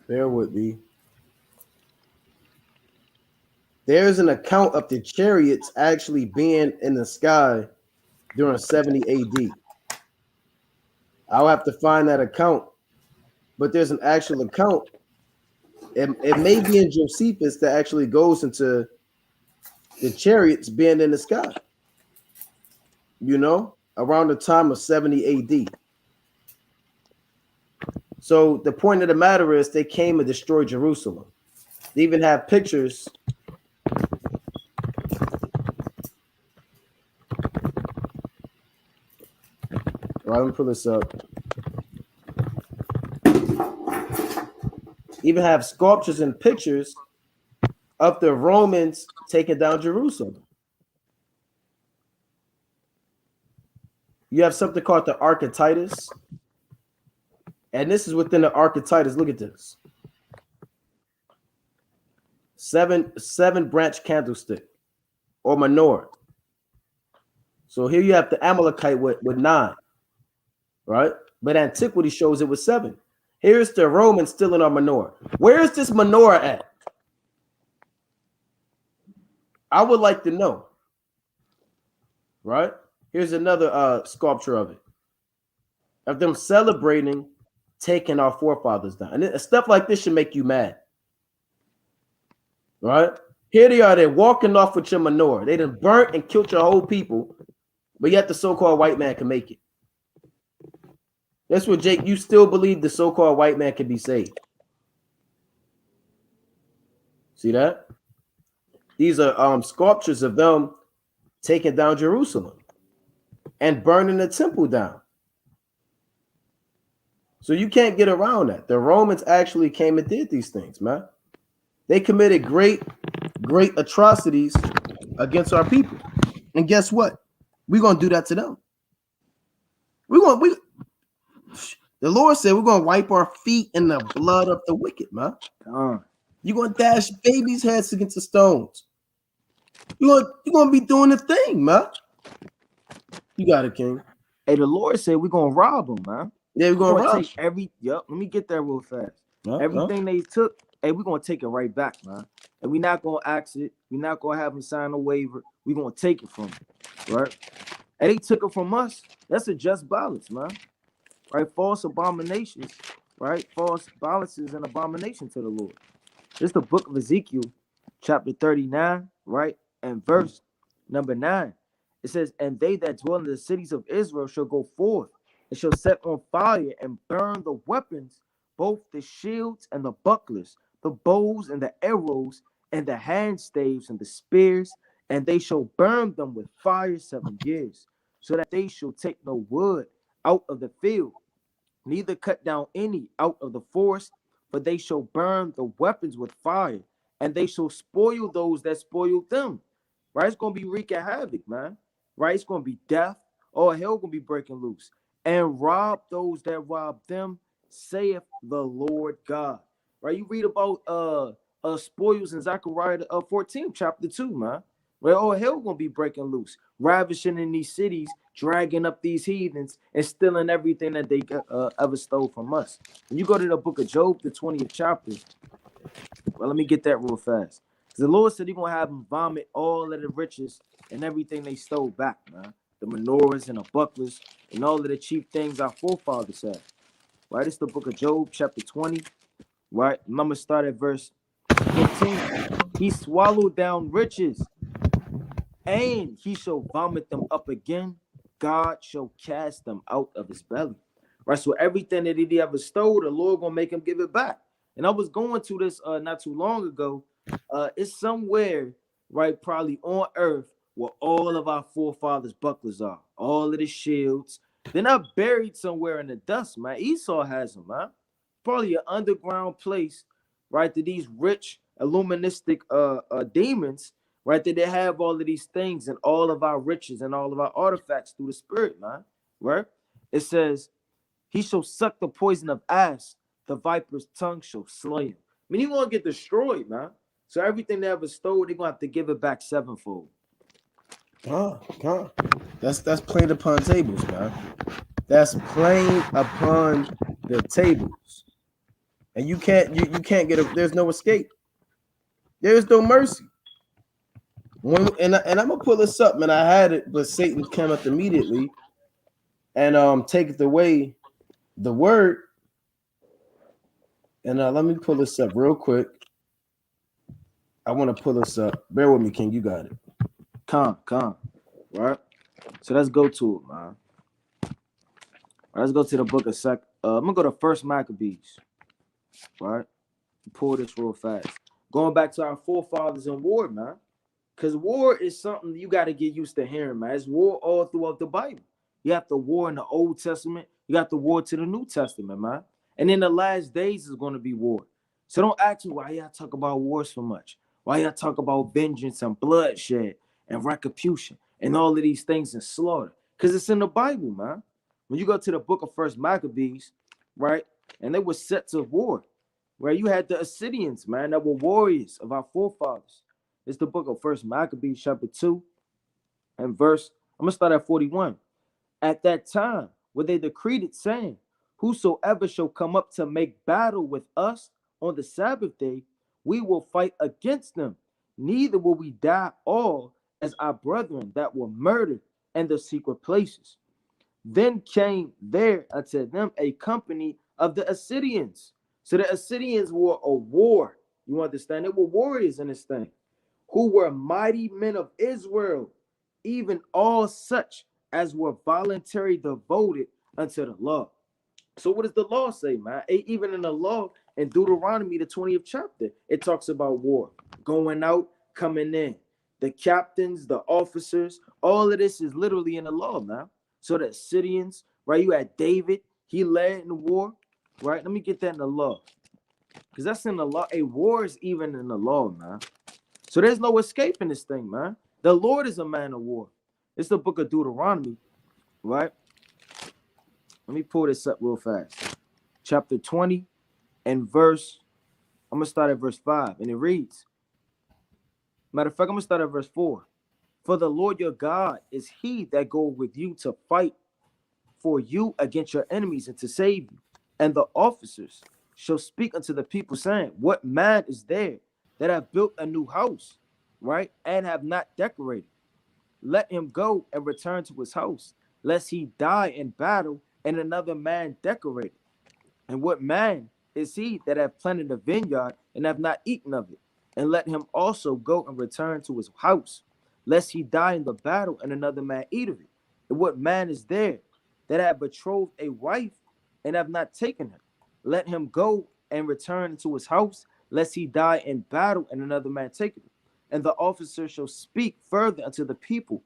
Bear with me. There's an account of the chariots actually being in the sky during 70 AD. I'll have to find that account, but there's an actual account. It may be in Josephus that actually goes into the chariots being in the sky, you know, around the time of 70 AD. So the point of the matter is they came and destroyed Jerusalem. They even have pictures. All right, let me pull this up. even have sculptures and pictures of the Romans taking down Jerusalem. You have something called the Ark of Titus. And this is within the Ark of Titus. Look at this. Seven branch candlestick or menorah. So here you have the Amalekite with 9, right? But antiquity shows it was 7. Here's the Romans still in our menorah. Where is this menorah at? I would like to know. Right? Here's another sculpture of it. Of them celebrating taking our forefathers down. And stuff like this should make you mad. Right? Here they are, they're walking off with your menorah. They done burnt and killed your whole people, but yet the so-called white man can make it. That's what, Jake, you still believe the so-called white man can be saved. See that? These are sculptures of them taking down Jerusalem and burning the temple down. So you can't get around that. The Romans actually came and did these things, man. They committed great atrocities against our people. And guess what? We're going to do that to them. The Lord said we're going to wipe our feet in the blood of the wicked, man. You're going to dash babies' heads against the stones. You're going to be doing the thing, man. You got it, King. Hey, the Lord said we're going to rob them, man. Yeah, we're going to rob take let me get that real fast. Everything they took, hey, we're going to take it right back, man. And we're not going to ask it. We're not going to have them sign a waiver. We're going to take it from them, right? And they took it from us. That's a just balance, man. Right? False abominations, right? False balance is an abomination to the Lord. This is the book of Ezekiel, chapter 39, right? And verse number 9. It says, and they that dwell in the cities of Israel shall go forth and shall set on fire and burn the weapons, both the shields and the bucklers, the bows and the arrows, and the hand staves and the spears, and they shall burn them with fire 7 years, so that they shall take no wood out of the field, neither cut down any out of the forest, but they shall burn the weapons with fire, and they shall spoil those that spoiled them. Right? It's going to be wreaking havoc, man. Right? It's going to be death. All hell going to be breaking loose. And rob those that rob them, saith the Lord God. Right? You read about spoils in Zechariah 14, chapter 2, man. Where all hell going to be breaking loose, ravishing in these cities, dragging up these heathens, and stealing everything that they ever stole from us. When you go to the book of Job, the 20th chapter, well, let me get that real fast. The Lord said he's going to have them vomit all of the riches and everything they stole back, man. The menorahs and the bucklers and all of the cheap things our forefathers had. Right? It's the book of Job, chapter 20. Right? I'm going to start at verse 15. He swallowed down riches, and he shall vomit them up again. God shall cast them out of his belly. Right? So everything that he ever stole, the Lord going to make him give it back. And I was going to this not too long ago. It's somewhere, right, probably on earth, where all of our forefathers' bucklers are, all of the shields. They're not buried somewhere in the dust, man. Esau has them, man. Probably an underground place, right, that these rich, illuministic demons, right, that they have all of these things and all of our riches and all of our artifacts through the spirit, man. Right? It says, he shall suck the poison of asps, the viper's tongue shall slay him. I mean, he's going to get destroyed, man. So everything they ever stole, they're going to have to give it back sevenfold. That's plain upon tables, man. That's plain upon the tables. And you can't get there's no escape. There's no mercy. And I'm gonna pull this up, man. I had it, but Satan came up immediately and taketh away the word. And let me pull this up real quick. I want to pull this up. Bear with me, King. You got it. Come. Right? So let's go to it, man. Let's go to the book of I'm going to go to First Maccabees. Right? Pull this real fast. Going back to our forefathers in war, man. Because war is something you got to get used to hearing, man. It's war all throughout the Bible. You have the war in the Old Testament. You got the war to the New Testament, man. And in the last days is going to be war. So don't ask me why y'all talk about war so much. Why y'all talk about vengeance and bloodshed and retribution and all of these things and slaughter? Because it's in the Bible, man. When you go to the book of First Maccabees, right, and they were set to war, where you had the Assyrians, man, that were warriors of our forefathers. It's the book of First Maccabees, chapter 2, and verse, I'm going to start at 41. At that time, where they decreed it, saying, whosoever shall come up to make battle with us on the Sabbath day, we will fight against them. Neither will we die all as our brethren that were murdered in the secret places. Then came there unto them a company of the Assyrians. So the Assyrians were a war. You understand? They were warriors in this thing, who were mighty men of Israel, even all such as were voluntarily devoted unto the law. So what does the law say, man? Even in the law, in Deuteronomy, the 20th chapter, it talks about war, going out, coming in. The captains, the officers, all of this is literally in the law, man. So the Assyrians, right? You had David, he led in the war, right? Let me get that in the law, because that's in the law. A war is even in the law, man. So there's no escaping this thing, man. The Lord is a man of war. It's the book of Deuteronomy, right? Let me pull this up real fast. Chapter 20 and verse, I'm going to start at verse 5, and it reads, matter of fact, I'm going to start at verse 4. For the Lord your God is he that goeth with you to fight for you against your enemies and to save you. And the officers shall speak unto the people, saying, what man is there that have built a new house, right, and have not decorated? Let him go and return to his house, lest he die in battle and another man decorate it. And what man is he that have planted a vineyard and have not eaten of it? And let him also go and return to his house, lest he die in the battle and another man eat of it. And what man is there that have betrothed a wife and have not taken her? Let him go and return to his house, lest he die in battle and another man take it. And the officer shall speak further unto the people,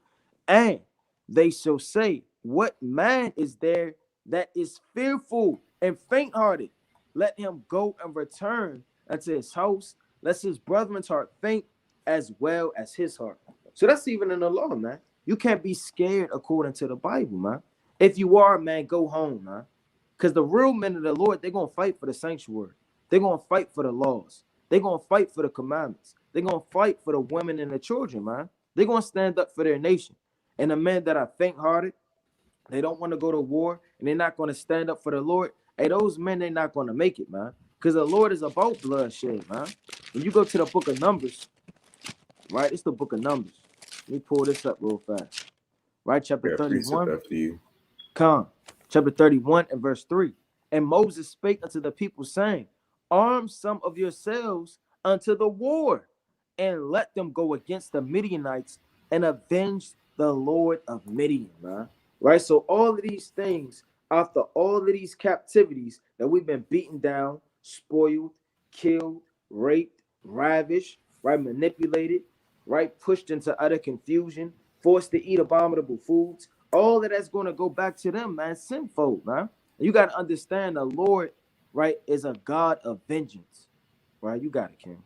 and they shall say, what man is there that is fearful and faint-hearted? Let him go and return unto his house, lest his brethren's heart faint as well as his heart. So that's even in the law, man. You can't be scared according to the Bible, man. If you are, man, go home, man. Because the real men of the Lord, they're going to fight for the sanctuary. They're going to fight for the laws. They're going to fight for the commandments. They're going to fight for the women and the children, man. They're going to stand up for their nation. And the men that are faint-hearted, they don't want to go to war, and they're not going to stand up for the Lord. Hey, those men, they're not going to make it, man. Because the Lord is about bloodshed, man. When you go to the book of Numbers, right? It's the book of Numbers. Let me pull this up real fast. Right, chapter 31. After you. Come. Chapter 31 and verse 3. And Moses spake unto the people, saying, arm some of yourselves unto the war, and let them go against the Midianites and avenge the Lord of Midian, man. Right? So all of these things, after all of these captivities that we've been beaten down, spoiled, killed, raped, ravished, right, manipulated, right, pushed into utter confusion, forced to eat abominable foods, all of that's going to go back to them, man, sinful, man. You got to understand the Lord, right, is a God of vengeance, right? You got it, King.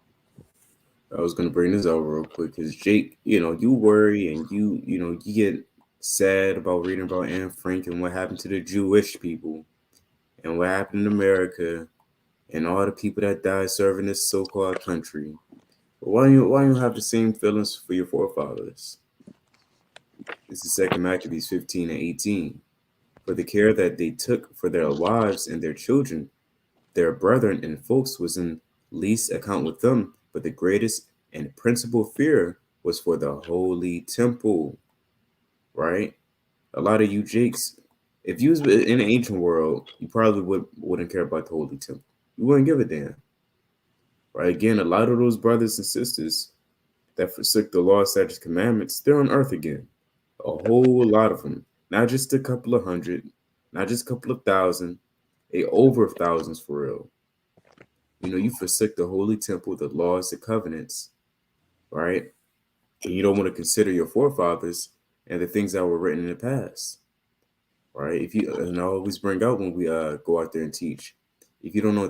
I was going to bring this out real quick because Jake, you worry and you get sad about reading about Anne Frank and what happened to the Jewish people and what happened in America and all the people that died serving this so-called country. But why don't you have the same feelings for your forefathers? This is 2 Maccabees 15 and 18. For the care that they took for their wives and their children, their brethren and folks was in least account with them, but the greatest and principal fear was for the holy temple, right? A lot of you Jakes, if you was in the ancient world, you probably wouldn't care about the holy temple. You wouldn't give a damn, right? Again, a lot of those brothers and sisters that forsook the law, statutes, commandments, they're on earth again. A whole lot of them, not just a couple of hundred, not just a couple of thousand, over thousands for real. You forsook the holy temple, the laws, the covenants, right? And you don't want to consider your forefathers and the things that were written in the past, right? And I always bring out when we go out there and teach, if you don't know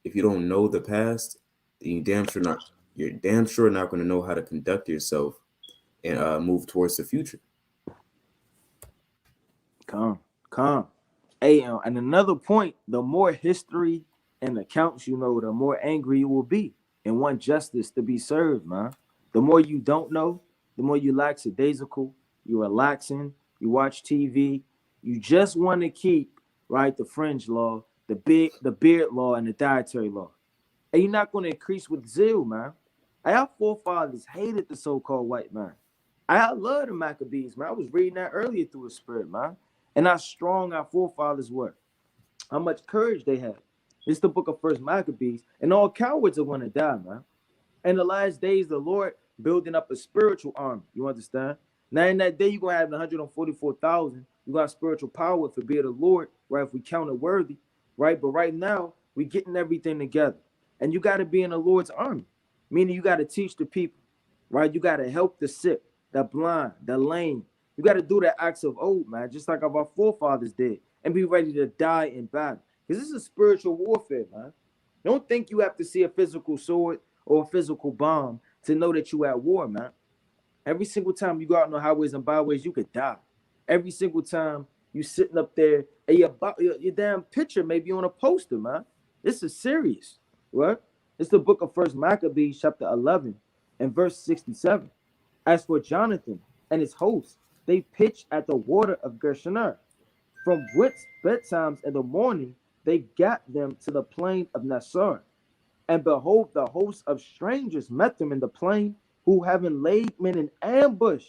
if you don't know the past, then you're damn sure not going to know how to conduct yourself and move towards the future. Come. Hey, and another point, the more history and accounts you know, the more angry you will be and want justice to be served, man. The more you don't know, the more you lackadaisical, you're relaxing, you watch TV, you just want to keep, right, the fringe law, the beard law, and the dietary law. And you're not going to increase with zeal, man. Our forefathers hated the so-called white man. I love the Maccabees, man. I was reading that earlier through the spirit, man. And how strong our forefathers were, how much courage they had. It's the book of First Maccabees, and all cowards are going to die, man. In the last days, the Lord building up a spiritual army. You understand? Now, in that day, you're going to have 144,000. You got spiritual power for being the Lord, right? If we count it worthy, right? But right now, we're getting everything together. And you got to be in the Lord's army, meaning you got to teach the people, right? You got to help the sick, the blind, the lame. You got to do the acts of old, man, just like our forefathers did, and be ready to die in battle. Because this is spiritual warfare, man. Don't think you have to see a physical sword or a physical bomb to know that you're at war, man. Every single time you go out on the highways and byways, you could die. Every single time you sitting up there and your damn picture may be on a poster, man. This is serious, right? It's the book of First Maccabees, chapter 11, and verse 67. As for Jonathan and his hosts, they pitched at the water of Guerrilla, from which betimes in the morning they got them to the plain of Nassar. And behold, the host of strangers met them in the plain, who having laid men in ambush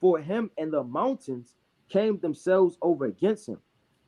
for him in the mountains, came themselves over against him.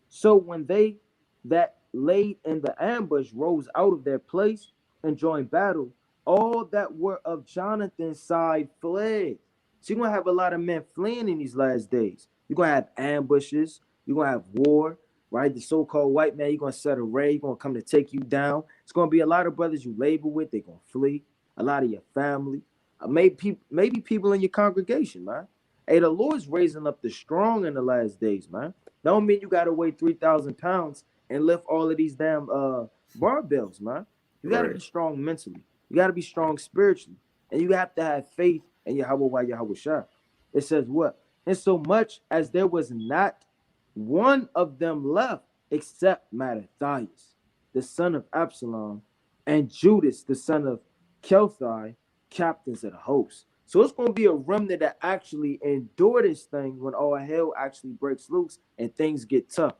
So when they that laid in the ambush rose out of their place and joined battle, all that were of Jonathan's side fled. So you're going to have a lot of men fleeing in these last days. You're going to have ambushes. You're going to have war, right? The so-called white man, you're going to set a raid. You're going to come to take you down. It's going to be a lot of brothers you labor with. They're going to flee. A lot of your family. Maybe people in your congregation, man. Hey, the Lord's raising up the strong in the last days, man. That don't mean you got to weigh 3,000 pounds and lift all of these damn barbells, man. You got to be strong mentally. You got to be strong spiritually. And you have to have faith in Yahweh Shah. It says what? And so much as there was not one of them left except Mattathias, the son of Absalom, and Judas, the son of Kelthai, captains of the host. So it's going to be a remnant that actually endure this thing when all hell actually breaks loose and things get tough.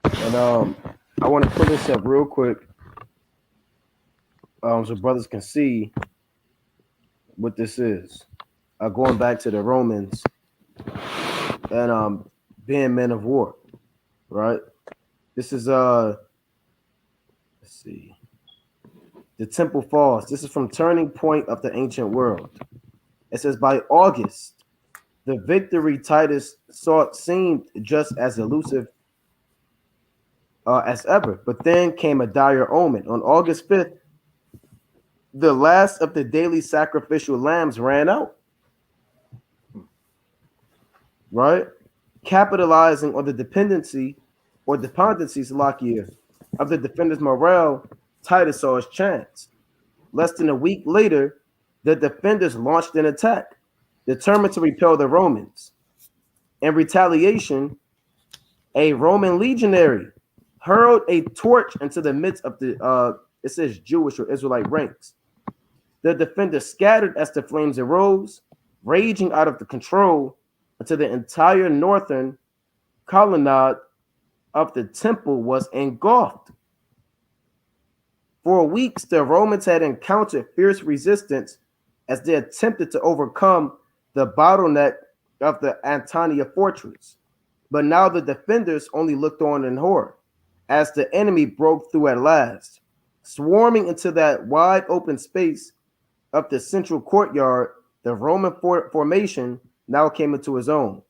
And I want to pull this up real quick, so brothers can see what this is. Going back to the Romans and being men of war, right? This is let's see. The temple falls. This is from Turning Point of the Ancient World. It says, by August, the victory Titus sought seemed just as elusive as ever. But then came a dire omen. On August 5th, the last of the daily sacrificial lambs ran out. Right? Capitalizing on the dependency Salakia, of the defenders' morale, Titus saw his chance. Less than a week later, the defenders launched an attack, determined to repel the Romans. In retaliation, a Roman legionary hurled a torch into the midst of the it says Jewish or Israelite ranks. The defenders scattered as the flames arose, raging out of the control until the entire northern colonnade of the temple was engulfed. For weeks, the Romans had encountered fierce resistance as they attempted to overcome the bottleneck of the Antonia fortress. But now the defenders only looked on in horror as the enemy broke through at last, swarming into that wide open space of the central courtyard. The Roman formation now came into his own,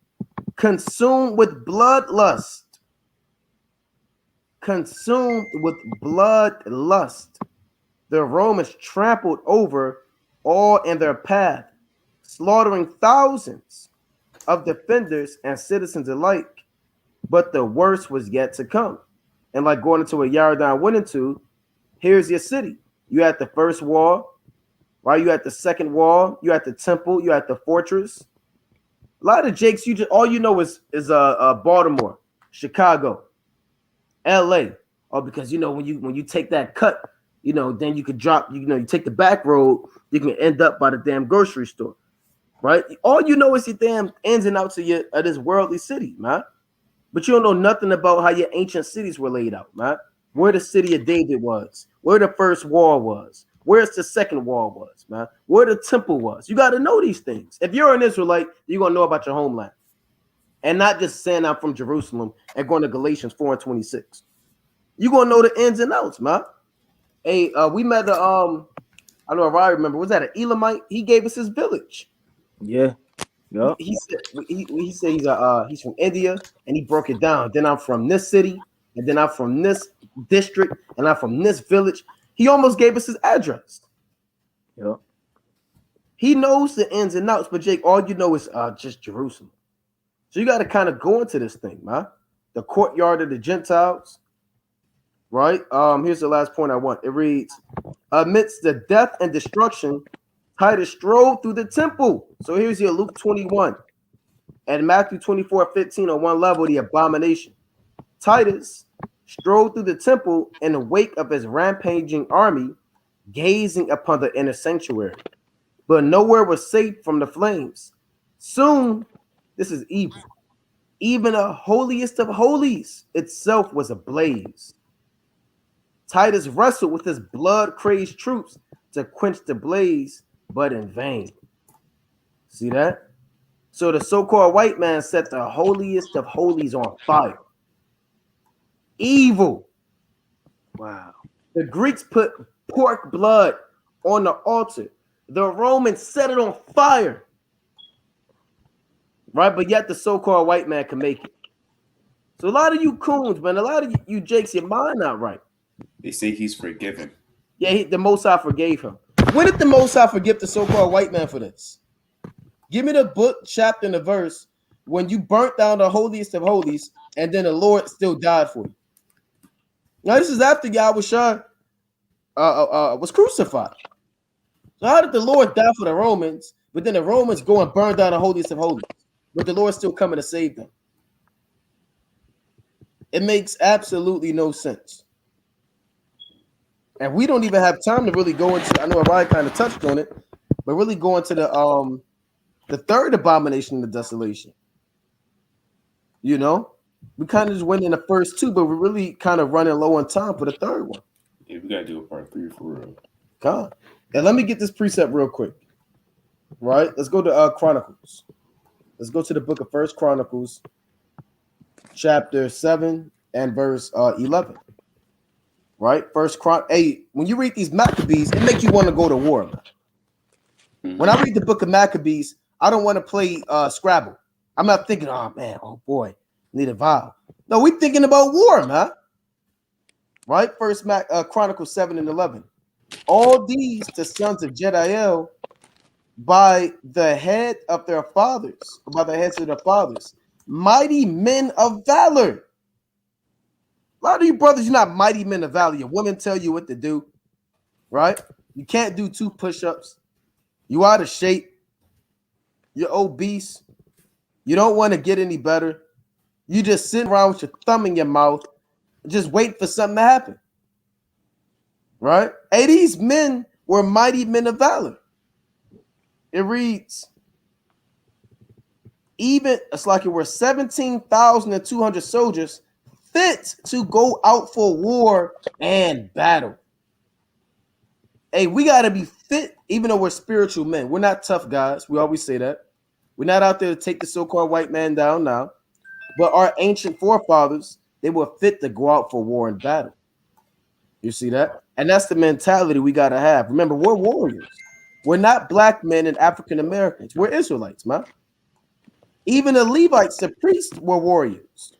consumed with bloodlust. The Romans trampled over all in their path, slaughtering thousands of defenders and citizens alike. But the worst was yet to come. and like going into a Yarden went into, here's your city. You had the first wall, right? You had the second wall, you had the temple, you had the fortress. A lot of Jakes, you just all you know is Baltimore, Chicago, LA. Oh, because when you take that cut, then you could drop, you take the back road, you can end up by the damn grocery store. Right? All you know is your damn ins and outs of this worldly city, man. But you don't know nothing about how your ancient cities were laid out, man. Where the city of David was, where the first wall was, where's the second wall was, man. Where the temple was. You got to know these things. If you're an Israelite, you're going to know about your homeland. And not just saying I'm from Jerusalem and going to Galatians 4:26. You're going to know the ins and outs, man. Hey, we met I don't know if I remember, was that an Elamite? He gave us his village. Yeah. Yep. He said he's from India, and he broke it down. Then I'm from this city, and then I'm from this district, and I'm from this village. He almost gave us his address. Yep. He knows the ins and outs, but Jake, all you know is just Jerusalem. So you got to kind of go into this thing, man. The courtyard of the Gentiles, right? Here's the last point I want. It reads, amidst the death and destruction, Titus strode through the temple. So here's your Luke 21 and Matthew 24:15 on one level, the abomination. Titus strode through the temple in the wake of his rampaging army, gazing upon the inner sanctuary, but nowhere was safe from the flames. Soon, this is evil. Even the holiest of holies itself was ablaze. Titus wrestled with his blood-crazed troops to quench the blaze, but in vain. See that? So the so-called white man set the holiest of holies on fire. Evil. Wow. The Greeks put pork blood on the altar. The Romans set it on fire. Right? But yet the so-called white man can make it. So a lot of you coons, man, a lot of you Jakes, your mind not right. They say he's forgiven. Yeah, the Most High forgave him. When did the Most High forgive the so-called white man for this? Give me the book, chapter, and the verse when you burnt down the holiest of holies, and then the Lord still died for you. Now, this is after Yahushua was crucified. So how did the Lord die for the Romans, but then the Romans go and burn down the holiest of holies, but the Lord still coming to save them? It makes absolutely no sense. And we don't even have time to really go into, I know Ryan kind of touched on it, but really go into the third abomination of desolation. We kind of just went in the first two, but we're really kind of running low on time for the third one. Yeah, we gotta do a part 3 for real. God. And let me get this precept real quick. Right? Let's go to Chronicles. Let's go to the book of First Chronicles, chapter 7 and verse 11. Right? Hey, when you read these Maccabees, it makes you want to go to war, man. Mm-hmm. When I read the book of Maccabees, I don't want to play Scrabble. I'm not thinking, oh man, oh boy, need a vowel. No, we're thinking about war, man. Right? First Chronicles 7 and 11. All these the sons of Jediel by the head of their fathers, by the heads of their fathers, mighty men of valor. A lot of you brothers, you're not mighty men of valor. Your women tell you what to do, right? You can't do 2 push-ups. You out of shape. You're obese. You don't want to get any better. You just sit around with your thumb in your mouth, just wait for something to happen, right? Hey, these men were mighty men of valor. It reads, it's like it were 17,200 soldiers fit to go out for war and battle. Hey, we got to be fit, even though we're spiritual men. We're not tough guys. We always say that. We're not out there to take the so-called white man down now. But our ancient forefathers, they were fit to go out for war and battle. You see that? And that's the mentality we got to have. Remember, we're warriors. We're not black men and African Americans. We're Israelites, man. Even the Levites, the priests, were warriors.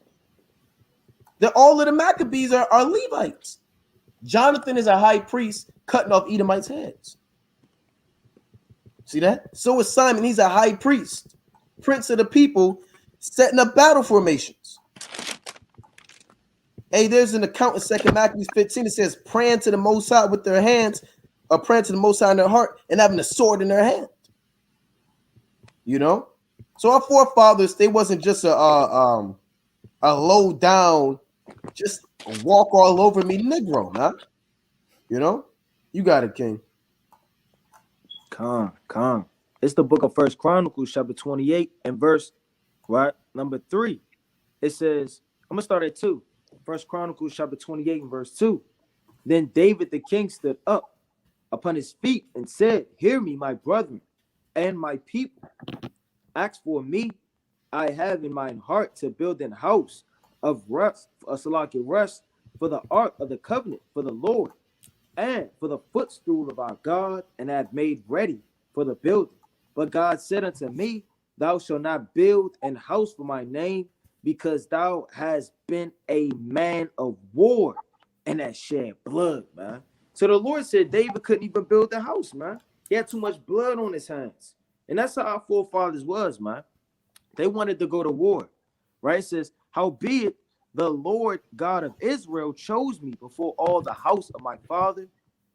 All of the Maccabees are Levites. Jonathan is a high priest cutting off Edomites' heads. See that? So is Simon. He's a high priest, prince of the people, setting up battle formations. Hey, there's an account in 2 Maccabees 15 that says praying to the Most High with their hands, or praying to the Most High in their heart, and having a sword in their hand. You know, so our forefathers, they wasn't just a low down, just walk all over me Negro, man. You know, you got it, King. Con. It's the book of First Chronicles, chapter 28, and verse number 3. It says, I'm gonna start at 2. First Chronicles, chapter 28, and verse 2. Then David the king stood up upon his feet and said, "Hear me, my brethren, and my people. Ask for me. I have in mine heart to build an house of rest, a salaki rest, for the ark of the covenant, for the Lord, and for the footstool of our God, and have made ready for the building. But God said unto me, Thou shalt not build an house for my name, because thou hast been a man of war and hast shed blood," man. So the Lord said David couldn't even build the house, man. He had too much blood on his hands. And that's how our forefathers was, man. They wanted to go to war, right? It says, "Howbeit the Lord God of Israel chose me before all the house of my father,"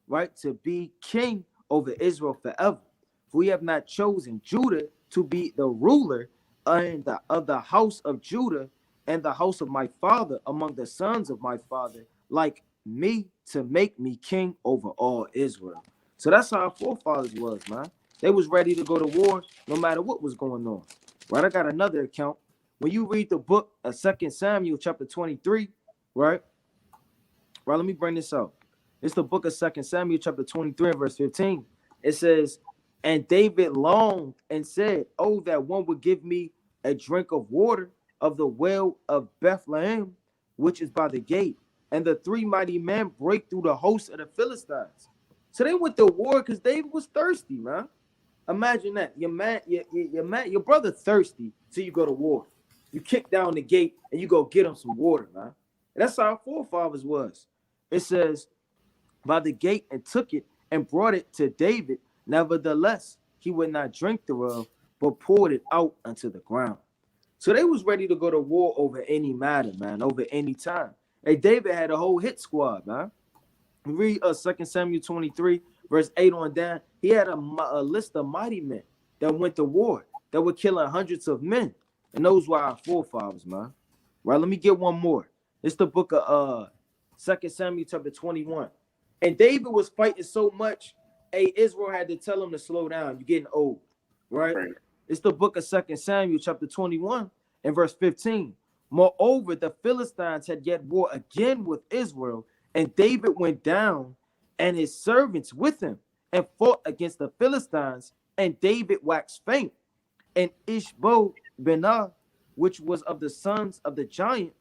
right, "to be king over Israel forever. For we have not chosen Judah to be the ruler of the house of Judah and the house of my father among the sons of my father, like me, to make me king over all Israel." So that's how our forefathers was, man. They was ready to go to war no matter what was going on. Right? I got another account. When you read the book of 2 Samuel chapter 23, right? Right, let me bring this out. It's the book of 2 Samuel chapter 23 and verse 15. It says, "And David longed and said, Oh, that one would give me a drink of water of the well of Bethlehem, which is by the gate. And the 3 mighty men break through the host of the Philistines." So they went to war because David was thirsty, man. Imagine that. Your brother thirsty, so you go to war. You kick down the gate and you go get him some water, man. And that's how our forefathers was. It says, "By the gate, and took it and brought it to David. Nevertheless, he would not drink thereof, but poured it out unto the ground." So they was ready to go to war over any matter, man, over any time. Hey, David had a whole hit squad, man. Read 2 Samuel 23, verse 8 on down. He had a list of mighty men that went to war, that were killing hundreds of men. And those were our forefathers, man. Right, let me get one more. It's the book of 2 Samuel chapter 21. "And David was fighting so much, Israel had to tell him to slow down. You're getting old." Right? It's the book of 2 Samuel chapter 21 and verse 15. "Moreover, the Philistines had yet war again with Israel, and David went down and his servants with him and fought against the Philistines, and David waxed faint. And Ishbosheth, which was of the sons of the giant,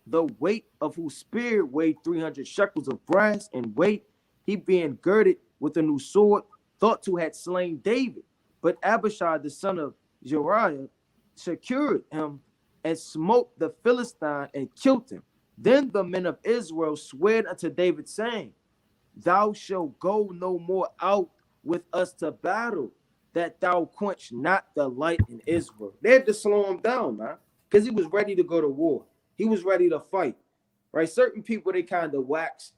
the weight of whose spear weighed 300 shekels of brass in weight, he being girded with a new sword, thought to have slain David. But Abishai, the son of Zeruiah, secured him and smote the Philistine and killed him. Then the men of Israel swore unto David, saying, Thou shalt go no more out with us to battle, that thou quench not the light in Israel." They had to slow him down, man, because he was ready to go to war. He was ready to fight, right? Certain people, they kind of wax,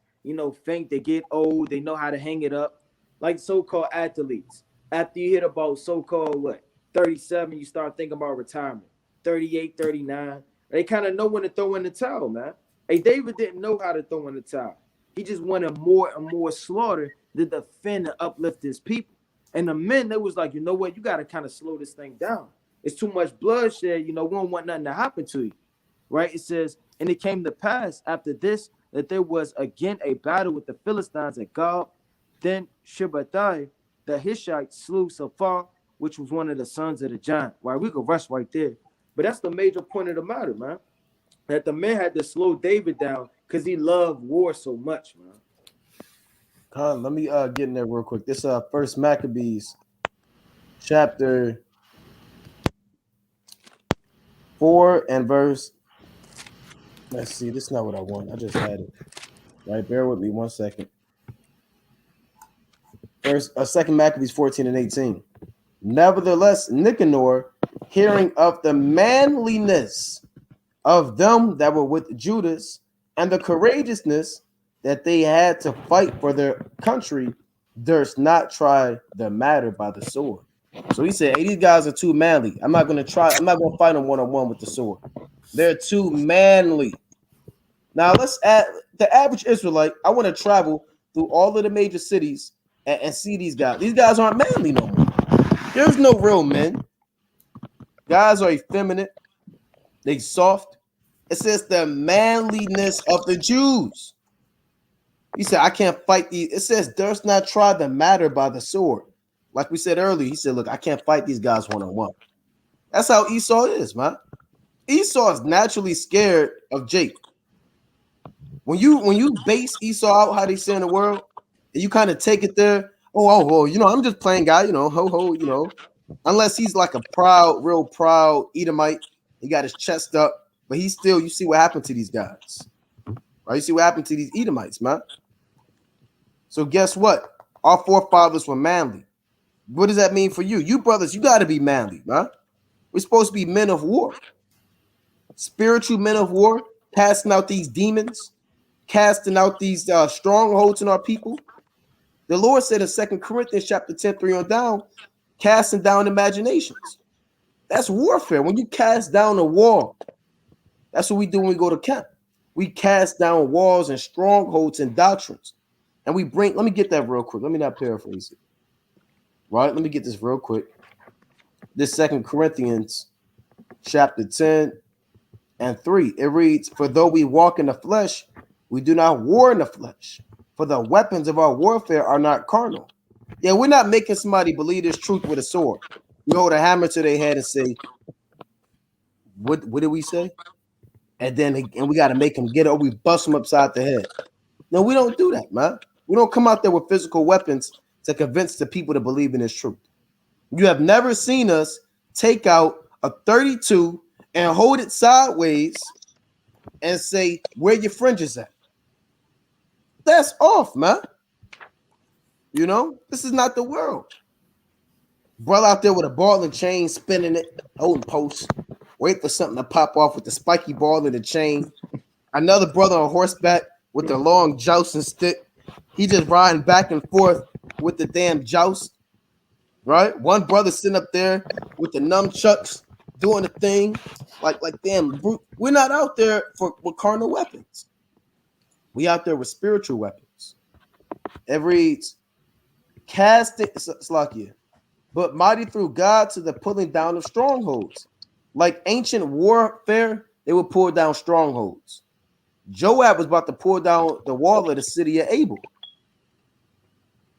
faint, they get old, they know how to hang it up, like so-called athletes. After you hit about so-called, 37, you start thinking about retirement. 38, 39, they kind of know when to throw in the towel, man. Hey, David didn't know how to throw in the towel. He just wanted more and more slaughter to defend and uplift his people. And the men, they was like, you know what? You got to kind of slow this thing down. It's too much bloodshed. We don't want nothing to happen to you, right? It says, "And it came to pass after this that there was again a battle with the Philistines at Gob. Then Shabbatai, the Hishite, slew Saphar, which was one of the sons of the giant." Right? We could rest right there. But that's the major point of the matter, man. That the man had to slow David down because he loved war so much, man. Let me get in there real quick. This First Maccabees chapter 4 and verse. Let's see. This is not what I want. I just had it. Right, bear with me 1 second. First, 2 Maccabees 14 and 18. "Nevertheless, Nicanor, hearing of the manliness of them that were with Judas, and the courageousness that they had to fight for their country durst not try the matter by the sword. So he said, hey, these guys are too manly. I'm not going to fight them one-on-one with the sword. They're too manly. Now let's add the average Israelite. I want to travel through all of the major cities and see these guys. These guys aren't manly no more. There's no real men. Guys are effeminate. They soft. It says the manliness of the Jews. He said, I can't fight these. It says, durst not try the matter by the sword. Like we said earlier, he said, look, I can't fight these guys one-on-one. That's how Esau is, man. Esau is naturally scared of Jacob. When you base Esau out how they say in the world, and you kind of take it there, I'm just playing guy, unless he's like a real proud Edomite, he got his chest up, but he's still, you see what happened to these guys, right? You see what happened to these Edomites, man. So guess what? Our forefathers were manly. What does that mean for you? You brothers, you got to be manly, man. We're supposed to be men of war, spiritual men of war, casting out these demons, casting out these strongholds in our people. The Lord said in 2 Corinthians Chapter 10, 3 on down, casting down imaginations. That's warfare. When you cast down a wall, that's what we do when we go to camp. We cast down walls and strongholds and doctrines. And we bring, let me get that real quick. Let me not paraphrase it. Right? Let me get this real quick. This 2 Corinthians Chapter 10 and 3. It reads, for though we walk in the flesh, we do not war in the flesh. For the weapons of our warfare are not carnal. Yeah, we're not making somebody believe this truth with a sword. We hold a hammer to their head and say, what did we say? And we got to make them get it, or we bust them upside the head. No, we don't do that, man. We don't come out there with physical weapons to convince the people to believe in this truth. You have never seen us take out a 32 and hold it sideways and say, where your fringes at? That's off, man. This is not the world. Brother out there with a ball and chain, spinning it, holding posts, wait for something to pop off with the spiky ball and the chain. Another brother on horseback with the long jousting stick. He just riding back and forth with the damn joust, right? One brother sitting up there with the nunchucks doing the thing, like damn. We're not out there with carnal weapons. We out there with spiritual weapons. It reads, casting, Slakia, but mighty through God to the pulling down of strongholds. Like ancient warfare, they would pull down strongholds. Joab was about to pull down the wall of the city of Abel,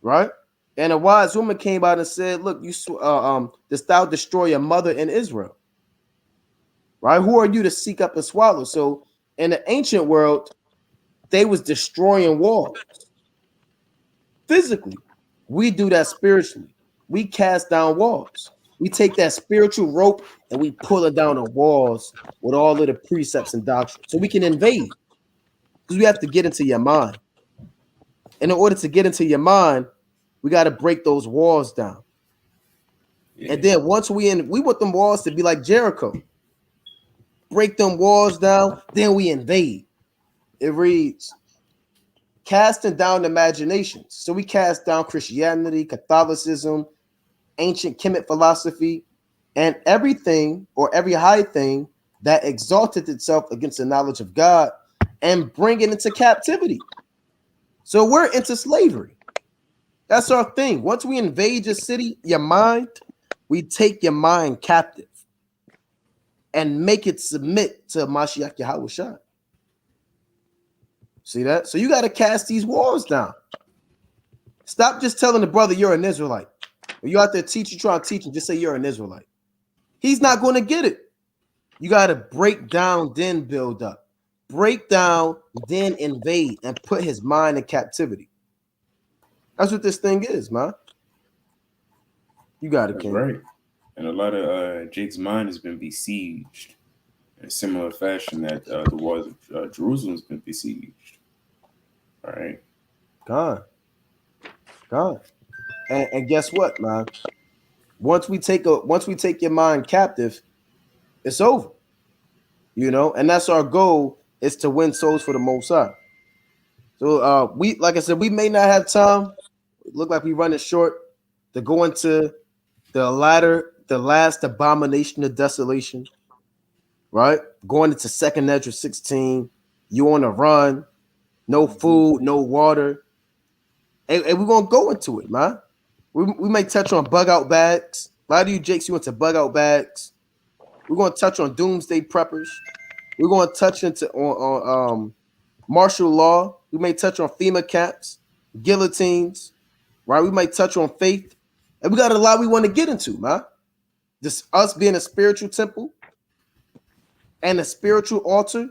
right? And a wise woman came out and said, look, dost thou destroy your mother in Israel, right? Who are you to seek up and swallow? So in the ancient world, they was destroying walls physically. We do that spiritually. We cast down walls. We take that spiritual rope and we pull it down the walls with all of the precepts and doctrines so we can invade. Because we have to get into your mind. And in order to get into your mind, we got to break those walls down. Yeah. And then once we want them walls to be like Jericho. Break them walls down, then we invade. It reads, casting down imaginations. So we cast down Christianity, Catholicism, ancient Kemet philosophy, and everything or every high thing that exalted itself against the knowledge of God, and bring it into captivity. So we're into slavery. That's our thing. Once we invade your city, your mind, we take your mind captive and make it submit to Mashiach Yahushua. See that? So you got to cast these walls down. Stop just telling the brother you're an Israelite. When you're out there teaching, trying to teach him, just say you're an Israelite. He's not going to get it. You got to break down, then build up. Break down, then invade, and put his mind in captivity. That's what this thing is, man. You got it, King. Right. And a lot of Jake's mind has been besieged in a similar fashion that the walls of Jerusalem has been besieged. All right. God. And guess what, man? Once we take your mind captive, it's over. And that's our goal, is to win souls for the Most High. So we, like I said, we may not have time. It look like we running short to go into the last abomination of desolation, right? Going into 2nd Ezra 16. You on a run, no food, no water. And we're gonna go into it, man. We may touch on bug out bags. A lot of you Jakes, you into bug out bags. We're gonna touch on doomsday preppers. We're gonna touch into on martial law. We may touch on FEMA camps, guillotines, right? We might touch on faith, and we got a lot we want to get into, man. Just us being a spiritual temple and a spiritual altar,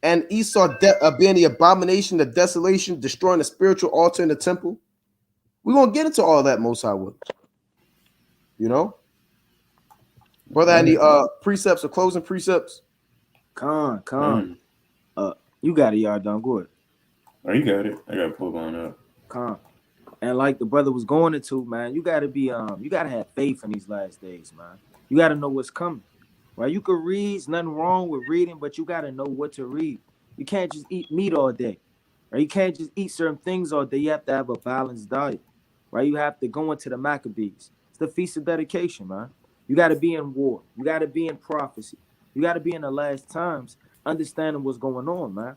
and Esau being the abomination, the desolation, destroying the spiritual altar in the temple. We're gonna get into all that, Most High will. You know, brother, any precepts or closing precepts? Con. You got it, y'all done good. Oh, you got it. I gotta pull one up. Con. And like the brother was going into, man, you gotta be you gotta have faith in these last days, man. You gotta know what's coming. Right? You could read, there's nothing wrong with reading, but you gotta know what to read. You can't just eat meat all day. Right? You can't just eat certain things all day. You have to have a balanced diet. Right? You have to go into the Maccabees. It's the Feast of Dedication, man. You gotta be in war. You gotta be in prophecy. You gotta be in the last times, understanding what's going on, man.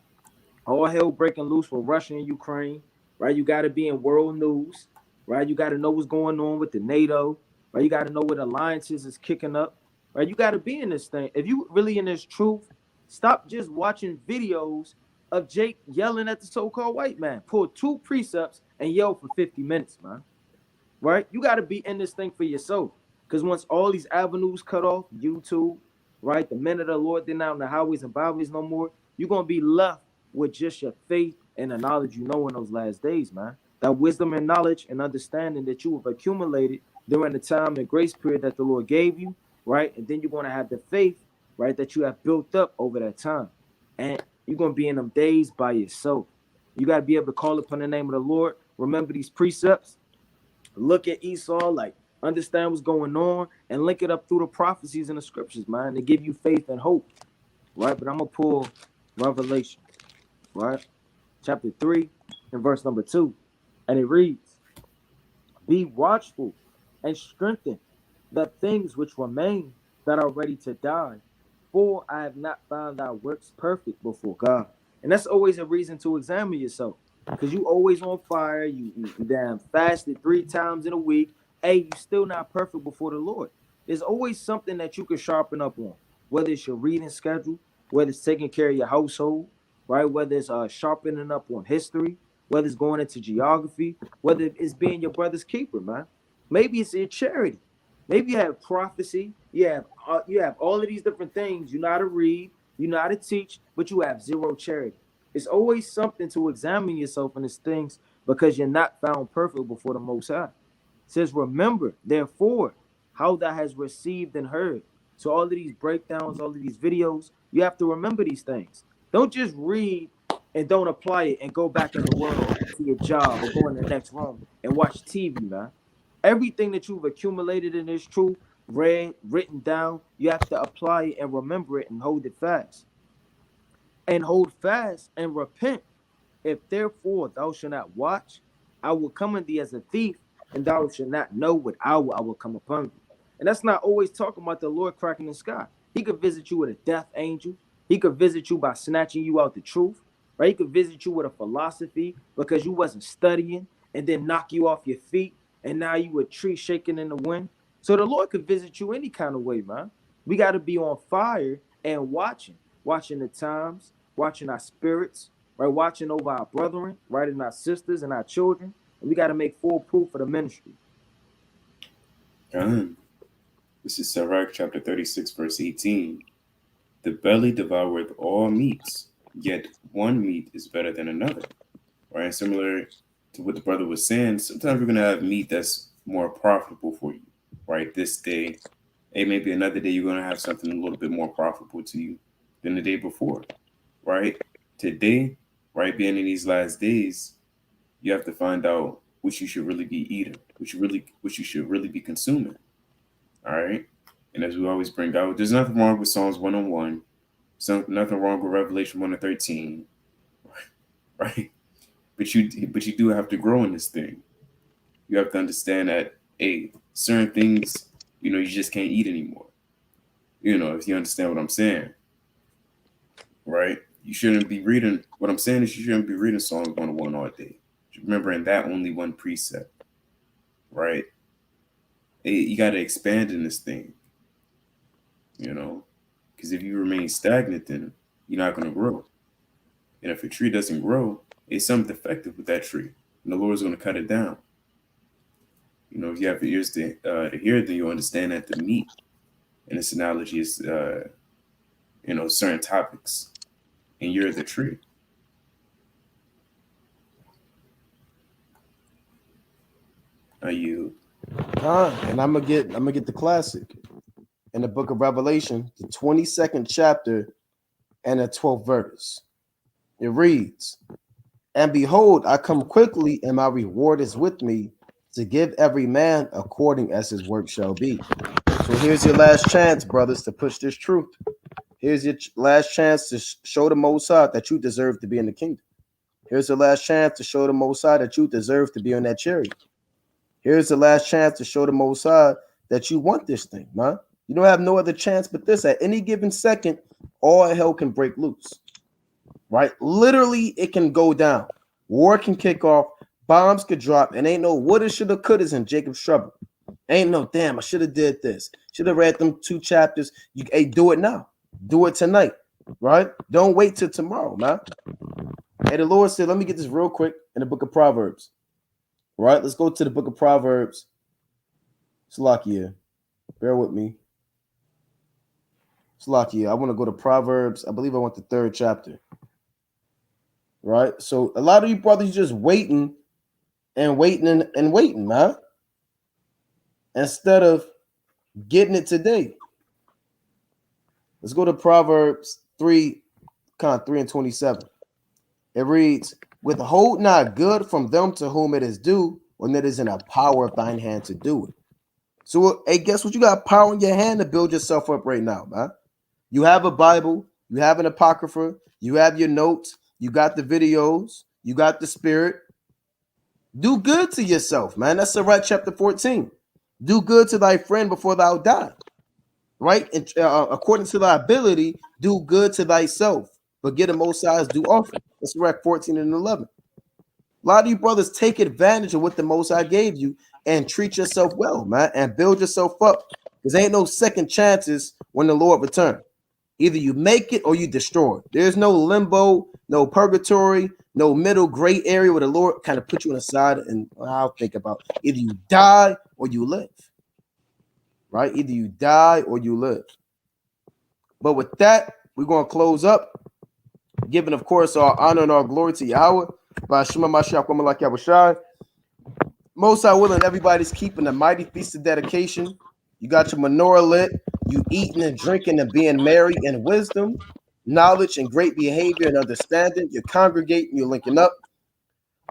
All hell breaking loose for Russia and Ukraine, right? You got to be in world news, right? You got to know what's going on with the NATO, right? You got to know what alliances is kicking up, right? You got to be in this thing. If you really in this truth, stop just watching videos of Jake yelling at the so-called white man. Pull 2 precepts and yell for 50 minutes, man, right? You got to be in this thing for yourself, because once all these avenues cut off, YouTube, right? The men of the Lord, they're not on the highways and byways no more. You're going to be left with just your faith and the knowledge you know in those last days, man. That wisdom and knowledge and understanding that you have accumulated during the time and grace period that the Lord gave you, right? And then you're going to have the faith, right, that you have built up over that time. And you're going to be in them days by yourself. You got to be able to call upon the name of the Lord. Remember these precepts. Look at Esau, like understand what's going on, and link it up through the prophecies and the scriptures, man, to give you faith and hope, right? But I'm going to pull Revelation. Right, chapter 3 and verse number 2, and it reads, "Be watchful and strengthen the things which remain that are ready to die, for I have not found thy works perfect before God." And that's always a reason to examine yourself, because you always on fire. You damn fasted 3 times in a week. Hey, you still not perfect before the Lord. There's always something that you can sharpen up on, whether it's your reading schedule, whether it's taking care of your household, right? Whether it's sharpening up on history, whether it's going into geography, whether it's being your brother's keeper, man. Maybe it's your charity. Maybe you have prophecy. You have all of these different things. You know how to read, you know how to teach, but you have zero charity. It's always something to examine yourself in these things, because you're not found perfect before the Most High. It says, "Remember, therefore, how thou hast received and heard." So all of these breakdowns, all of these videos, you have to remember these things. Don't just read and don't apply it and go back in the world to your job or go in the next room and watch TV, man. Everything that you've accumulated in this truth, read, written down, you have to apply it and remember it and hold it fast. And hold fast and repent. If therefore thou shalt not watch, I will come unto thee as a thief, and thou shalt not know what hour I will come upon thee. And that's not always talking about the Lord cracking the sky. He could visit you with a death angel. He could visit you by snatching you out the truth, right? He could visit you with a philosophy because you wasn't studying, and then knock you off your feet, and now you a tree shaking in the wind. So the Lord could visit you any kind of way, man. We got to be on fire and watching the times, watching our spirits, right? Watching over our brethren, right? And our sisters and our children. And we got to make full proof for the ministry. This is Sirach chapter 36, verse 18. "The belly devoureth all meats, yet one meat is better than another." Right? Similar to what the brother was saying, sometimes we're going to have meat that's more profitable for you, right? This day, hey, maybe another day you're going to have something a little bit more profitable to you than the day before, right? Today, right, being in these last days, you have to find out what you should really be eating, what you should really be consuming. All right. And as we always bring out, there's nothing wrong with Psalms 101, Nothing wrong with Revelation 1-13, right? But you do have to grow in this thing. You have to understand that certain things, you just can't eat anymore. If you understand what I'm saying, right? You shouldn't be reading. What I'm saying is you shouldn't be reading Psalms 101 all day. Remembering that only one precept, right? You got to expand in this thing, because if you remain stagnant, then you're not going to grow. And if a tree doesn't grow, it's something defective with that tree, and the Lord's going to cut it down. If you have ears to hear, then you'll understand that the meat in this analogy is, certain topics, and you're the tree. Are you? And I'm gonna get the classic in the book of Revelation, the 22nd chapter and the 12th verse. It reads, "And behold, I come quickly, and my reward is with me, to give every man according as his work shall be." So here's your last chance, brothers, to push this truth. Here's your last chance to show the Most High that you deserve to be in the kingdom. Here's the last chance to show the Most High that you deserve to be on that chariot. Here's the last chance to show the Most High that you want this thing, man. You don't have no other chance but this. At any given second, all hell can break loose, right? Literally, it can go down. War can kick off. Bombs could drop. And ain't no woulda, shoulda, couldas in Jacob's trouble. Ain't no, damn, I should have did this. Should have read them 2 chapters. Do it now. Do it tonight, right? Don't wait till tomorrow, man. And the Lord said, let me get this real quick in the book of Proverbs. Right, let's go to the book of Proverbs. Salakia, bear with me. Salakia, I want to go to Proverbs. I believe I want the 3rd chapter. Right, so a lot of you brothers just waiting, man. Instead of getting it today. Let's go to Proverbs 3 and 27. It reads, "Withhold not good from them to whom it is due, when it is in the power of thine hand to do it." So, hey, guess what? You got power in your hand to build yourself up right now, man. You have a Bible, you have an Apocrypha, you have your notes, you got the videos, you got the Spirit. Do good to yourself, man. That's Sirach chapter 14. Do good to thy friend before thou die, right? And according to thy ability, do good to thyself, but get a Most High's due offering. That's Sirach 14 and 11. A lot of you brothers take advantage of what the Most High gave you and treat yourself well, man, and build yourself up. Because ain't no second chances when the Lord returns. Either you make it or you destroy it. There's no limbo, no purgatory, no middle gray area where the Lord kind of put you on the side and I'll think about either you die or you live. Right? Either you die or you live. But with that, we're going to close up, giving, of course, our honor and our glory to Yahweh. Most High willing, everybody's keeping a mighty feast of dedication. You got your menorah lit. You eating and drinking and being merry in wisdom, knowledge, and great behavior and understanding. You're congregating. You're linking up.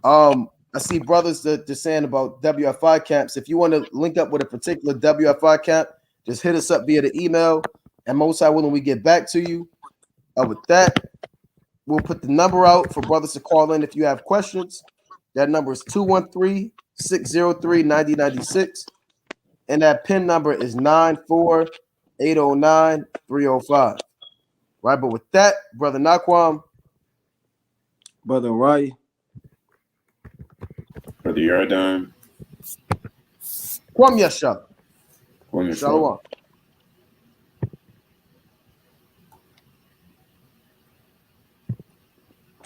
I see brothers that they're saying about WFI camps. If you want to link up with a particular WFI camp, just hit us up via the email. And most high willing, we get back to you. With that, we'll put the number out for brothers to call in if you have questions. That number is 213-603-9096. And that PIN number is 94809-305. Right, but with that, Brother Naquam. Brother Rai. Brother Yardan. Kwam Yasha. Kwam Yasha. Shalom.